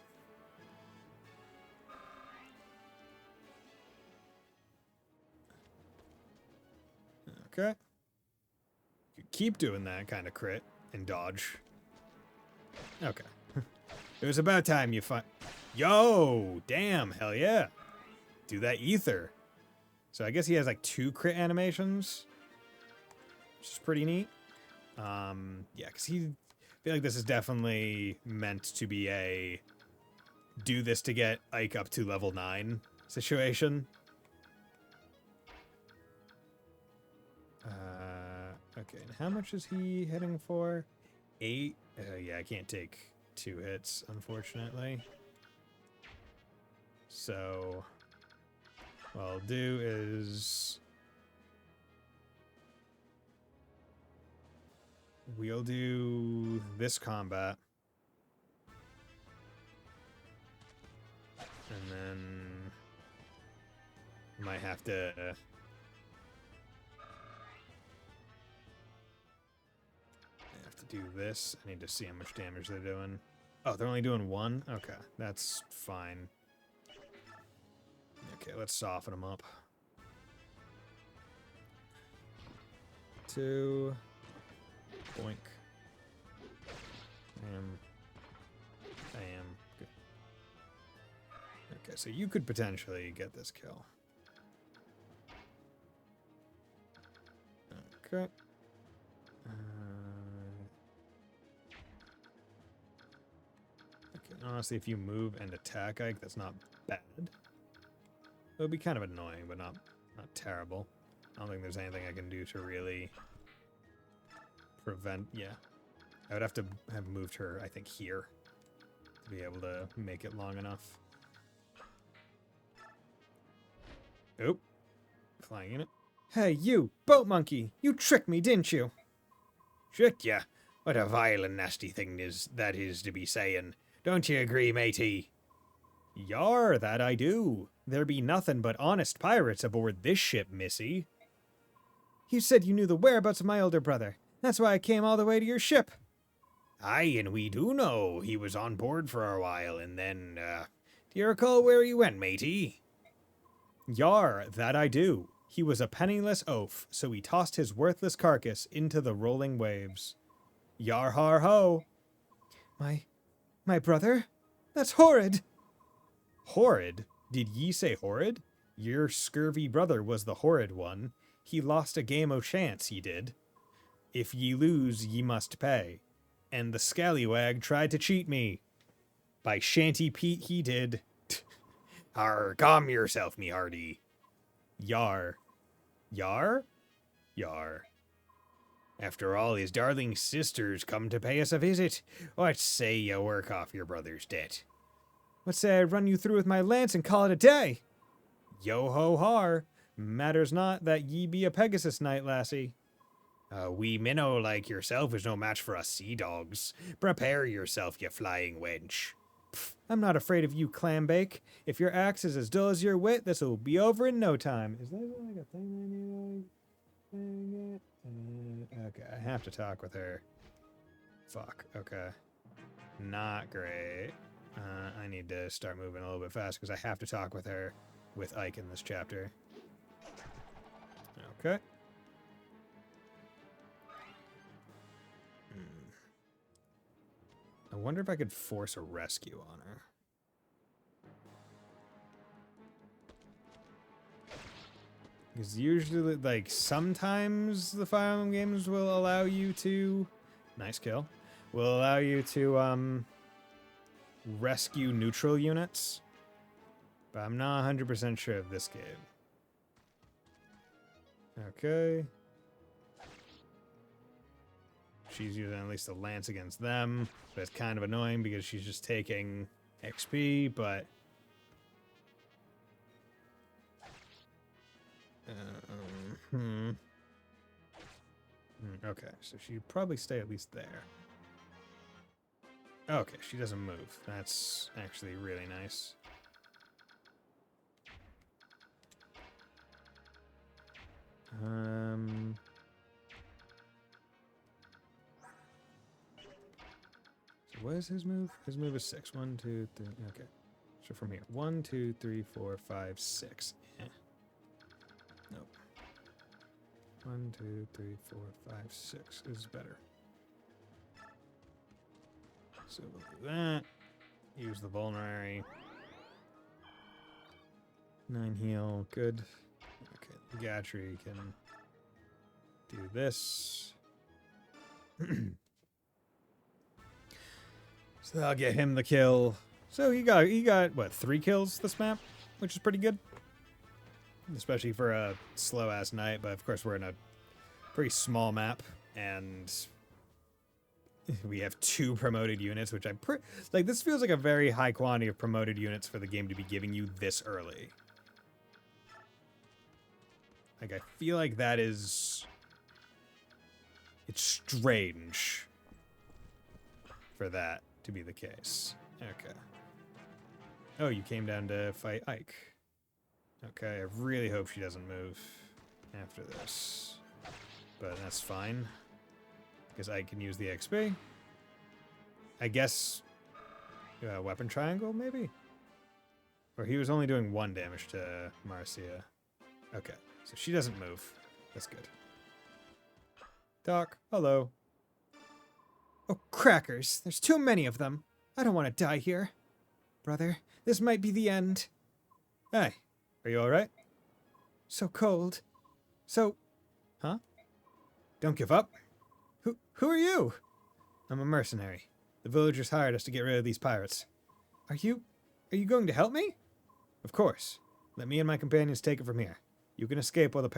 Okay. You keep doing that kind of crit and dodge. Okay. It was about time you Yo! Damn, hell yeah. Do that ether. So I guess he has like 2 crit animations, which is pretty neat. Yeah, because I feel like this is definitely meant to be a do this to get Ike up to level 9 situation. Okay, and how much is he hitting for? 8? Yeah, I can't take 2 hits, unfortunately. So, what I'll do is... we'll do this combat. And then... might have to... do this. I need to see how much damage they're doing. Oh, they're only doing 1? Okay, that's fine. Okay, let's soften them up. 2. Boink. Bam. Bam. Good. Okay, so you could potentially get this kill. Okay. Honestly, if you move and attack Ike, that's not bad. It would be kind of annoying, but not terrible. I don't think there's anything I can do to really prevent... Yeah. I would have to have moved her, I think, here to be able to make it long enough. Oop. Flying in it. Hey, you! Boat monkey! You tricked me, didn't you? Tricked ya? What a vile and nasty thing that is to be saying. Don't you agree, matey? Yar, that I do. There be nothing but honest pirates aboard this ship, missy. You said you knew the whereabouts of my older brother. That's why I came all the way to your ship. Aye, and we do know he was on board for a while, and then, do you recall where he went, matey? Yar, that I do. He was a penniless oaf, so he tossed his worthless carcass into the rolling waves. Yar har ho. My brother? That's horrid. Horrid? Did ye say horrid? Your scurvy brother was the horrid one. He lost a game o' chance, he did. If ye lose, ye must pay. And the scallywag tried to cheat me. By Shanty Pete he did. Arr, calm yourself, me hearty. Yar. Yar? Yar. After all, his darling sisters come to pay us a visit. What say you work off your brother's debt? What say I run you through with my lance and call it a day? Yo ho har. Matters not that ye be a Pegasus knight, lassie. A wee minnow like yourself is no match for us sea dogs. Prepare yourself, you flying wench. I'm not afraid of you, clambake. If your axe is as dull as your wit, this will be over in no time. Is that like a thing I need? Okay, I have to talk with her. Fuck, okay. Not great. I need to start moving a little bit fast because I have to talk with her with Ike in this chapter. Okay. I wonder if I could force a rescue on her. Because usually, like, sometimes the Fire Emblem games will allow you to... Nice kill. Will allow you to, rescue neutral units. But I'm not 100% sure of this game. Okay. She's using at least a lance against them. But it's kind of annoying because she's just taking XP, but... Okay, so she'd probably stay at least there. Okay, she doesn't move. That's actually really nice. So what is his move? His move is 6. 1, 2, 3. Okay. So from here. 1, 2, 3, 4, 5, 6. Eh. Nope. 1, 2, 3, 4, 5, 6 is better. So we'll do that. Use the vulnerary. 9 heal. Good. Okay. Gatry can do this. So that'll get him the kill. So he got what, 3 kills this map, which is pretty good. Especially for a slow ass night, but of course we're in a pretty small map and we have 2 promoted units, which I'm like, this feels like a very high quantity of promoted units for the game to be giving you this early. Like, I feel like that is... It's strange for that to be the case. Okay. Oh, you came down to fight Ike. Okay, I really hope she doesn't move after this. But that's fine. Because I can use the XP. I guess... weapon triangle, maybe? Or he was only doing 1 damage to Marcia. Okay, so she doesn't move. That's good. Doc, hello. Oh, crackers. There's too many of them. I don't want to die here. Brother, this might be the end. Hey, are you alright? So cold. So... Huh? Don't give up. Who are you? I'm a mercenary. The villagers hired us to get rid of these pirates. Are you going to help me? Of course. Let me and my companions take it from here. You can escape while the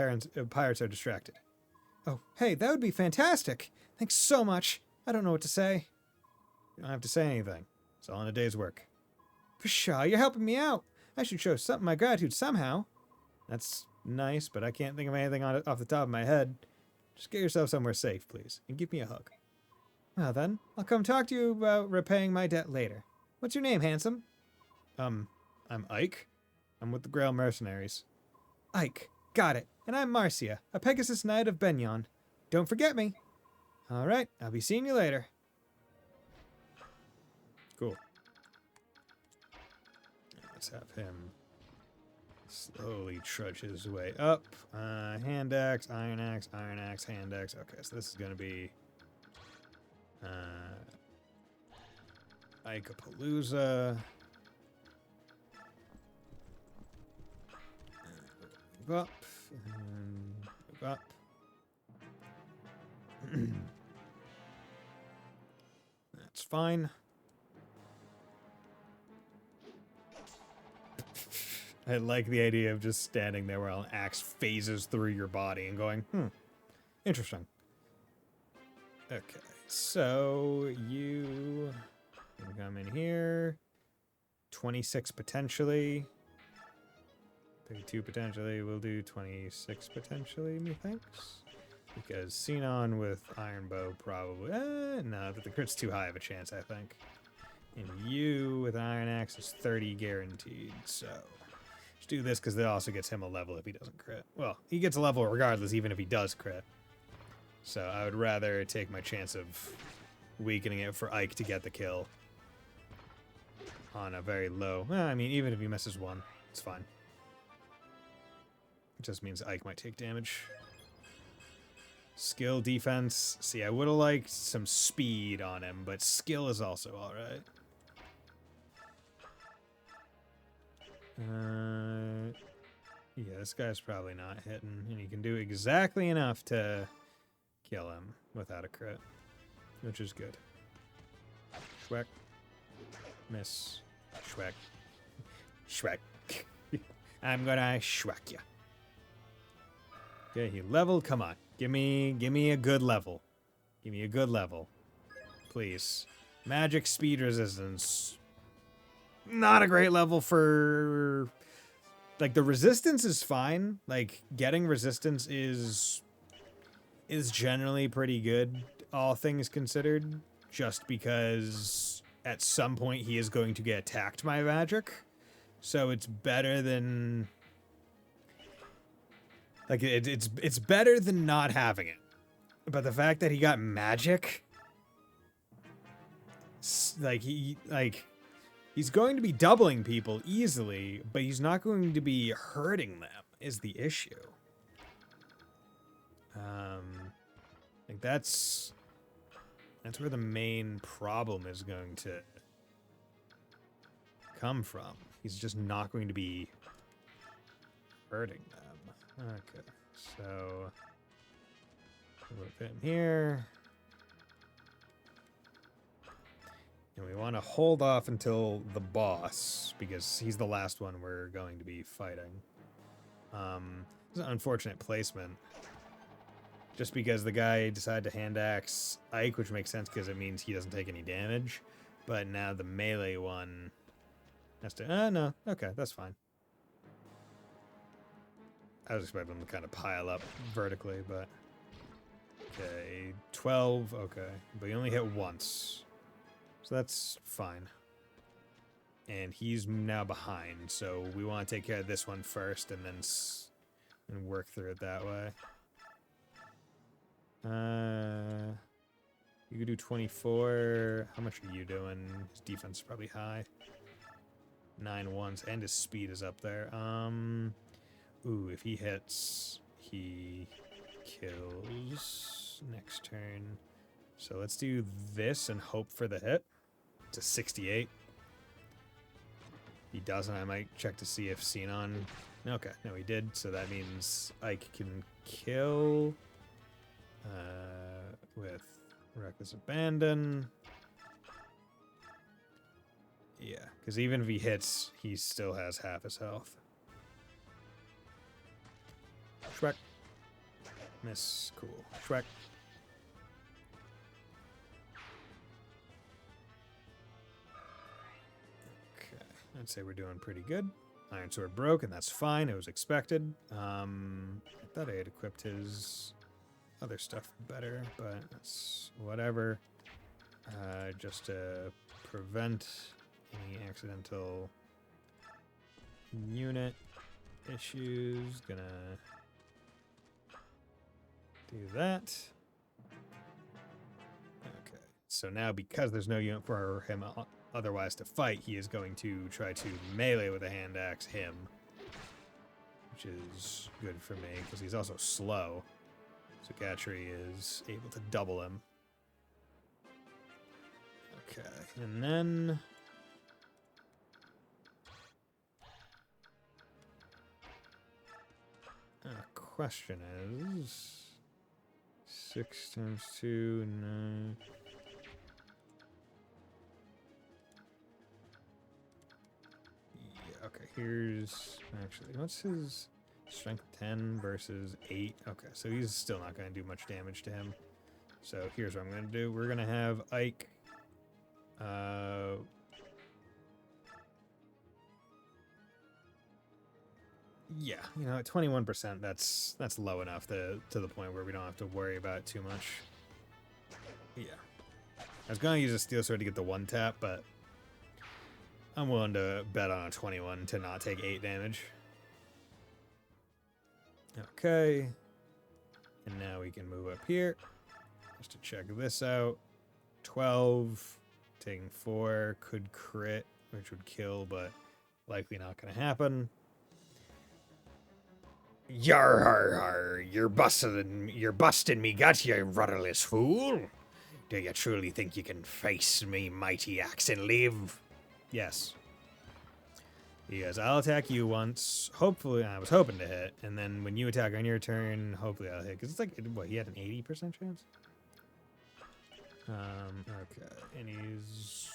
pirates are distracted. Oh, hey, that would be fantastic. Thanks so much. I don't know what to say. You don't have to say anything. It's all in a day's work. Pshaw, you're helping me out. I should show my gratitude somehow. That's nice, but I can't think of anything off the top of my head. Just get yourself somewhere safe, please, and give me a hug. Well then, I'll come talk to you about repaying my debt later. What's your name, handsome? I'm Ike. I'm with the Grail Mercenaries. Ike, got it. And I'm Marcia, a Pegasus Knight of Benyon. Don't forget me. All right, I'll be seeing you later. Cool. Let's have him slowly trudge his way up. Hand axe, iron axe, hand axe. Okay, so this is going to be Ike-a-palooza. Move up and move up. That's fine. I like the idea of just standing there while an axe phases through your body and going, interesting. Okay, so you can come in here. 26 potentially. 32 potentially. We'll do 26 potentially, methinks. Because Xenon with Iron Bow probably... no, the crit's too high of a chance, I think. And you with Iron Axe is 30 guaranteed, so... Let's do this because that also gets him a level if he doesn't crit. Well, he gets a level regardless, even if he does crit. So I would rather take my chance of weakening it for Ike to get the kill. On a very low... Well, I mean, even if he misses one, it's fine. It just means Ike might take damage. Skill, defense. See, I would have liked some speed on him, but skill is also alright. Yeah, this guy's probably not hitting, and he can do exactly enough to kill him without a crit, which is good. Schweck. Miss. Schweck. Schweck. I'm gonna schweck you. Okay, he leveled. Come on. Give me a good level. Give me a good level. Please. Magic speed resistance. Not a great level for... Like, the resistance is fine. Like, getting resistance is generally pretty good, all things considered. Just because at some point he is going to get attacked by magic. So it's better than... Like, it's better than not having it. But the fact that he got magic... Like, he's going to be doubling people easily, but he's not going to be hurting them, is the issue. Like, that's where the main problem is going to come from. He's just not going to be hurting them. Okay, so we'll put him here. And we want to hold off until the boss, because he's the last one we're going to be fighting. It's an unfortunate placement. Just because the guy decided to hand axe Ike, which makes sense because it means he doesn't take any damage. But now the melee one has to... no. Okay, that's fine. I was expecting them to kind of pile up vertically, but... Okay, 12, okay. But he only hit once. So that's fine. And he's now behind, so we want to take care of this one first and then work through it that way. You could do 24. How much are you doing? His defense is probably high. 9 ones, and his speed is up there. Ooh, if he hits, he kills next turn. So let's do this and hope for the hit. It's a 68. He doesn't. I might check to see if Xenon... Okay, no, he did. So that means Ike can kill with Reckless Abandon. Yeah, because even if he hits, he still has half his health. Schweck. Miss. Cool. Schweck. Okay. I'd say we're doing pretty good. Iron Sword broke, and that's fine. It was expected. I thought I had equipped his other stuff better, but that's whatever. Just to prevent any accidental unit issues. Gonna do that. Okay. So now, because there's no unit for him otherwise to fight, he is going to try to melee with a hand axe him, which is good for me because he's also slow. So Gatry is able to double him. Okay, and then question is 6 times 2, 9. Yeah, okay, here's actually what's his strength 10 versus 8? Okay, so he's still not going to do much damage to him. So here's what I'm going to do. We're going to have Ike yeah, you know, at 21%, that's low enough to the point where we don't have to worry about it too much. Yeah. I was going to use a steel sword to get the one tap, but I'm willing to bet on a 21 to not take 8 damage. Okay. And now we can move up here just to check this out. 12, taking 4, could crit, which would kill, but likely not going to happen. Yar har har, you're busting me gut, you rudderless fool. Do you truly think you can face me mighty axe and live? Yes. He goes, I'll attack you once. Hopefully, I was hoping to hit. And then when you attack on your turn, hopefully I'll hit. Because it's like, what, he had an 80% chance? Okay. And he's...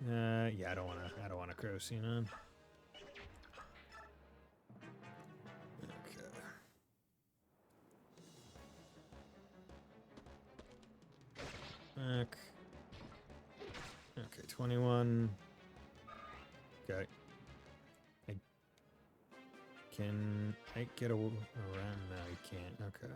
yeah, I don't want to crow scene on. Okay. Okay, 21. Okay. Can I get around? No, you can't. Okay.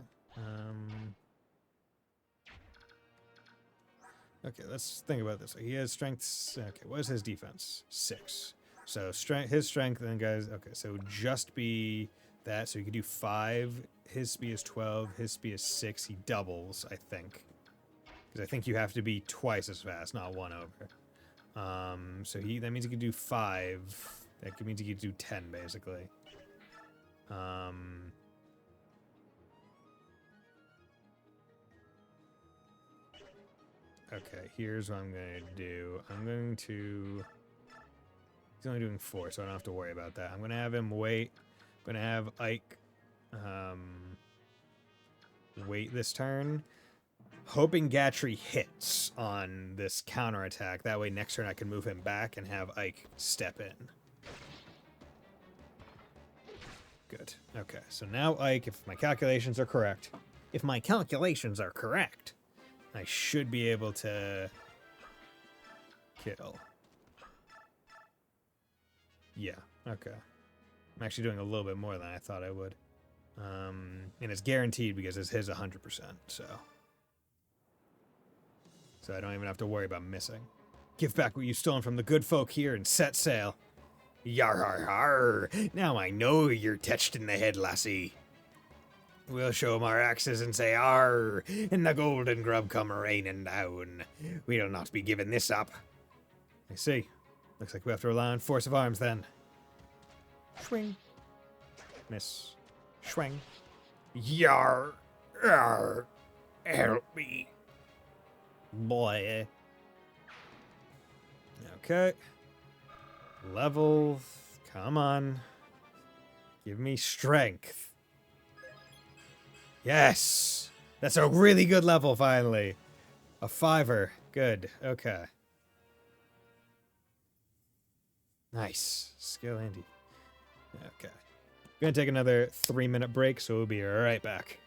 Okay, let's think about this. He has strengths. Okay, what is his defense? 6. So his strength, then guys. Okay, so just be that. So you could do 5. His speed is 12. His speed is 6. He doubles, I think. Because I think you have to be twice as fast, not 1 over. So that means he could do 5. That means he could do 10, basically. Okay, here's what I'm going to do. He's only doing 4, so I don't have to worry about that. I'm going to have him wait. I'm going to have Ike wait this turn. Hoping Gatry hits on this counterattack. That way next turn I can move him back and have Ike step in. Good. Okay, so now Ike, if my calculations are correct, I should be able to kill. Yeah, okay. I'm actually doing a little bit more than I thought I would. And it's guaranteed because it's his 100%, so I don't even have to worry about missing. Give back what you've stolen from the good folk here and set sail. Yar har har, now I know you're touched in the head, lassie. We'll show 'em our axes and say, "Arr!" and the golden grub come raining down. We'll not be giving this up. I see. Looks like we have to rely on force of arms then. Swing. Miss. Swing. Yar! Arr! Help me. Boy. Okay. Level. Come on. Give me strength. Yes! That's a really good level, finally. A 5er. Good. Okay. Nice. Skill Andy. Okay. Gonna take another 3-minute break, so we'll be right back.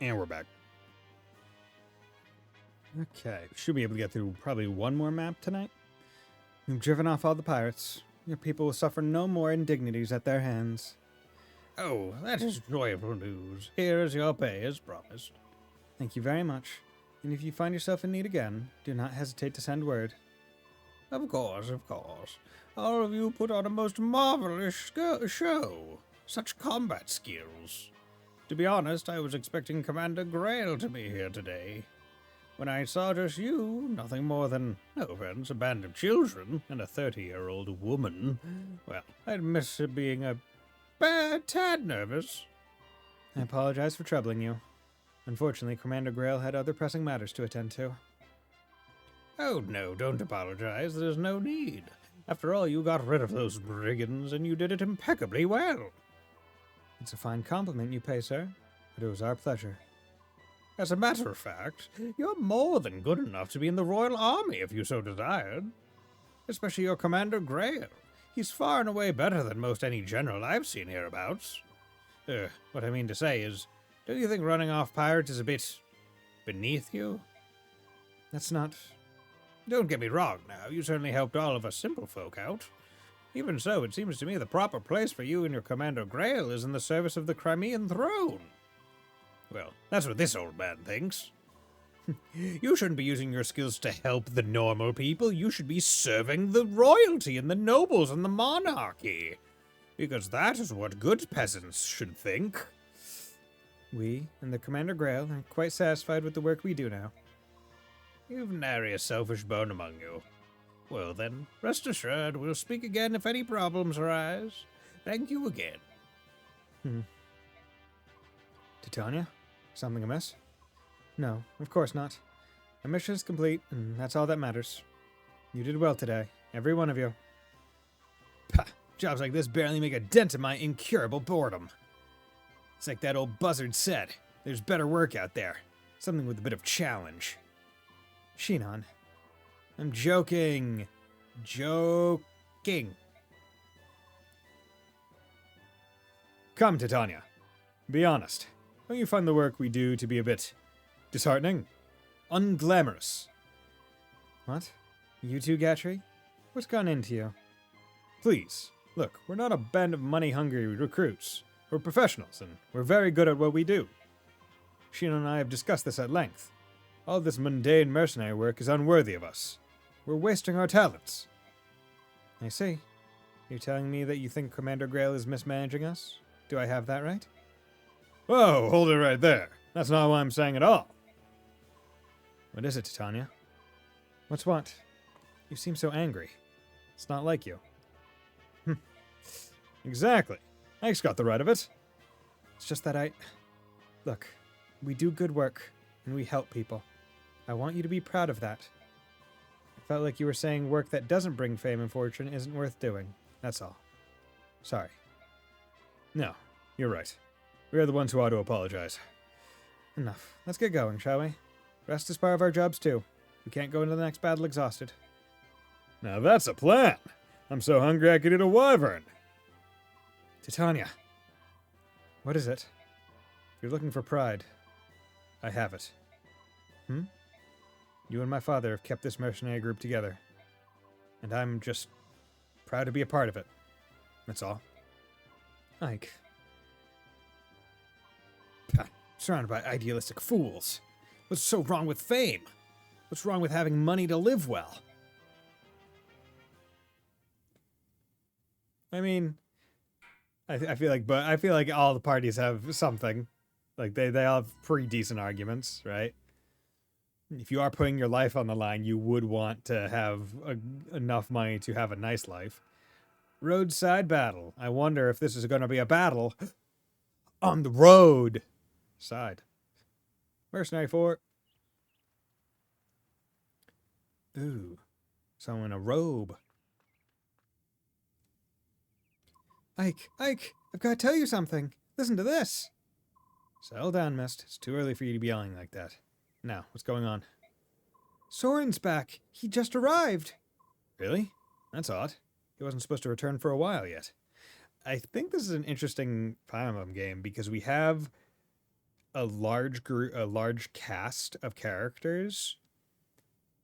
And we're back. Okay, should be able to get through probably one more map tonight. You've driven off all the pirates. Your people will suffer no more indignities at their hands. Oh, that is joyful news. Here is your pay as promised. Thank you very much. And if you find yourself in need again, do not hesitate to send word. Of course, of course. All of you put on a most marvelous show. Such combat skills. To be honest, I was expecting Commander Grail to be here today. When I saw just you, nothing more than, no offense, a band of children and a 30-year-old woman, well, I'd miss being a tad nervous. I apologize for troubling you. Unfortunately, Commander Grail had other pressing matters to attend to. Oh, no, don't apologize. There's no need. After all, you got rid of those brigands, and you did it impeccably well. It's a fine compliment you pay, sir, but it was our pleasure. As a matter of fact, you're more than good enough to be in the Royal Army if you so desired. Especially your Commander Grail. He's far and away better than most any general I've seen hereabouts. What I mean to say is, don't you think running off pirates is a bit beneath you? That's not... Don't get me wrong now, you certainly helped all of us simple folk out. Even so, it seems to me the proper place for you and your Commander Grail is in the service of the Crimean throne. Well, that's what this old man thinks. You shouldn't be using your skills to help the normal people. You should be serving the royalty and the nobles and the monarchy. Because that is what good peasants should think. We and the Commander Grail are quite satisfied with the work we do now. You've nary a selfish bone among you. Well then, rest assured, we'll speak again if any problems arise. Thank you again. Titania? Something amiss? No, of course not. Our mission is complete, and that's all that matters. You did well today, every one of you. Pah, jobs like this barely make a dent in my incurable boredom. It's like that old buzzard said, there's better work out there. Something with a bit of challenge. Shinon. I'm joking. Joking. Come, Titania. Be honest. Don't you find the work we do to be a bit disheartening? Unglamorous? What? You too, Gatry? What's gone into you? Please, look, we're not a band of money-hungry recruits. We're professionals, and we're very good at what we do. Shinon and I have discussed this at length. All this mundane mercenary work is unworthy of us. We're wasting our talents. I see. You're telling me that you think Commander Grail is mismanaging us? Do I have that right? Whoa, hold it right there. That's not what I'm saying at all. What is it, Titania? What's what? You seem so angry. It's not like you. Exactly. Ike's got the right of it. It's just that Look, we do good work, and we help people. I want you to be proud of that. I felt like you were saying work that doesn't bring fame and fortune isn't worth doing. That's all. Sorry. No, you're right. We are the ones who ought to apologize. Enough. Let's get going, shall we? Rest is part of our jobs, too. We can't go into the next battle exhausted. Now that's a plan. I'm so hungry I could eat a wyvern. Titania. What is it? If you're looking for pride, I have it. You and my father have kept this mercenary group together. And I'm just proud to be a part of it. That's all. Ike. Surrounded by idealistic fools. What's so wrong with fame? What's wrong with having money to live well? I mean, I feel like all the parties have something. Like they all have pretty decent arguments, right? If you are putting your life on the line, you would want to have enough money to have a nice life. Roadside battle. I wonder if this is going to be a battle on the road side. Mercenary fort. Ooh, someone in a robe. Ike, I've got to tell you something. Listen to this. Settle down, Mist. It's too early for you to be yelling like that. Now, what's going on? Soren's back. He just arrived. Really? That's odd. He wasn't supposed to return for a while yet. I think this is an interesting Fire Emblem game because we have a large group, a large cast of characters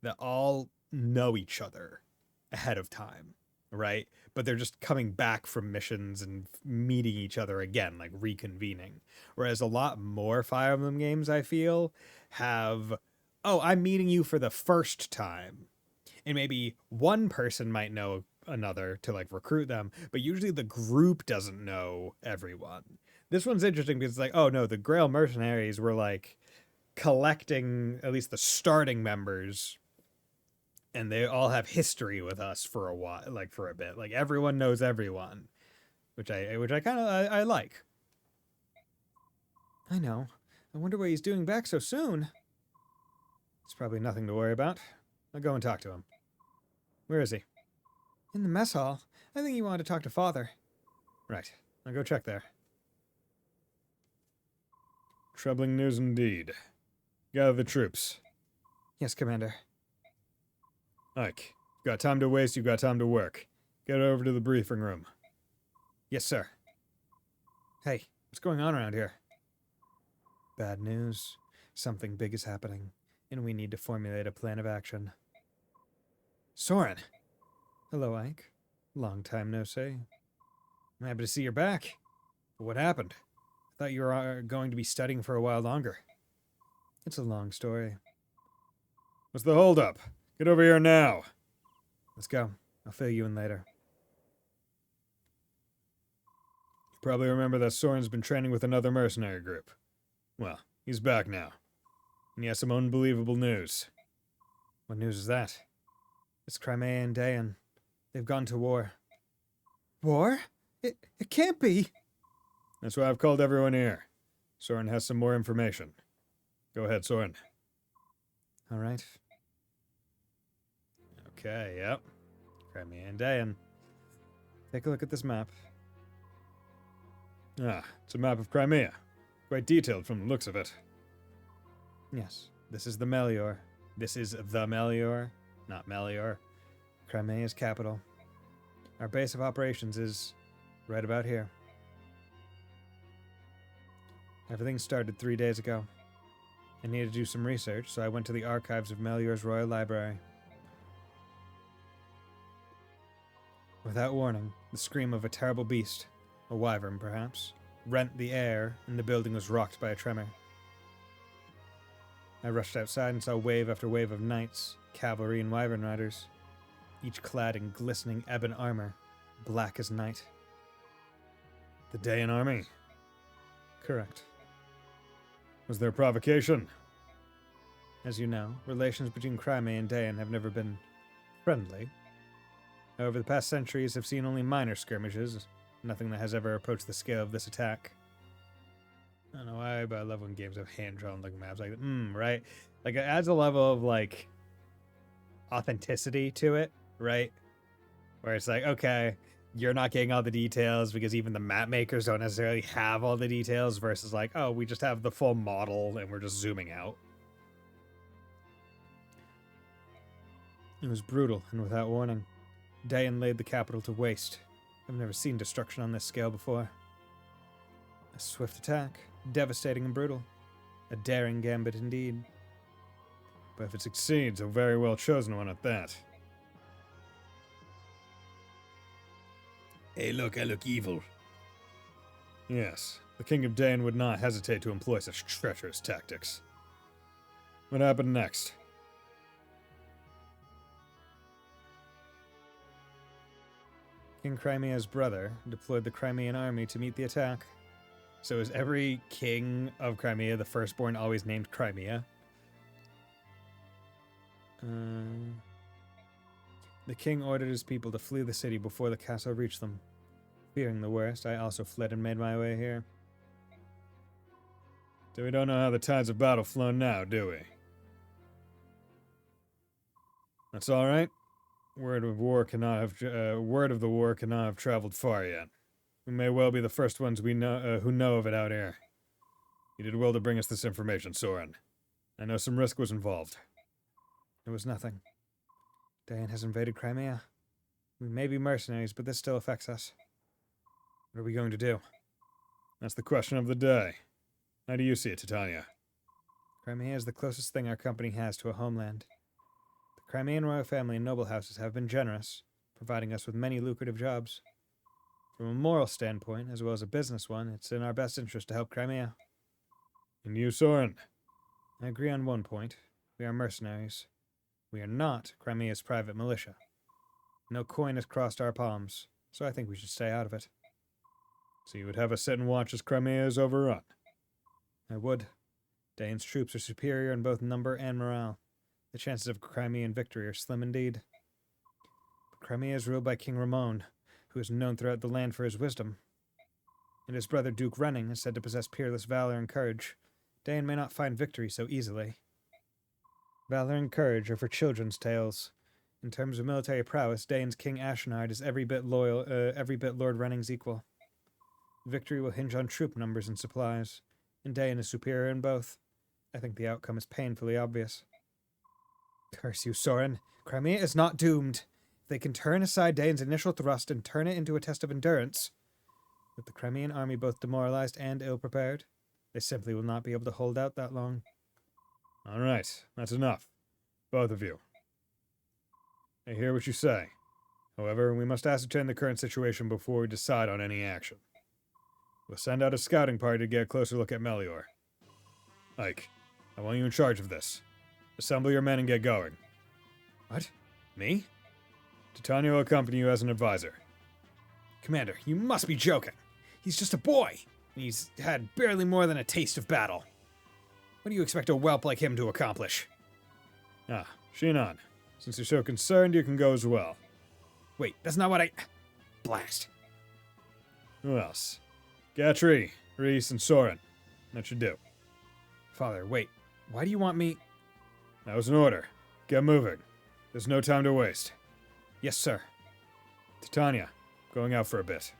that all know each other ahead of time, right? But they're just coming back from missions and meeting each other again, like reconvening. Whereas a lot more Fire Emblem games, I feel, have, oh, I'm meeting you for the first time. And maybe one person might know another to like recruit them, but usually the group doesn't know everyone. This one's interesting because it's like, oh no, the Grail mercenaries were like collecting at least the starting members, and they all have history with us for a while, like for a bit. Like everyone knows everyone, which I kind of I like. I know. I wonder what he's doing back so soon. It's probably nothing to worry about. I'll go and talk to him. Where is he? In the mess hall. I think he wanted to talk to Father. Right. I'll go check there. Troubling news indeed. Gather the troops. Yes, Commander. Ike, you've got time to waste, you've got time to work. Get over to the briefing room. Yes, sir. Hey, what's going on around here? Bad news. Something big is happening, and we need to formulate a plan of action. Soren! Hello, Ike. Long time no see. I'm happy to see you're back. But what happened? I thought you were going to be studying for a while longer. It's a long story. What's the holdup? Get over here now. Let's go. I'll fill you in later. You probably remember that Soren's been training with another mercenary group. Well, he's back now. And he has some unbelievable news. What news is that? It's Crimea and Dayan. They've gone to war. War? It can't be. That's why I've called everyone here. Soren has some more information. Go ahead, Soren. All right. Okay, yep. Crimea and Dayan. Take a look at this map. Ah, it's a map of Crimea. Quite detailed from the looks of it. Yes, this is the Melior. This is the Melior, not Melior. Crimea's capital. Our base of operations is right about here. Everything started 3 days ago. I needed to do some research, so I went to the archives of Melior's Royal Library. Without warning, the scream of a terrible beast, a wyvern perhaps, rent the air, and the building was rocked by a tremor. I rushed outside and saw wave after wave of knights, cavalry, and wyvern riders, each clad in glistening ebon armor, black as night. The Dayan army? Correct. Was there provocation? As you know, relations between Crimea and Dayan have never been friendly. However, the past centuries have seen only minor skirmishes, nothing that has ever approached the scale of this attack. I don't know why, but I love when games have hand-drawn looking maps like that. Right? Like, it adds a level of, like, authenticity to it, right? Where it's like, okay, you're not getting all the details because even the map makers don't necessarily have all the details versus like, oh, we just have the full model and we're just zooming out. It was brutal and without warning. Dayan laid the capital to waste. I've never seen destruction on this scale before. A swift attack, devastating and brutal. A daring gambit indeed. But if it succeeds, a very well chosen one at that. Hey, look, I look evil. Yes, the King of Dayan would not hesitate to employ such treacherous tactics. What happened next? King Crimea's brother deployed the Crimean army to meet the attack. So is every king of Crimea the firstborn always named Crimea? The king ordered his people to flee the city before the castle reached them. Fearing the worst, I also fled and made my way here. So we don't know how the tides of battle flow now, do we? That's all right. Word of the war cannot have traveled far yet. We may well be the first ones we know who know of it out here. You did well to bring us this information, Soren. I know some risk was involved. It was nothing. Dayan has invaded Crimea. We may be mercenaries, but this still affects us. What are we going to do? That's the question of the day. How do you see it, Titania? Crimea is the closest thing our company has to a homeland. The Crimean royal family and noble houses have been generous, providing us with many lucrative jobs. From a moral standpoint, as well as a business one, it's in our best interest to help Crimea. And you, Soren? I agree on one point. We are mercenaries. We are not Crimea's private militia. No coin has crossed our palms, so I think we should stay out of it. So you would have us sit and watch as Crimea is overrun? I would. Dane's troops are superior in both number and morale. The chances of Crimean victory are slim indeed. But Crimea is ruled by King Ramon, who is known throughout the land for his wisdom. And his brother Duke Renning is said to possess peerless valor and courage. Dane may not find victory so easily. Valor and courage are for children's tales. In terms of military prowess, Dane's King Ashenard is every bit Lord Renning's equal. Victory will hinge on troop numbers and supplies, and Dane is superior in both. I think the outcome is painfully obvious. Curse you, Soren. Crimea is not doomed. If they can turn aside Dane's initial thrust and turn it into a test of endurance, with the Crimean army both demoralized and ill-prepared, they simply will not be able to hold out that long. All right, that's enough. Both of you. I hear what you say. However, we must ascertain the current situation before we decide on any action. We'll send out a scouting party to get a closer look at Melior. Ike, I want you in charge of this. Assemble your men and get going. What? Me? Titania will accompany you as an advisor. Commander, you must be joking. He's just a boy, and he's had barely more than a taste of battle. What do you expect a whelp like him to accomplish? Ah, Shinon. Since you're so concerned, you can go as well. Wait, that's not what I... Blast. Who else? Gatry, Reese, and Soren. That should do. Father, wait. Why do you want me... That was an order. Get moving. There's no time to waste. Yes, sir. Titania, going out for a bit.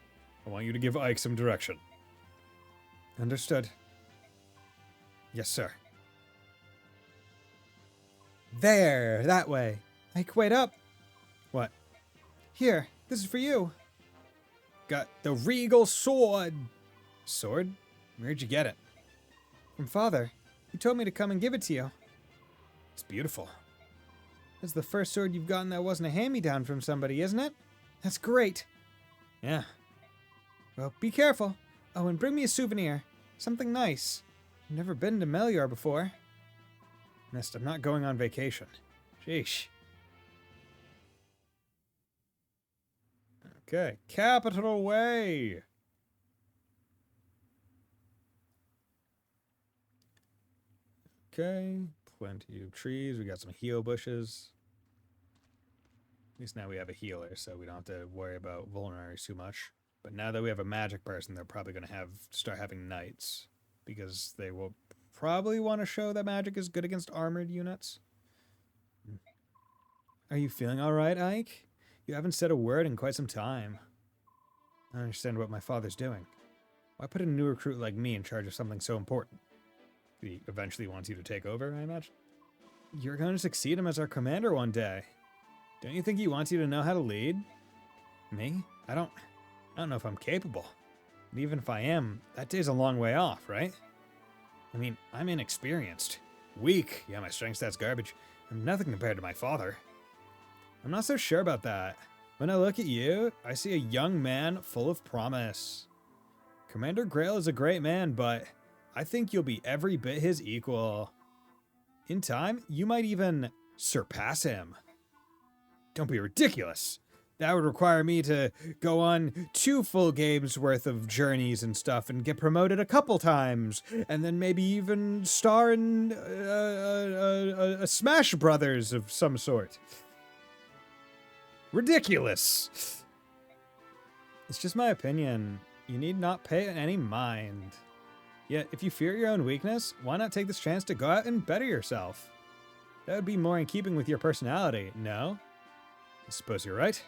I want you to give Ike some direction. Understood. Yes, sir. There, that way. Ike, wait up. What? Here, this is for you. Got the regal sword. Sword? Where'd you get it? From Father. He told me to come and give it to you. It's beautiful. It's the first sword you've gotten that wasn't a hand-me-down from somebody, isn't it? That's great. Yeah. Well, be careful. Oh, and bring me a souvenir. Something nice. I've never been to Melior before. Nest, I'm not going on vacation. Sheesh. Okay, Capital Way! Okay, plenty of trees. We got some heal bushes. At least now we have a healer, so we don't have to worry about vulneraries too much. But now that we have a magic person, they're probably going to start having knights. Because they will probably want to show that magic is good against armored units. Are you feeling alright, Ike? You haven't said a word in quite some time. I don't understand what my father's doing. Why put a new recruit like me in charge of something so important? He eventually wants you to take over, I imagine. You're going to succeed him as our commander one day. Don't you think he wants you to know how to lead? Me? I don't know if I'm capable. And even if I am, that day's a long way off, right? I mean, I'm inexperienced. Weak. Yeah, my strength stat's garbage. I'm nothing compared to my father. I'm not so sure about that. When I look at you, I see a young man full of promise. Commander Grail is a great man, but I think you'll be every bit his equal. In time, you might even surpass him. Don't be ridiculous. That would require me to go on 2 full games worth of journeys and stuff and get promoted a couple times. And then maybe even star in a Smash Brothers of some sort. Ridiculous. It's just my opinion. You need not pay any mind. Yet, if you fear your own weakness, why not take this chance to go out and better yourself? That would be more in keeping with your personality, no? I suppose you're right.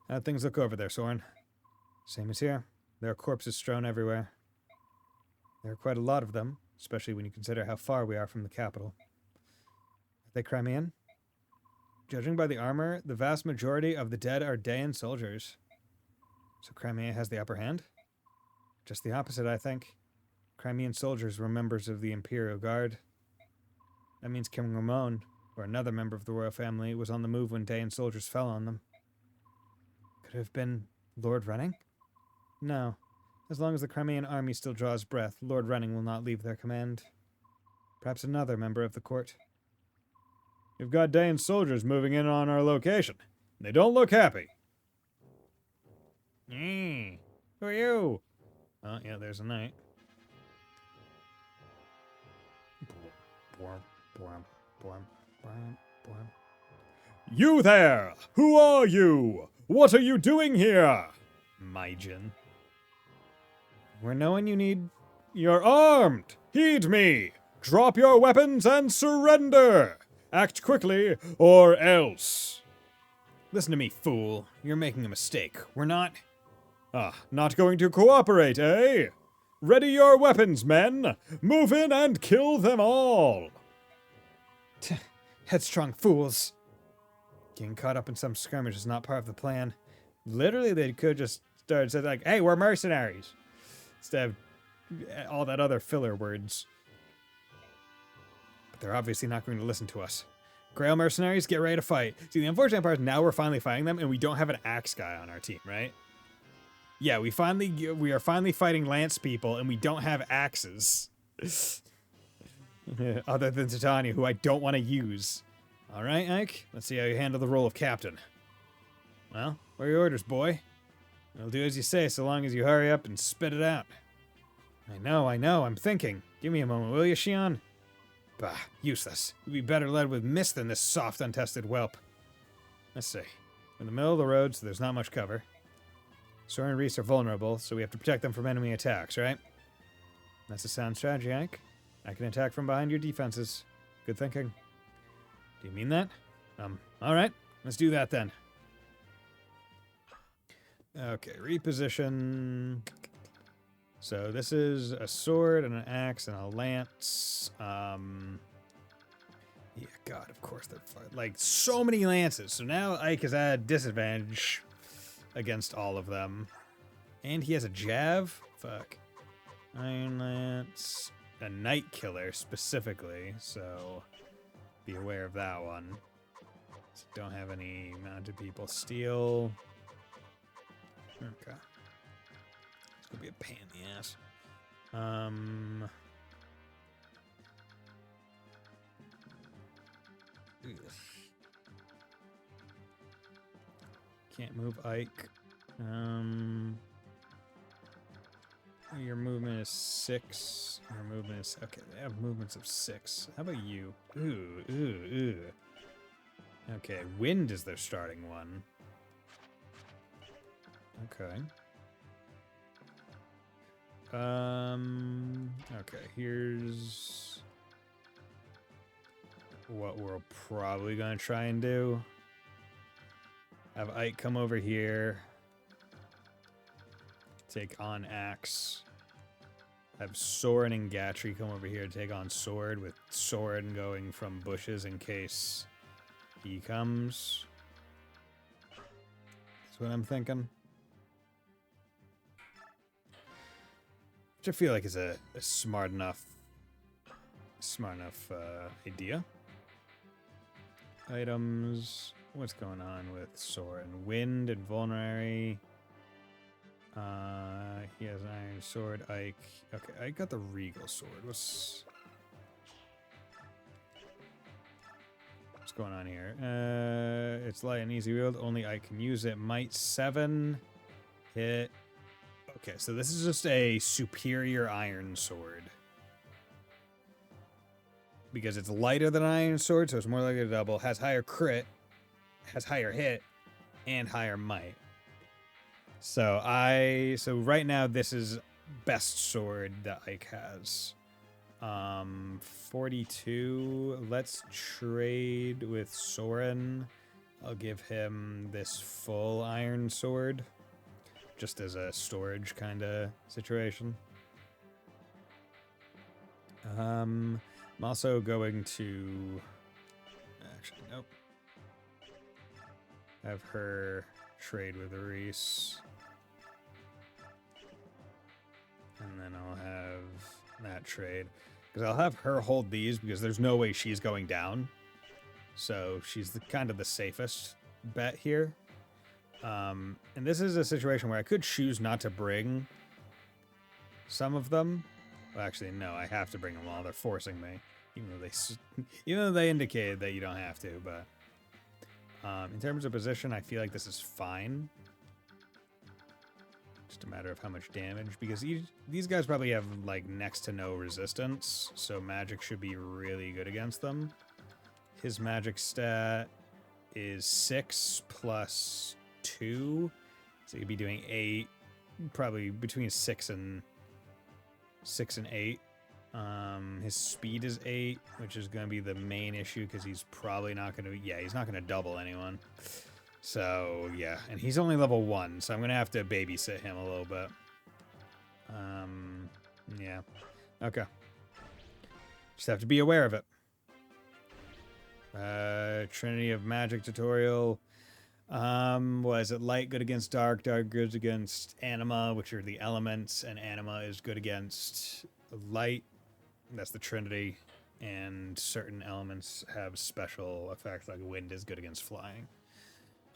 How'd things look over there, Soren? Same as here. There are corpses strewn everywhere. There are quite a lot of them, especially when you consider how far we are from the capital. Are they Crimean? Judging by the armor, the vast majority of the dead are Daean soldiers. So Crimea has the upper hand? Just the opposite, I think. Crimean soldiers were members of the Imperial Guard. That means King Ramon, or another member of the royal family, was on the move when Dayan soldiers fell on them. Could it have been Lord Running? No. As long as the Crimean army still draws breath, Lord Running will not leave their command. Perhaps another member of the court. You've got Dayan soldiers moving in on our location. They don't look happy. Who are you? Oh, yeah, there's a knight. You there! Who are you? What are you doing here? Maijin. We're knowing you need... You're armed! Heed me! Drop your weapons and surrender! Act quickly, or else! Listen to me, fool. You're making a mistake. We're not... Not going to cooperate, eh? Ready your weapons, men! Move in and kill them all! Headstrong fools. Getting caught up in some skirmish is not part of the plan. Literally, they could just start saying, like, hey, we're mercenaries. Instead of all that other filler words. But they're obviously not going to listen to us. Grail mercenaries, get ready to fight. See, the unfortunate part is now we're finally fighting them, and we don't have an axe guy on our team, right? Yeah, we are finally fighting lance people, and we don't have axes. Other than Titania, who I don't want to use. All right, Ike, let's see how you handle the role of captain. Well, what are your orders, boy? I'll do as you say, so long as you hurry up and spit it out. I know, I'm thinking. Give me a moment, will you, Shion? Bah, useless. You'd be better led with mist than this soft, untested whelp. Let's see. We're in the middle of the road, so there's not much cover. Soren and Reese are vulnerable, so we have to protect them from enemy attacks, right? That's a sound strategy, Ike. I can attack from behind your defenses. Good thinking. Do you mean that? Alright. Let's do that then. Okay, reposition. So this is a sword and an axe and a lance. Yeah, God, of course they're like so many lances. So now Ike is at a disadvantage against all of them. And he has a jav. Fuck. Iron lance. A night killer specifically, so be aware of that one. So don't have any mounted people. Steel. Okay. It's gonna be a pain in the ass. Ugh. Can't move Ike. Your movement is 6. Your movement is... Okay, they have movements of 6. How about you? Ooh. Okay, wind is their starting one. Okay. Okay, here's what we're probably gonna try and do. Have Ike come over here. Take on axe. Have Soren and Gatry come over here to take on sword, with Soren going from bushes in case he comes. That's what I'm thinking. Which I feel like is a smart enough idea. Items. What's going on with Soren? Wind and vulnerary. He has an iron sword. Ike. Okay, I got the regal sword. What's going on here? It's light and easy wield. Only Ike can use it. Might 7. Hit. Okay, so this is just a superior iron sword. Because it's lighter than an iron sword, so it's more likely to double. Has higher crit. Has higher hit. And higher might. So right now this is best sword that Ike has. 42. Let's trade with Soren. I'll give him this full iron sword. Just as a storage kind of situation. I'm also going to... Actually, nope. Have her trade with Reese. then I'll have that trade. Because I'll have her hold these because there's no way she's going down. So she's kind of the safest bet here. And this is a situation where I could choose not to bring some of them. Well, actually, no, I have to bring them all. They're forcing me. Even though they indicated that you don't have to. But in terms of position, I feel like this is fine. Just a matter of how much damage. Because these guys probably have like next to no resistance. So magic should be really good against them. His magic stat is 6 plus 2. So you'd be doing 8. Probably between 6 and 8. His speed is 8, which is going to be the main issue because he's probably not going to... Yeah, he's not going to double anyone. So, yeah. And he's only level 1, so I'm going to have to babysit him a little bit. Yeah. Okay. Just have to be aware of it. Trinity of Magic tutorial. Was it light good against dark good against anima, which are the elements, and anima is good against light. That's the Trinity. And certain elements have special effects, like wind is good against flying.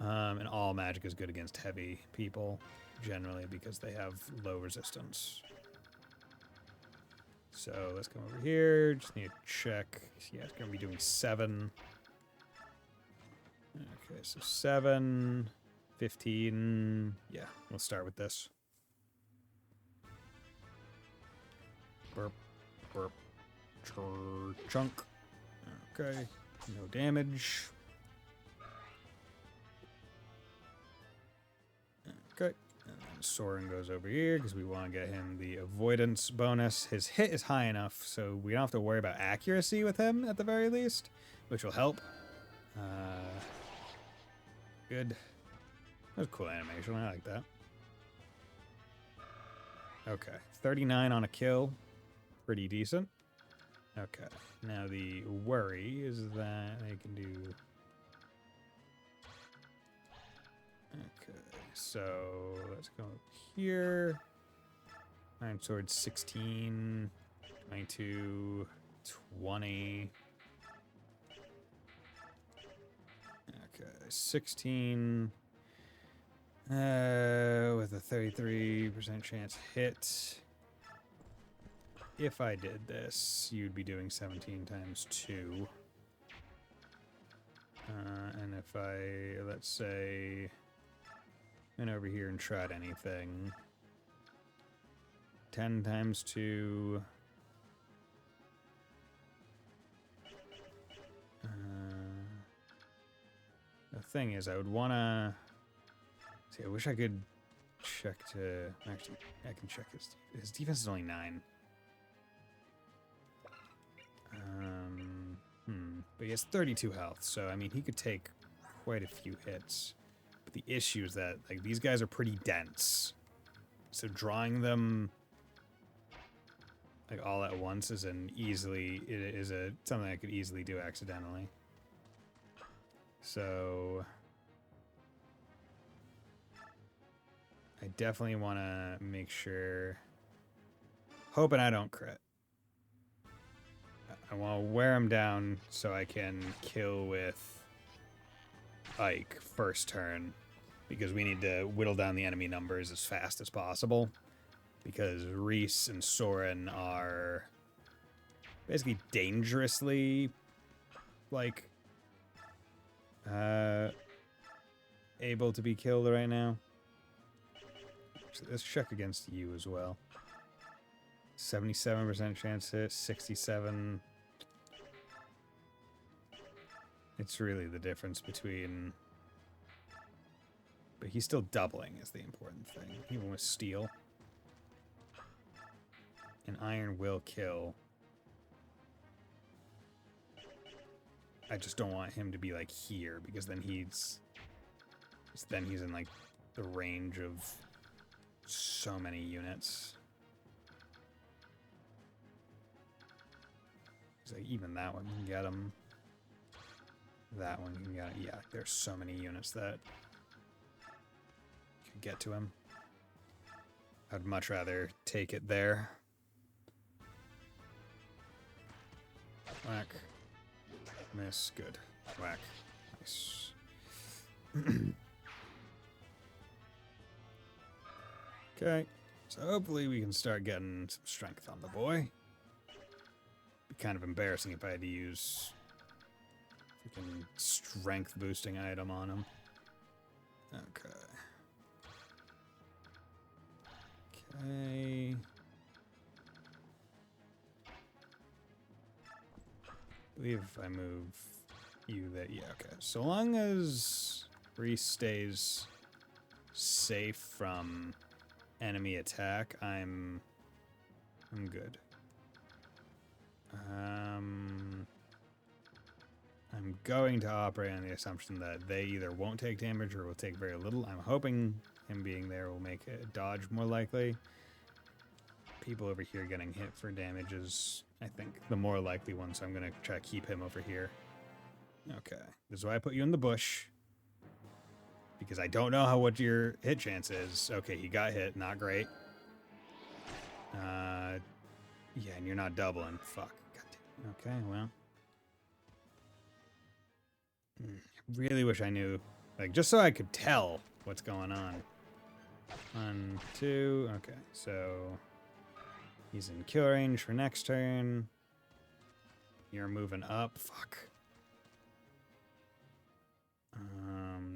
And all magic is good against heavy people, generally, because they have low resistance. So let's come over here. Just need to check. Yeah, it's going to be doing 7. Okay, so 7, 15. Yeah, we'll start with this. Burp, burp, chunk. Okay, no damage. Okay, and then Soren goes over here because we want to get him the avoidance bonus. His hit is high enough, so we don't have to worry about accuracy with him at the very least, which will help. Good. That was a cool animation. I like that. Okay, 39 on a kill. Pretty decent. Okay, now the worry is that I can do... Okay, so let's go up here. Iron Sword 16, 22, 20. Okay, 16. With a 33% chance hit. If I did this, you'd be doing 17 times 2. And if I, let's say, went over here and tried anything, 10 times 2. The thing is, I would want to... See, I wish I could check to... Actually, I can check his defense is only 9. But he has 32 health, so, I mean, he could take quite a few hits. But the issue is that, like, these guys are pretty dense. So drawing them, like, all at once is something I could easily do accidentally. So... I definitely want to make sure... Hoping I don't crit. I want to wear him down so I can kill with Ike first turn. Because we need to whittle down the enemy numbers as fast as possible. Because Reese and Soren are basically dangerously, like, able to be killed right now. So let's check against you as well. 77% chance hit, 67. It's really the difference between... But he's still doubling is the important thing, even with steel. And iron will kill. I just don't want him to be like here, because then he's in like the range of so many units. It's like even that one can get him. That one can get him. Yeah, there's so many units that can get to him. I'd much rather take it there. Whack. Miss. Good. Whack. Nice. Okay. So hopefully we can start getting some strength on the boy. Be kind of embarrassing if I had to use freaking strength boosting item on him. Okay. Okay. I believe if I move you that, yeah, okay. So long as Reese stays safe from enemy attack, I'm good. I'm going to operate on the assumption that they either won't take damage or will take very little. I'm hoping him being there will make a dodge more likely. People over here getting hit for damage is, I think, the more likely one, so I'm going to try to keep him over here. Okay. This is why I put you in the bush. Because I don't know what your hit chance is. Okay, he got hit. Not great. Yeah, and you're not doubling. Fuck. God damn. Okay, well. Really wish I knew. Like, just so I could tell what's going on. 1, 2. Okay, so he's in kill range for next turn. You're moving up. Fuck.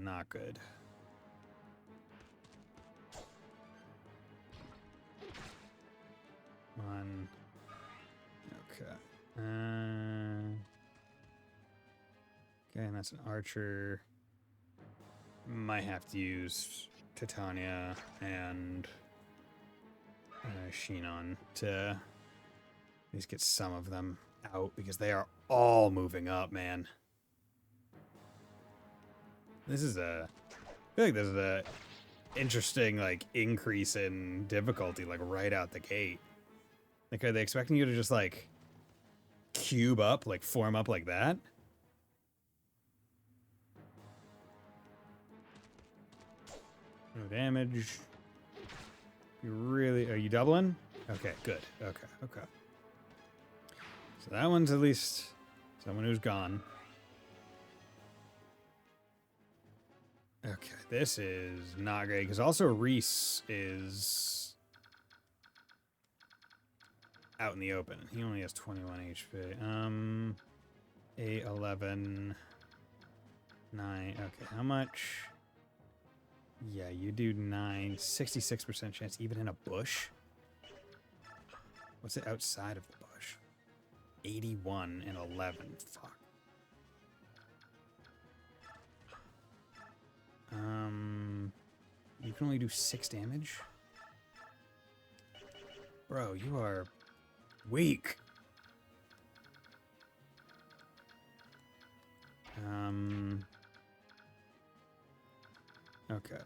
Not good. One. Okay. Okay, and that's an archer. Might have to use Titania and Shinon to at least get some of them out because they are all moving up, man. This is I feel like this is a interesting like increase in difficulty like right out the gate. Like, are they expecting you to just like cube up, like form up like that? No damage. You really, are you doubling? Okay, good. Okay, okay. So that one's at least someone who's gone. Okay, this is not great because also Reese is out in the open. He only has 21 HP. 8, 11, 9. Okay, how much? Yeah, you do 9. 66% chance even in a bush? What's it outside of the bush? 81 and 11. Fuck. You can only do 6 damage? Bro, you are weak. Okay.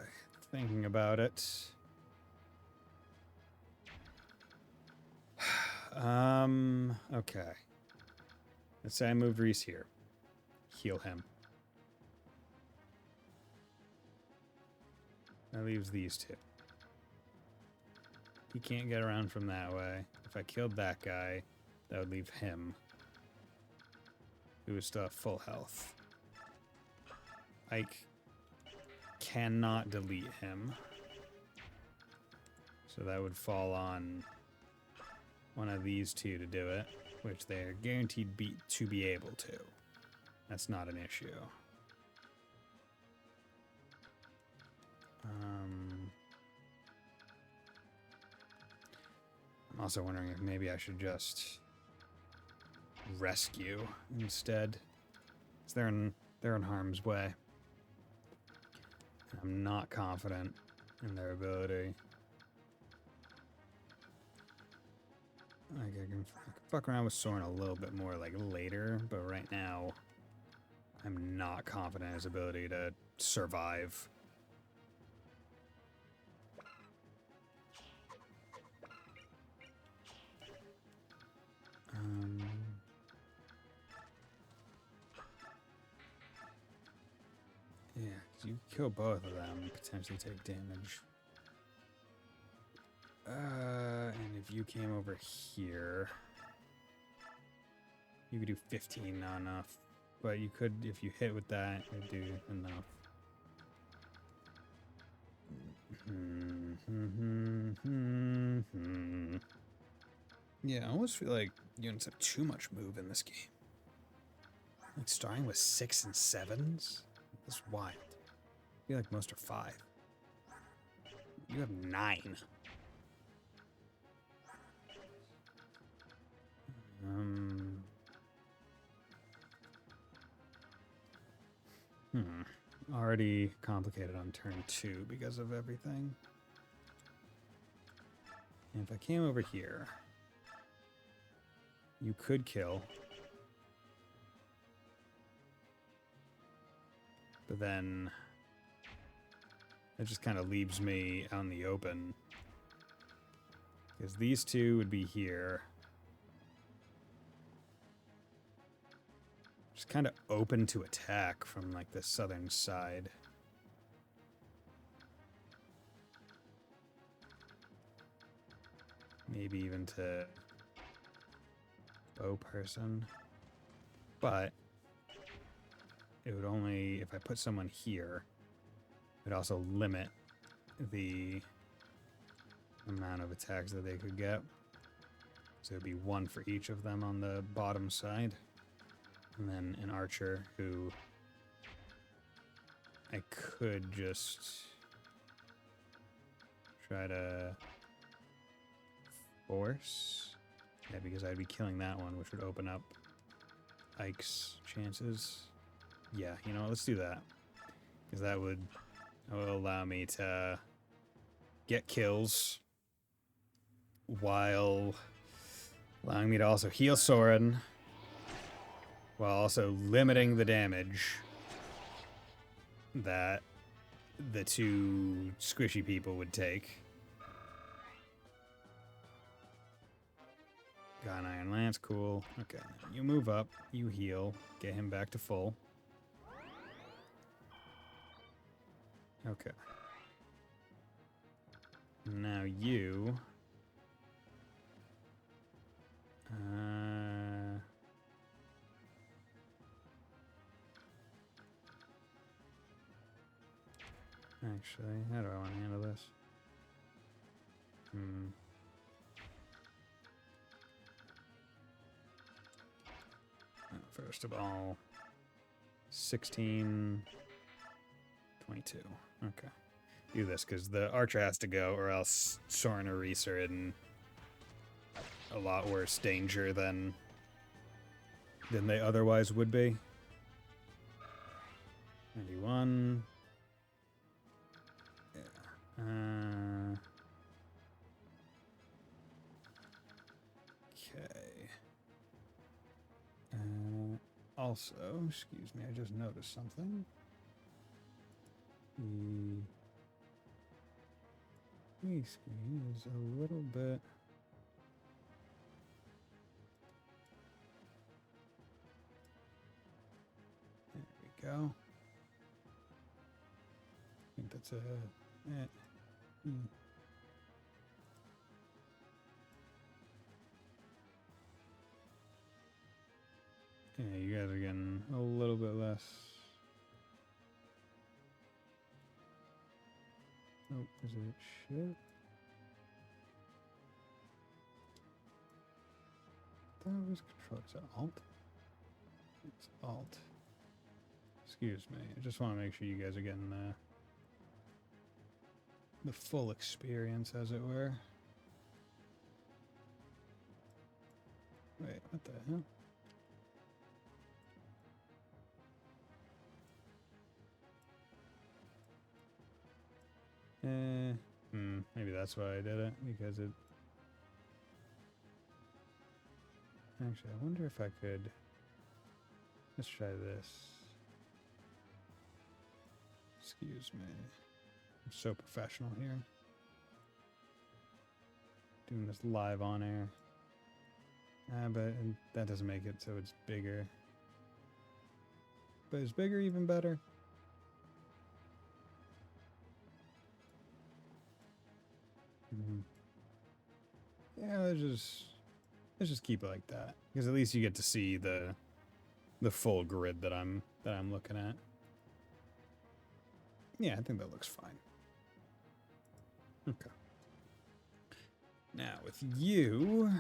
Thinking about it. Okay. Let's say I moved Reese here. Heal him. That leaves these two. He can't get around from that way. If I killed that guy, that would leave him, who is still at full health. Ike cannot delete him. So that would fall on one of these two to do it, which they're guaranteed to be able to. That's not an issue. I'm also wondering if maybe I should just rescue instead. 'Cause they're in harm's way. I'm not confident in their ability. Like I can fuck around with Soren a little bit more like later, but right now I'm not confident in his ability to survive. Yeah, 'cause you kill both of them, potentially take damage. And if you came over here, you could do 15, not enough. But you could, if you hit with that, it'd do enough. Yeah, I almost feel like units have too much move in this game. Like starting with 6 and 7s? That's wild. I feel like most are 5. You have 9. Already complicated on turn 2 because of everything. And if I came over here, you could kill. But then it just kind of leaves me out in the open. Because these two would be here. Just kind of open to attack from like the southern side. Maybe even to bow person. But it would only, if I put someone here, it would also limit the amount of attacks that they could get. So it would be 1 for each of them on the bottom side. And then an archer who I could just try to force. Yeah, because I'd be killing that one, which would open up Ike's chances. Yeah, you know what, let's do that. Because that will allow me to get kills while allowing me to also heal Soren, while also limiting the damage that the 2 squishy people would take. Got an Iron Lance, cool. Okay, you move up, you heal, get him back to full. Okay. Now you... Actually, how do I want to handle this? First of all, 16, 22. Okay. Do this, because the archer has to go, or else Soren or Reese are in a lot worse danger than they otherwise would be. 91. Yeah. Okay. Also, excuse me, I just noticed something. The screen is a little bit... There we go. I think that's a... Yeah, you guys are getting a little bit less. Oh, is it shit? That was control. Is it Alt? It's Alt. Excuse me. I just want to make sure you guys are getting the full experience, as it were. Wait, what the hell? Maybe that's why I did it, because it... Actually, I wonder if I could... Let's try this. Excuse me. I'm so professional here. Doing this live on air. But that doesn't make it so it's bigger. But is bigger even better? Yeah, let's just keep it like that, because at least you get to see the full grid that I'm looking at. Yeah, I think that looks fine. Okay. Now with you,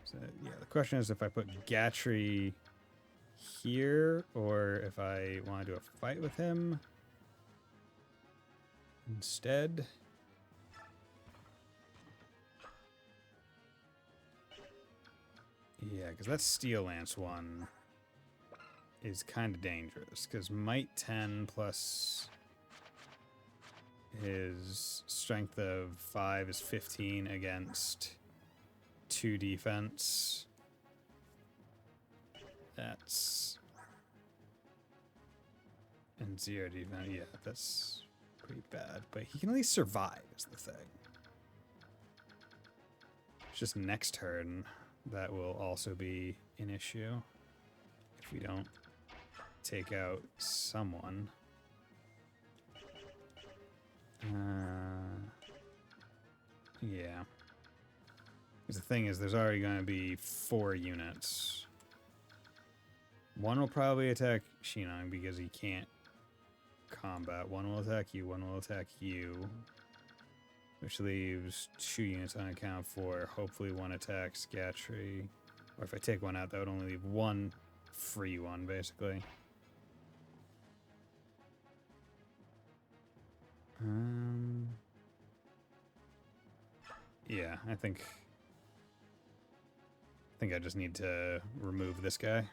so yeah, the question is if I put Gatry here or if I want to do a fight with him instead. Yeah, because that Steel Lance one is kind of dangerous, because Might 10 plus his strength of 5 is 15 against 2 defense. That's... and 0 defense. Yeah, that's pretty bad. But he can at least survive, is the thing. It's just next turn that will also be an issue if we don't take out someone. Yeah. Because the thing is, there's already going to be 4 units. One will probably attack Shinnong because he can't combat. One will attack you, one will attack you. Which leaves 2 units unaccounted for. Hopefully one attacks Gatry. Or if I take one out, that would only leave 1 free one, basically. Yeah, I think I just need to remove this guy.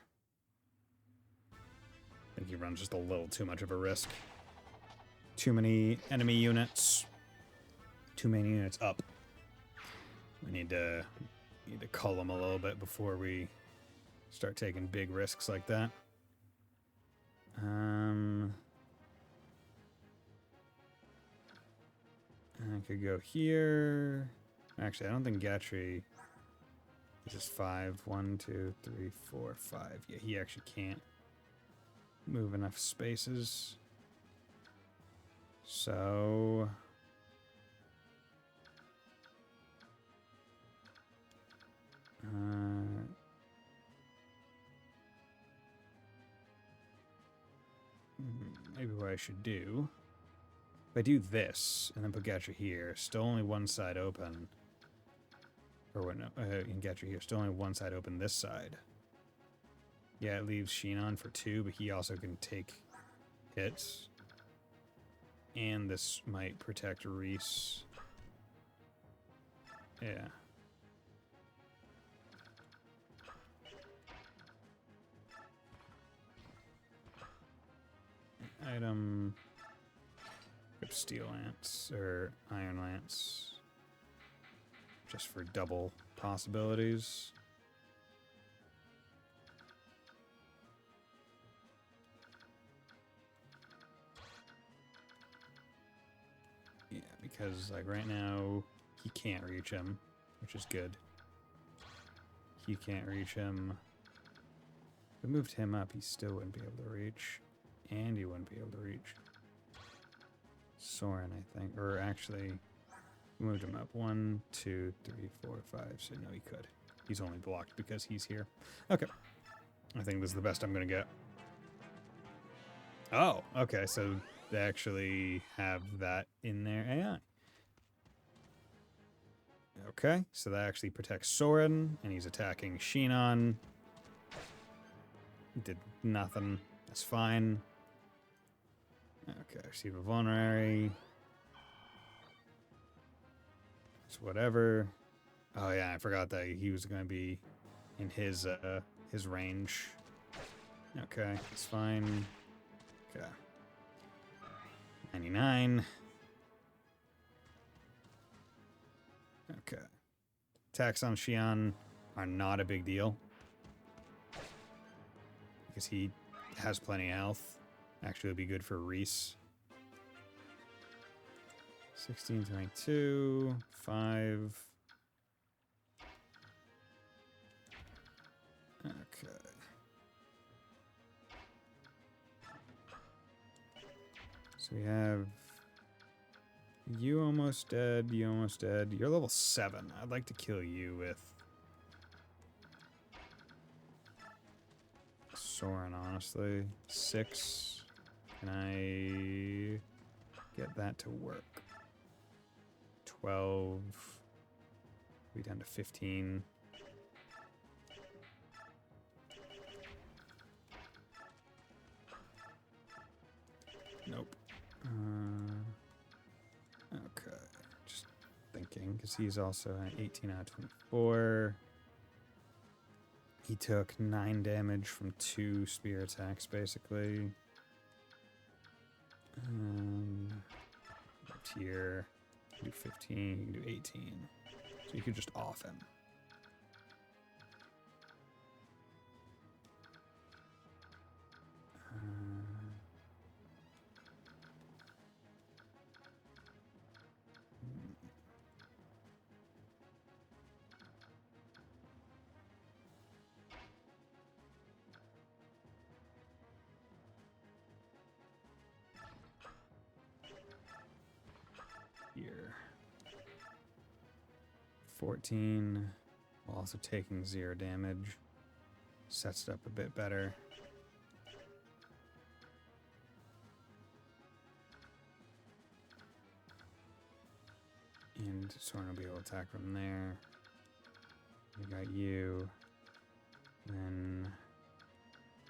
I think he runs just a little too much of a risk. Too many enemy units. Too many units up. We need to cull them a little bit before we start taking big risks like that. I could go here. Actually, I don't think Gatry. This is 5. 1, 2, 3, 4, 5. Yeah, he actually can't move enough spaces. So maybe what I should do, if I do this and then put Gatry here, still only one side open. Or what? No, in Gatry here, still only one side open. This side. Yeah, it leaves Shinon for 2, but he also can take hits. And this might protect Reese. Yeah. Item. Steel Lance or Iron Lance. Just for double possibilities. Yeah, because like right now he can't reach him, which is good. He can't reach him. If we moved him up, he still wouldn't be able to reach. And he wouldn't be able to reach Soren, I think. Or actually, we moved him up. 1, 2, 3, 4, 5. So no, he could. He's only blocked because he's here. Okay. I think this is the best I'm going to get. Oh, okay. So they actually have that in their AI. Okay. So that actually protects Soren, and he's attacking Shinon. Did nothing. That's fine. Okay, receive a vulnerary. It's whatever. Oh yeah, I forgot that he was going to be in his range. Okay, it's fine. Okay. 99. Okay. Attacks on Xian are not a big deal. Because he has plenty of health. Actually, it'll be good for Reese. 16, 22, 5. Okay. So we have You almost dead. You almost dead. You're level 7. I'd like to kill you with Soren, honestly. 6. Can I get that to work? 12. We down to 15. Nope. Okay. Just thinking, because he's also at 18 out of 24. He took 9 damage from 2 spear attacks, basically. Up here, you can do 15, you can do 18. So you could just off him. Here. 14, while also taking 0 damage. Sets it up a bit better. And Soren will be able to attack from there. We got you. Then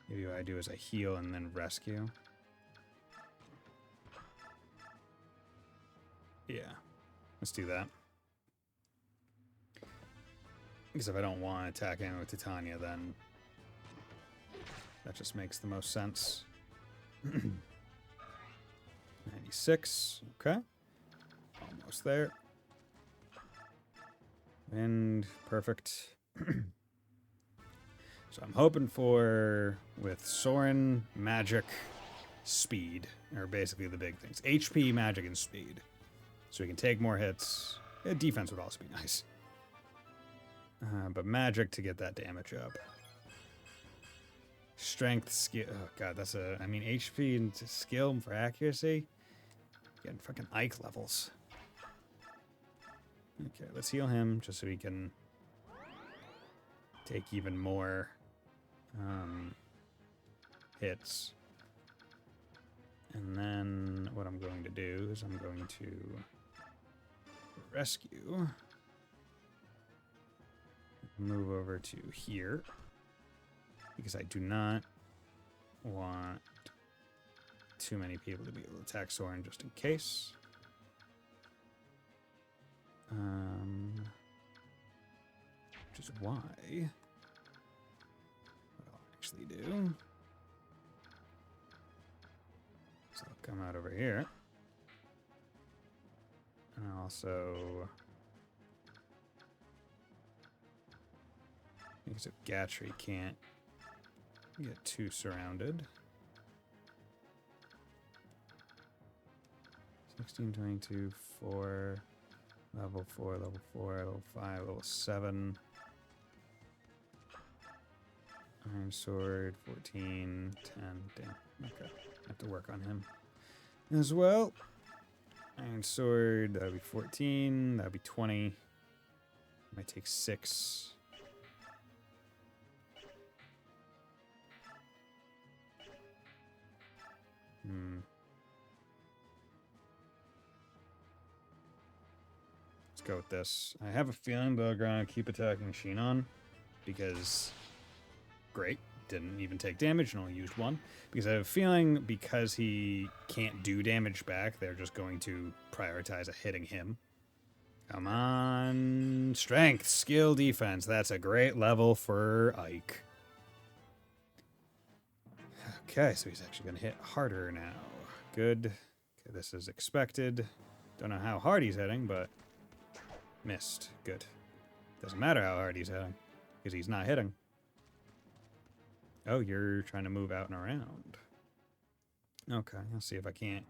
maybe what I do is I heal and then rescue. Yeah, let's do that. Because if I don't want to attack him with Titania, then that just makes the most sense. 96, okay. Almost there. And perfect. So I'm hoping for, with Soren, magic, speed, are basically the big things. HP, magic, and speed. So we can take more hits. Yeah, defense would also be nice. But magic to get that damage up. Strength, skill. Oh, God, that's a. I mean, HP and skill for accuracy. Getting fucking Ike levels. Okay, let's heal him just so he can take even more hits. And then what I'm going to do is I'm going to rescue. Move over to here. Because I do not want too many people to be able to attack Soren just in case. Which is why what I'll actually do is I'll come out over here. And also, because if Gatry can't get too surrounded. 16, 22, 4, level 4, level 4, level 5, level 7. Iron Sword, 14, 10, damn. Okay, have to work on him as well. Iron Sword, that would be 14, that would be 20. Might take 6. Let's go with this. I have a feeling they're gonna keep attacking Shinon because great, didn't even take damage and only used 1. Because I have a feeling because he can't do damage back, they're just going to prioritize hitting him. Come on, strength, skill, defense. That's a great level for Ike. Okay, so he's actually going to hit harder now. Good. Okay, this is expected. Don't know how hard he's hitting, but missed. Good. Doesn't matter how hard he's hitting, because he's not hitting. Oh, you're trying to move out and around. Okay, I'll see if I can't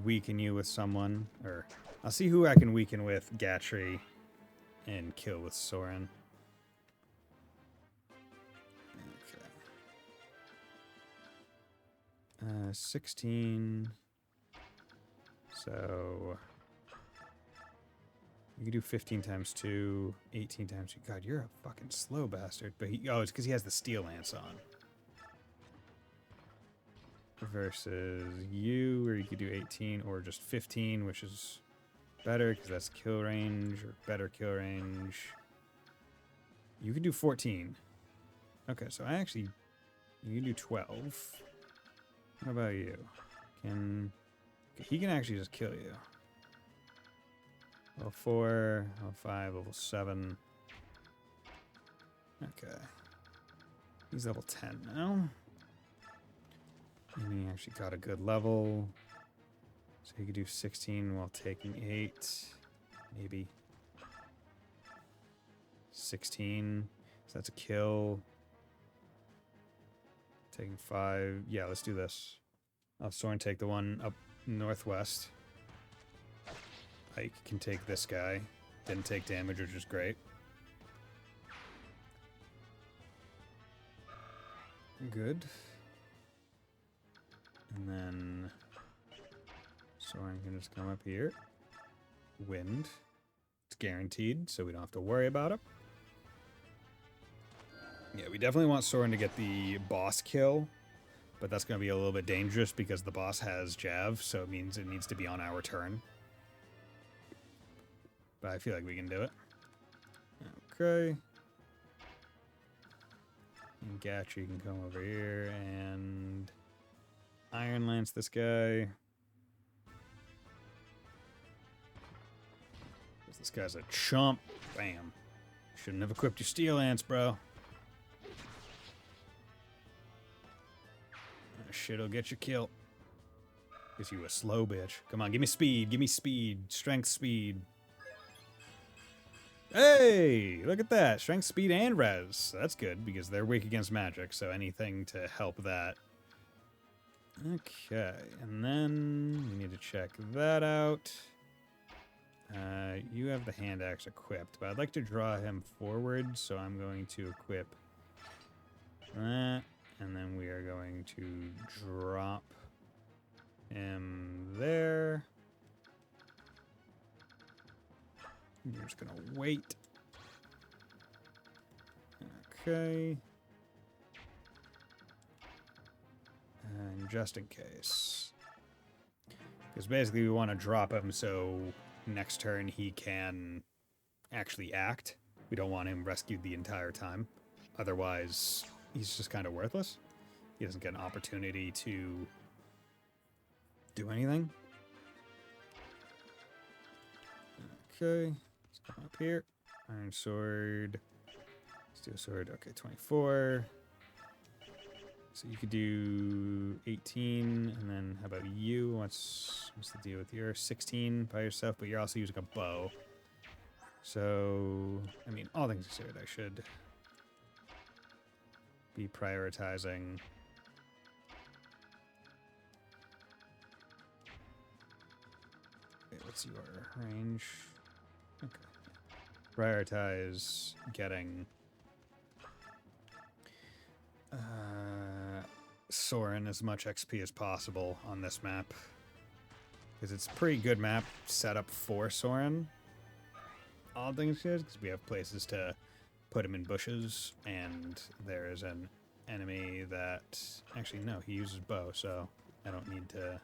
weaken you with someone. Or I'll see who I can weaken with Gatry and kill with Soren. 16. So You can do 15 times 2, 18 times 2. God, you're a fucking slow bastard. But oh, it's because he has the steel lance on. Versus you, where you could do 18 or just 15, which is better because that's kill range or better kill range. You can do 14. Okay, so you can do 12. What about you? He can actually just kill you. Level 4, level 5, level 7. Okay. He's level 10 now. And he actually got a good level. So he could do 16 while taking 8. Maybe. 16. So that's a kill. Taking 5. Yeah, let's do this. I'll Soren take the one up northwest. Ike can take this guy. Didn't take damage, which is great. Good. And then Soren can just come up here. Wind. It's guaranteed, so we don't have to worry about it. Yeah, we definitely want Soren to get the boss kill, but that's going to be a little bit dangerous because the boss has Jav, so it means it needs to be on our turn. But I feel like we can do it. Okay. And Gatchi can come over here and Iron Lance this guy. This guy's a chump. Bam. Shouldn't have equipped your Steel Lance, bro. That shit'll get you killed. Because you a slow bitch. Come on, give me speed. Give me speed. Strength, speed. Hey, look at that. Strength, speed, and res. That's good because they're weak against magic, so anything to help that. Okay, and then we need to check that out. You have the hand axe equipped, but I'd like to draw him forward, so I'm going to equip that, and then we are going to drop him there. You're just gonna wait. Okay. And just in case. Because basically we want to drop him so next turn he can actually act. We don't want him rescued the entire time. Otherwise, he's just kind of worthless. He doesn't get an opportunity to do anything. Okay. Let's come up here. Iron sword. Steel sword. Okay, 24. So you could do 18, and then how about you? What's the deal with your 16 by yourself? But you're also using a bow. So, I mean, all things considered, I should be prioritizing. Okay, what's your range? Okay. Prioritize getting Soren as much XP as possible on this map. Because it's a pretty good map set up for Soren. All things good, because we have places to put him in bushes, and there is an enemy that... Actually, no, he uses bow, so I don't need to...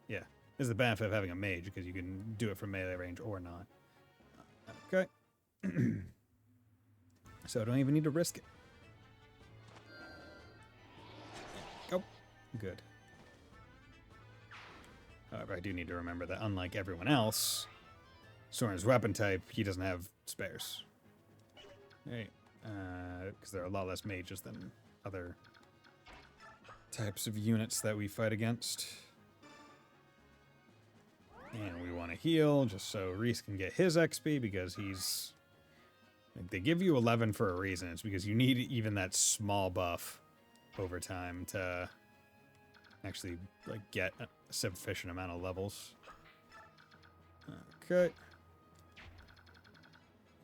Yeah, this is the benefit of having a mage, because you can do it from melee range or not. Okay. So I don't even need to risk it. Oh, good. However, I do need to remember that unlike everyone else, Soren's weapon type, he doesn't have spares. Right. Because there are a lot less mages than other types of units that we fight against. And we want to heal just so Reese can get his XP because he's... Like, they give you 11 for a reason. It's because you need even that small buff over time to actually like get a sufficient amount of levels. Okay.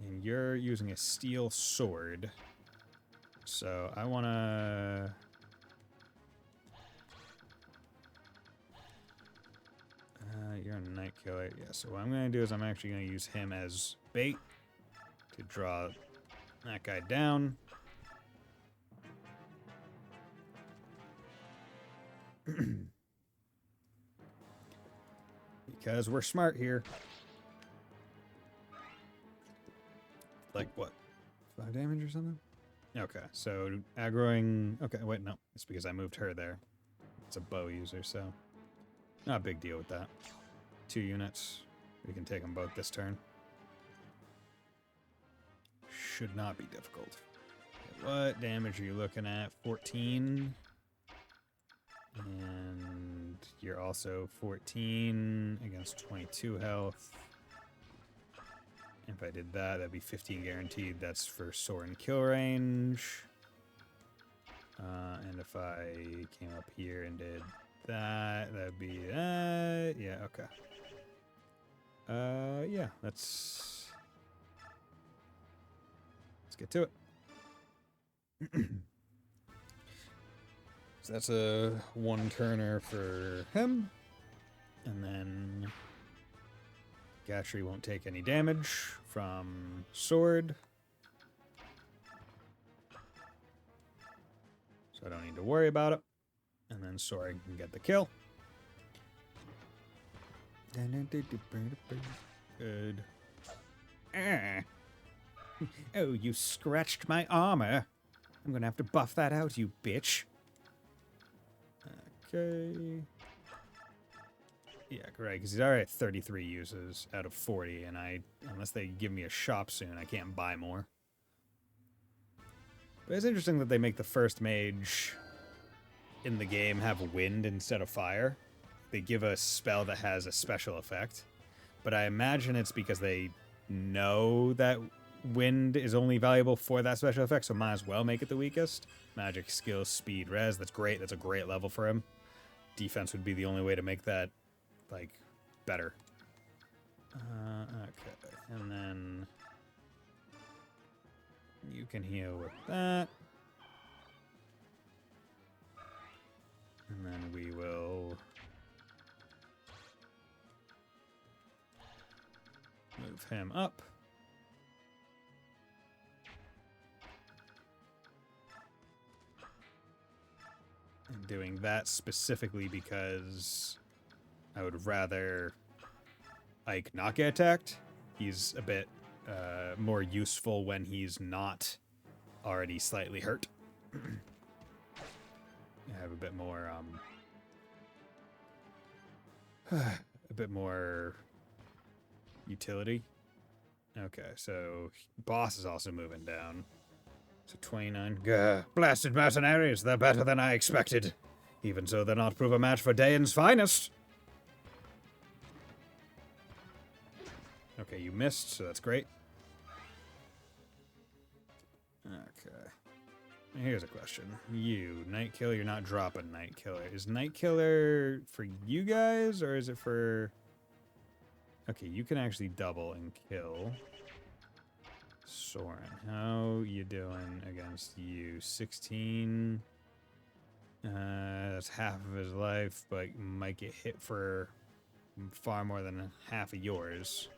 And you're using a steel sword. So I want to... you're a night killer. Yeah, so what I'm going to do is I'm actually going to use him as bait to draw that guy down. Because we're smart here. Like what? 5 damage or something? Okay, so aggroing... Okay, wait, no. It's because I moved her there. It's a bow user, so... Not a big deal with that. 2 units. We can take them both this turn. Should not be difficult. What damage are you looking at? 14. And you're also 14 against 22 health. If I did that, that'd be 15 guaranteed. That's for Soren kill range. And if I came up here and did that, that'd be that. Yeah, okay. Yeah, let's get to it. So that's a 1-turner for him. And then Gatry won't take any damage from sword. So I don't need to worry about it. And then Soren can get the kill. Good. Ah. Oh, you scratched my armor. I'm gonna have to buff that out, you bitch. Okay. Yeah, great, because he's already at 33 uses out of 40, and unless they give me a shop soon, I can't buy more. But it's interesting that they make the first mage in the game have wind instead of fire. They give a spell that has a special effect. But I imagine it's because they know that wind is only valuable for that special effect, so might as well make it the weakest. Magic, skill, speed, res, that's great. That's a great level for him. Defense would be the only way to make that, like, better. Okay, and then you can heal with that. And then we will move him up. And doing that specifically because I would rather Ike not get attacked. He's a bit more useful when he's not already slightly hurt. I have a bit more utility. Okay, so boss is also moving down. So 29. Gah, blasted mercenaries, they're better than I expected. Even so, they'll not prove a match for Dayan's finest. Okay, you missed, so that's great. Okay. Here's a question. You, Night Killer, you're not dropping Night Killer. Is Night Killer for you guys, or is it for... Okay, you can actually double and kill. Soren, how you doing against you? 16. That's half of his life, but might get hit for far more than half of yours.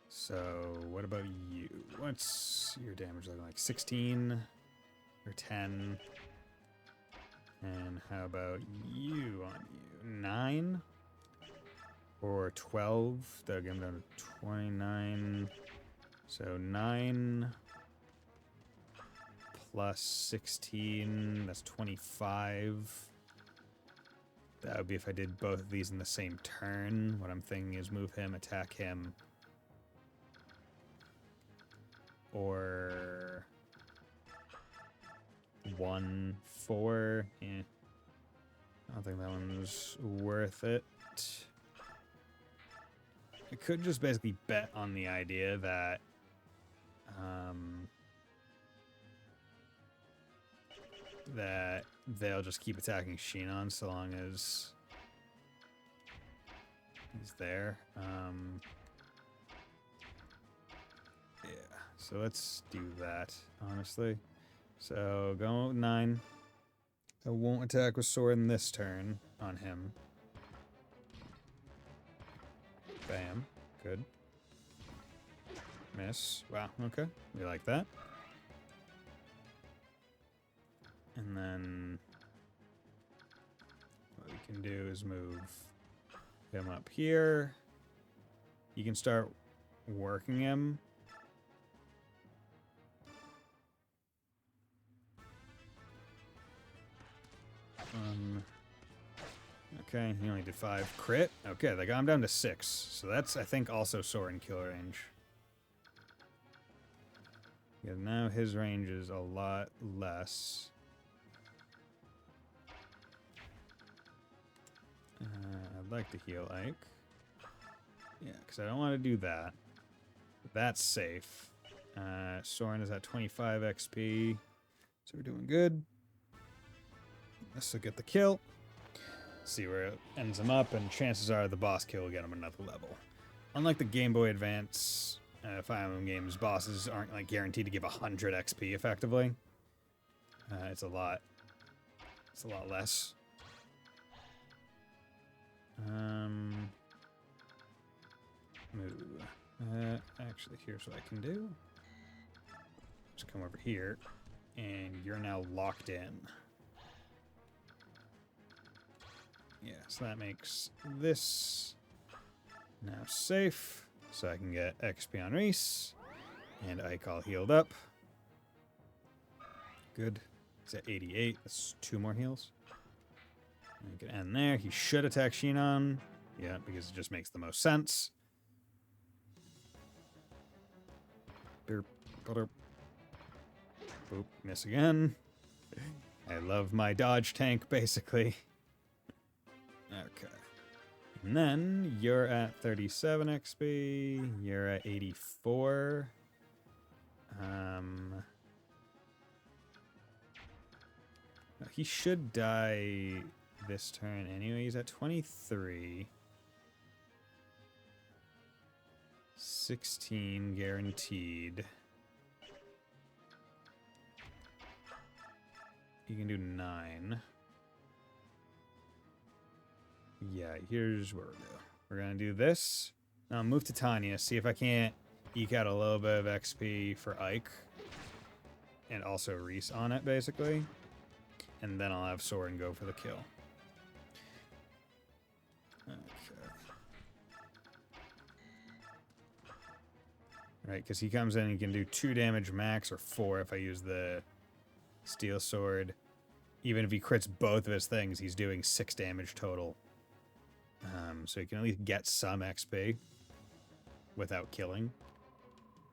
So, what about you? What's your damage looking like? 16 or 10? And how about you on you? 9 or 12? That'll get him down to 29. So 9 plus 16, that's 25. That would be if I did both of these in the same turn. What I'm thinking is move him, attack him. Or 1, 4. Yeah. I don't think that one's worth it. I could just basically bet on the idea that that they'll just keep attacking Shinon so long as he's there. Yeah, so let's do that, honestly. So go 9. I won't attack with sword this turn on him. Bam. Good. Miss. Wow, okay. We like that. And then what we can do is move him up here. You can start working him. Okay, he only did 5. Crit? Okay, they got him down to 6. So that's, I think, also sword and kill range. Yeah, now his range is a lot less. I'd like to heal Ike. Yeah, because I don't want to do that. That's safe. Soren is at 25 XP. So we're doing good. This will get the kill. See where it ends him up, and chances are the boss kill will get him another level. Unlike the Game Boy Advance Fire Emblem games, bosses aren't like guaranteed to give 100 XP effectively. It's a lot. It's a lot less. Move. Actually, here's what I can do. Just come over here, and you're now locked in. Yeah, so that makes this now safe, so I can get XP on Reese, and Ike all healed up. Good. He's at 88. That's 2 more heals. And we can end there. He should attack Shinon. Yeah, because it just makes the most sense. Boop, boop, miss again. I love my dodge tank, basically. Okay. And then you're at 37 XP. You're at 84. He should die this turn anyway. He's at 23. 16 guaranteed. You can do 9. Yeah, here's what we're doing. We're gonna do this. Now move to Tanya, see if I can't eke out a little bit of XP for Ike. And also Reese on it, basically. And then I'll have Soren go for the kill. Okay. Right, because he comes in and he can do 2 damage max, or 4 if I use the Steel Sword. Even if he crits both of his things, he's doing 6 damage total. So he can at least get some XP without killing.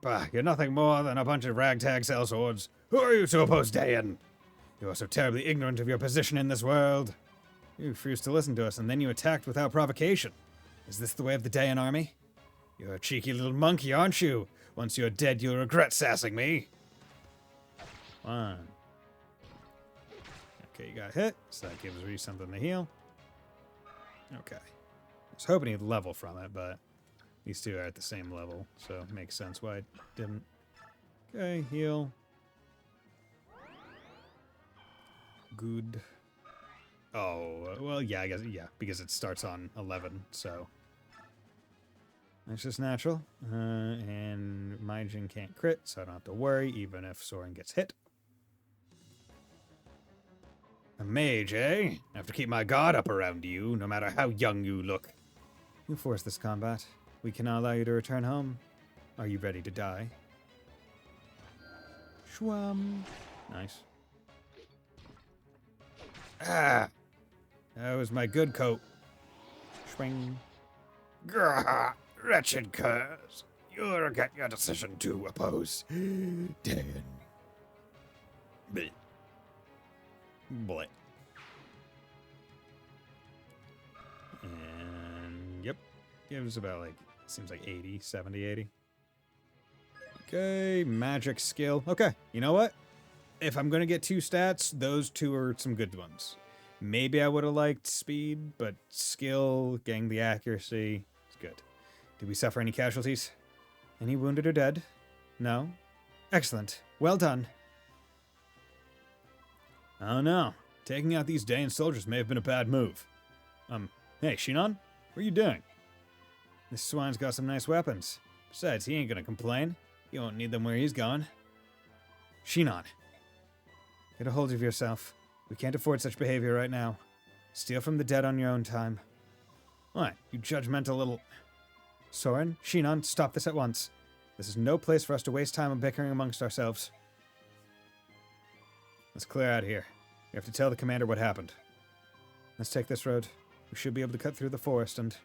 Bah, you're nothing more than a bunch of ragtag sellswords. Who are you to oppose Dayan? You are so terribly ignorant of your position in this world. You refused to listen to us, and then you attacked without provocation. Is this the way of the Dayan army? You're a cheeky little monkey, aren't you? Once you're dead, you'll regret sassing me. 1. Okay, you got hit, so that gives Reese something to heal. Okay. I was hoping he'd level from it, but these two are at the same level, so it makes sense why I didn't. Okay, heal. Good. Oh, well, yeah, I guess, yeah, because it starts on 11, so. That's just natural. And Maijin can't crit, so I don't have to worry, even if Soren gets hit. A mage, eh? I have to keep my guard up around you, no matter how young you look. You forced this combat. We cannot allow you to return home. Are you ready to die? Shwam. Nice. Ah! That was my good coat. Swing. Grah! Wretched curs! You'll regret your decision to oppose Dan. Bleh. Bleh. And, yep. It was about, like, seems like 80, 70, 80. Okay, magic skill. Okay, you know what? If I'm going to get 2 stats, those 2 are some good ones. Maybe I would have liked speed, but skill, getting the accuracy, is good. Did we suffer any casualties? Any wounded or dead? No? Excellent. Well done. I don't know. Taking out these Dayan soldiers may have been a bad move. Hey, Shinon? What are you doing? This swine's got some nice weapons. Besides, he ain't gonna complain. You won't need them where he's going. Shinon. Get a hold of yourself. We can't afford such behavior right now. Steal from the dead on your own time. What, you judgmental little... Soren, Shinon, stop this at once. This is no place for us to waste time on bickering amongst ourselves. Let's clear out here. We have to tell the commander what happened. Let's take this road. We should be able to cut through the forest and...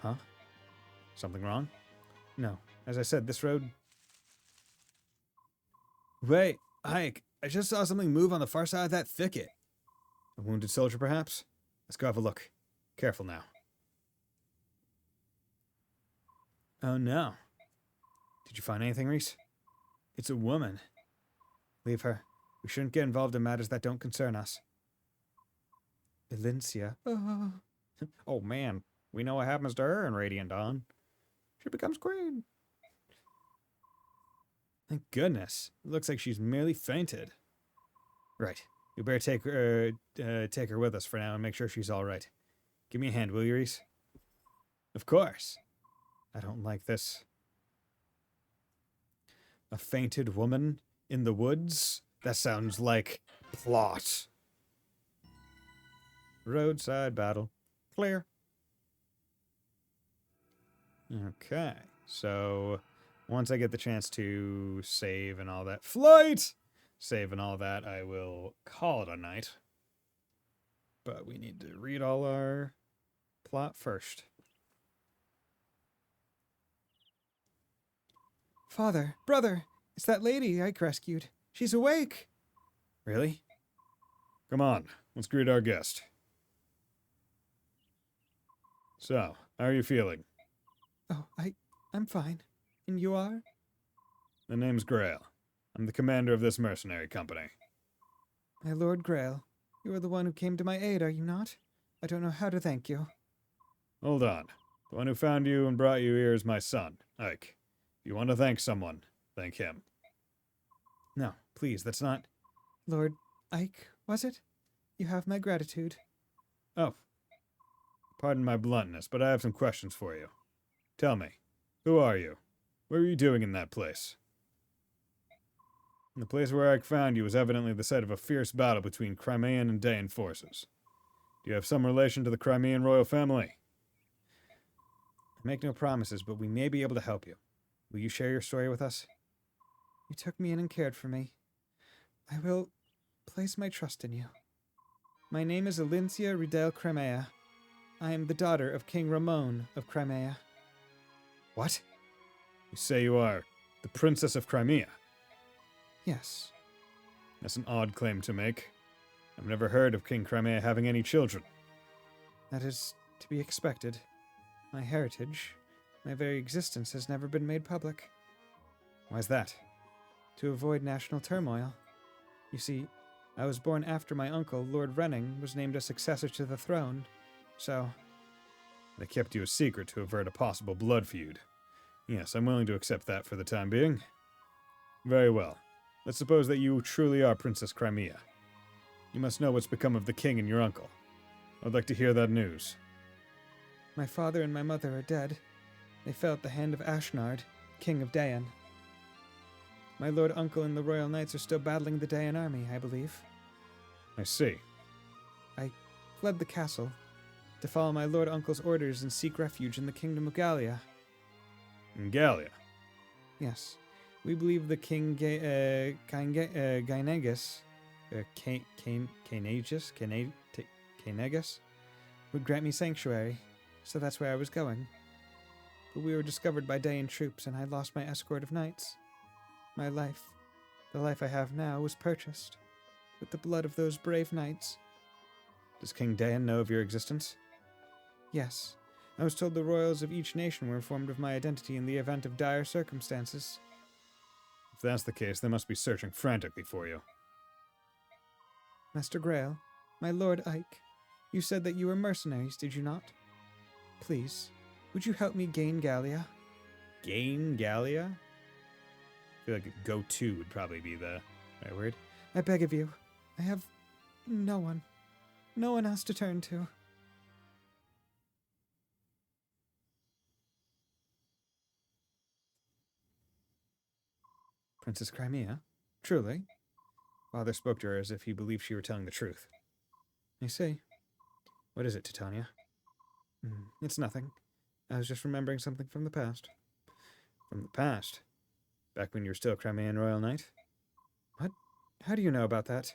Huh? Something wrong? No. As I said, this road... Wait, Ike, I just saw something move on the far side of that thicket. A wounded soldier, perhaps? Let's go have a look. Careful now. Oh no. Did you find anything, Reese? It's a woman. Leave her. We shouldn't get involved in matters that don't concern us. Elincia. Oh. Oh man, we know what happens to her in Radiant Dawn. She becomes queen. Thank goodness. It looks like she's merely fainted. Right. We better take her with us for now and make sure she's all right. Give me a hand, will you, Reese? Of course. I don't like this. A fainted woman in the woods? That sounds like plot. Roadside battle. Clear. Okay, so once I get the chance to save and all that, save and all that, I will call it a night. But we need to read all our plot first. Father, brother, it's that lady Ike rescued. She's awake. Really? Come on, let's greet our guest. So, how are you feeling? Oh, I'm fine. And you are? The name's Grail. I'm the commander of this mercenary company. My Lord Grail, you are the one who came to my aid, are you not? I don't know how to thank you. Hold on. The one who found you and brought you here is my son, Ike. If you want to thank someone, thank him. No, please, that's not... Lord Ike, was it? You have my gratitude. Oh. Pardon my bluntness, but I have some questions for you. Tell me, who are you? What were you doing in that place? The place where Ike found you was evidently the site of a fierce battle between Crimean and Dayan forces. Do you have some relation to the Crimean royal family? I make no promises, but we may be able to help you. Will you share your story with us? You took me in and cared for me. I will place my trust in you. My name is Elincia Ridel Crimea. I am the daughter of King Ramon of Crimea. What? You say you are the Princess of Crimea? Yes. That's an odd claim to make. I've never heard of King Crimea having any children. That is to be expected. My heritage, my very existence has never been made public. Why's that? To avoid national turmoil. You see, I was born after my uncle, Lord Renning, was named a successor to the throne, so... They kept you a secret to avert a possible blood feud. Yes, I'm willing to accept that for the time being. Very well. Let's suppose that you truly are Princess Crimea. You must know what's become of the king and your uncle. I'd like to hear that news. My father and my mother are dead. They fell at the hand of Ashnard, king of Dayan. My lord uncle and the royal knights are still battling the Dayan army, I believe. I see. I fled the castle to follow my lord uncle's orders and seek refuge in the kingdom of Gallia. In Gallia? Yes. We believe the king Gynegus, Gynegus, would grant me sanctuary, so that's where I was going. But we were discovered by Dayan troops, and I lost my escort of knights. My life, the life I have now, was purchased with the blood of those brave knights. Does King Dayan know of your existence? Yes. I was told the royals of each nation were informed of my identity in the event of dire circumstances. If that's the case, they must be searching frantically for you. Master Grail, my Lord Ike, you said that you were mercenaries, did you not? Please, would you help me gain Gallia? Gain Gallia? I feel like go-to would probably be the right word. I beg of you. I have No one. No one else to turn to. Princess Crimea? Truly? Father spoke to her as if he believed she were telling the truth. I see. What is it, Titania? It's nothing. I was just remembering something from the past. From the past? Back when you were still Crimean Royal Knight? What? How do you know about that?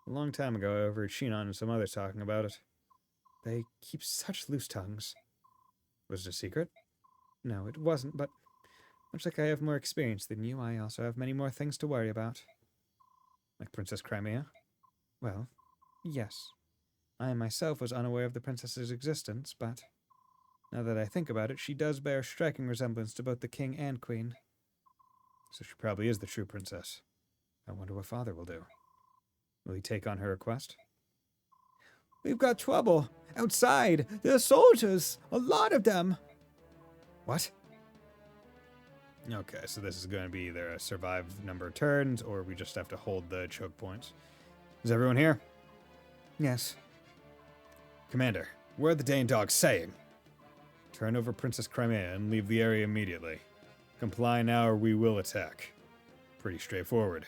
A long time ago, I overheard Shinon and some others talking about it. They keep such loose tongues. Was it a secret? No, it wasn't, but much like I have more experience than you, I also have many more things to worry about. Like Princess Crimea? Well, yes. I myself was unaware of the princess's existence, but now that I think about it, she does bear a striking resemblance to both the king and queen. So she probably is the true princess. I wonder what Father will do. Will he take on her request? We've got trouble. Outside. There are soldiers. A lot of them. What? Okay, so this is going to be either a survive number of turns, or we just have to hold the choke points. Is everyone here? Yes. Commander, what are the Dane dogs saying? Turn over Princess Crimea and leave the area immediately. Comply now or we will attack. Pretty straightforward.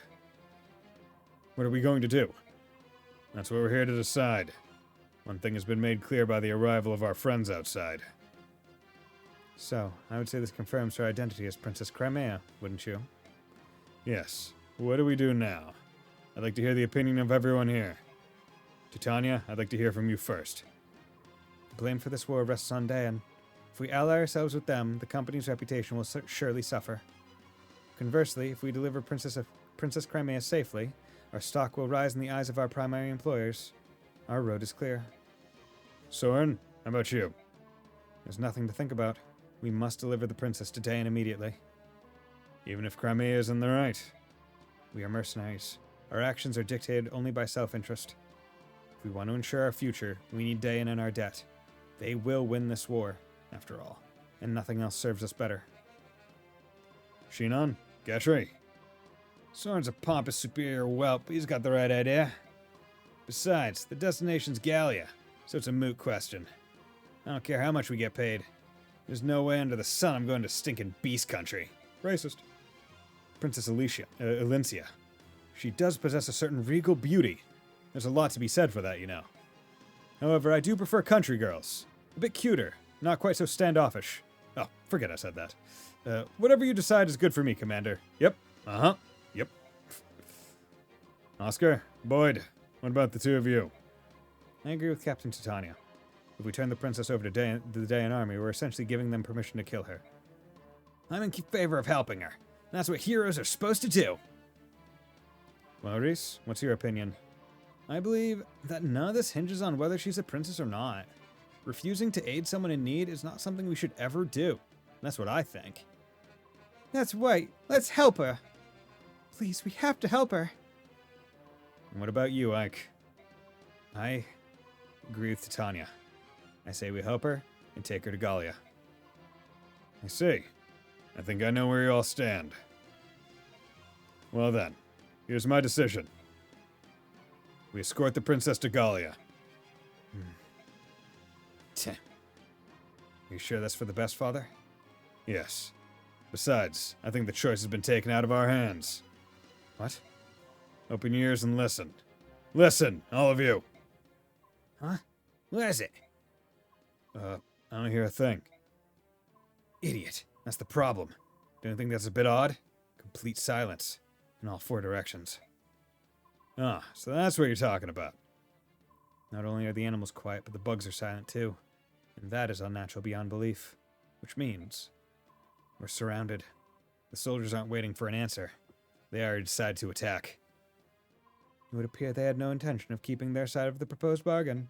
What are we going to do? That's what we're here to decide. One thing has been made clear by the arrival of our friends outside. So, I would say this confirms her identity as Princess Crimea, wouldn't you? Yes. What do we do now? I'd like to hear the opinion of everyone here. Titania, I'd like to hear from you first. The blame for this war rests on Dayan. If we ally ourselves with them, the company's reputation will surely suffer. Conversely, if we deliver Princess Crimea safely, our stock will rise in the eyes of our primary employers. Our road is clear. Soren, how about you? There's nothing to think about. We must deliver the princess to Dayan immediately. Even if Crimea is in the right. We are mercenaries. Our actions are dictated only by self-interest. If we want to ensure our future, we need Dayan in our debt. They will win this war, after all, and nothing else serves us better. Shinon, Gashri. Soren's a pompous, superior whelp, but he's got the right idea. Besides, the destination's Gallia, so it's a moot question. I don't care how much we get paid. There's no way under the sun I'm going to stinking beast country. Racist. Princess Elincia. She does possess a certain regal beauty. There's a lot to be said for that, you know. However, I do prefer country girls. A bit cuter, not quite so standoffish. Oh, forget I said that. Whatever you decide is good for me, Commander. Yep. Uh-huh. Yep. Oscar, Boyd, what about the two of you? I agree with Captain Titania. If we turn the princess over to the Dayan army, we're essentially giving them permission to kill her. I'm in favor of helping her. That's what heroes are supposed to do. Well, Reese, what's your opinion? I believe that none of this hinges on whether she's a princess or not. Refusing to aid someone in need is not something we should ever do. That's what I think. That's right. Let's help her. Please, we have to help her. And what about you, Ike? I agree with Titania. I say we help her and take her to Gallia. I see. I think I know where you all stand. Well then, here's my decision. We escort the princess to Gallia. Are you sure that's for the best, Father? Yes. Besides, I think the choice has been taken out of our hands. What? Open your ears and listen. Listen, all of you. Huh? What is it? I don't hear a thing. Idiot. That's the problem. Don't you think that's a bit odd? Complete silence. In all four directions. Ah, so that's what you're talking about. Not only are the animals quiet, but the bugs are silent too. And that is unnatural beyond belief. Which means we're surrounded. The soldiers aren't waiting for an answer. They already decide to attack. It would appear they had no intention of keeping their side of the proposed bargain.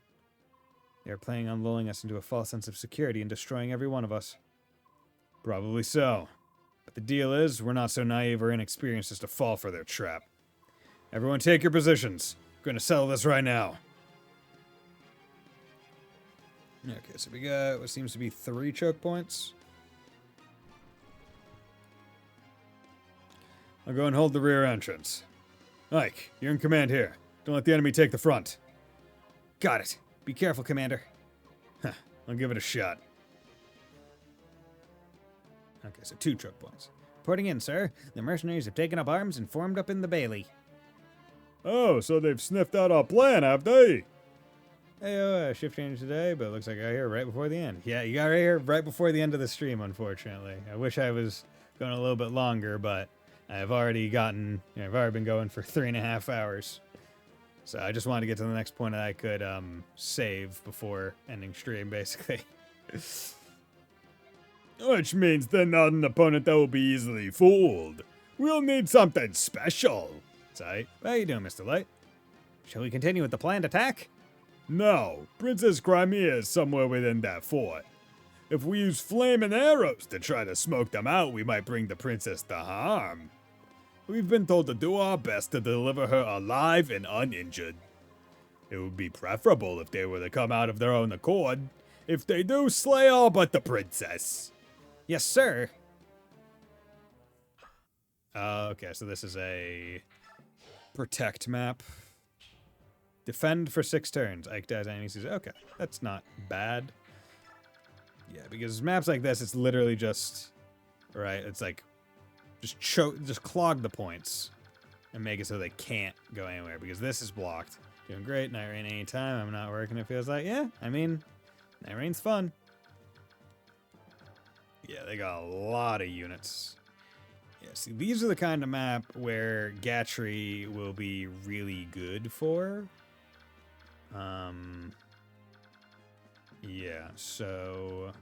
They are planning on lulling us into a false sense of security and destroying every one of us. Probably so. But the deal is, we're not so naive or inexperienced as to fall for their trap. Everyone take your positions. We're going to settle this right now. Okay, so we got what seems to be 3 choke points. I'll go and hold the rear entrance. Ike, you're in command here. Don't let the enemy take the front. Got it. Be careful, Commander. I'll give it a shot. Okay, so 2 choke points. Reporting in, sir. The mercenaries have taken up arms and formed up in the bailey. Oh, so they've sniffed out our plan, have they? Hey, shift change today, but it looks like I got here right before the end. Yeah, you got right here right before the end of the stream, unfortunately. I wish I was going a little bit longer, but I've already been going for 3.5 hours. So I just wanted to get to the next point that I could save before ending stream, basically. Which means they're not an opponent that will be easily fooled. We'll need something special. Tight. How you doing, Mr. Light? Shall we continue with the planned attack? No, Princess Crimea is somewhere within that fort. If we use flaming arrows to try to smoke them out, we might bring the princess to harm. We've been told to do our best to deliver her alive and uninjured. It would be preferable if they were to come out of their own accord. If they do, slay all but the princess. Yes, sir. Okay, so this is a protect map. Defend for 6 turns. Ike dies, enemy sees. Okay, that's not bad. Yeah, because maps like this, it's literally just, right? It's like, just clog the points and make it so they can't go anywhere, because this is blocked. Doing great. Night rain anytime. I'm not working, it feels like. Yeah, I mean, night rain's fun. Yeah, they got a lot of units. Yeah, see, these are the kind of map where Gatry will be really good for. Yeah, so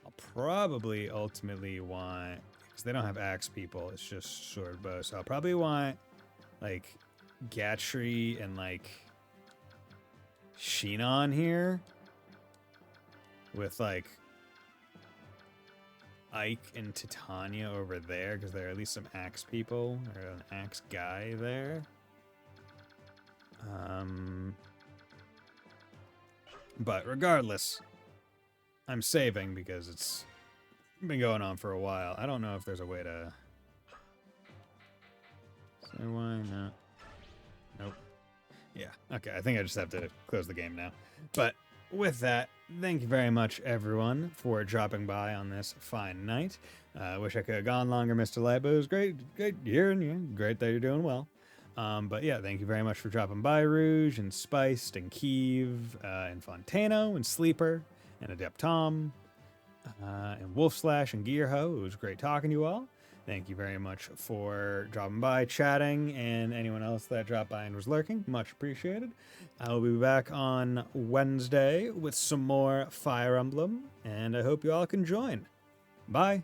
I'll probably ultimately want, because they don't have axe people, it's just sword bow, so I'll probably want, like, Gatry and, like, Shinon here, with, like, Ike and Titania over there, because there are at least some axe people, or an axe guy there. But regardless, I'm saving because it's been going on for a while. I don't know if there's a way to... So why not? Nope. Yeah, okay, I think I just have to close the game now. But with that, thank you very much, everyone, for dropping by on this fine night. I wish I could have gone longer, Mr. Light, but it was great hearing you. Great that you're doing well. But yeah, thank you very much for dropping by, Rouge, and Spiced, and Kiev, and Fontano, and Sleeper, and Adept Tom, and Wolf Slash, and Gearho. It was great talking to you all. Thank you very much for dropping by, chatting, and anyone else that dropped by and was lurking. Much appreciated. I will be back on Wednesday with some more Fire Emblem, and I hope you all can join. Bye.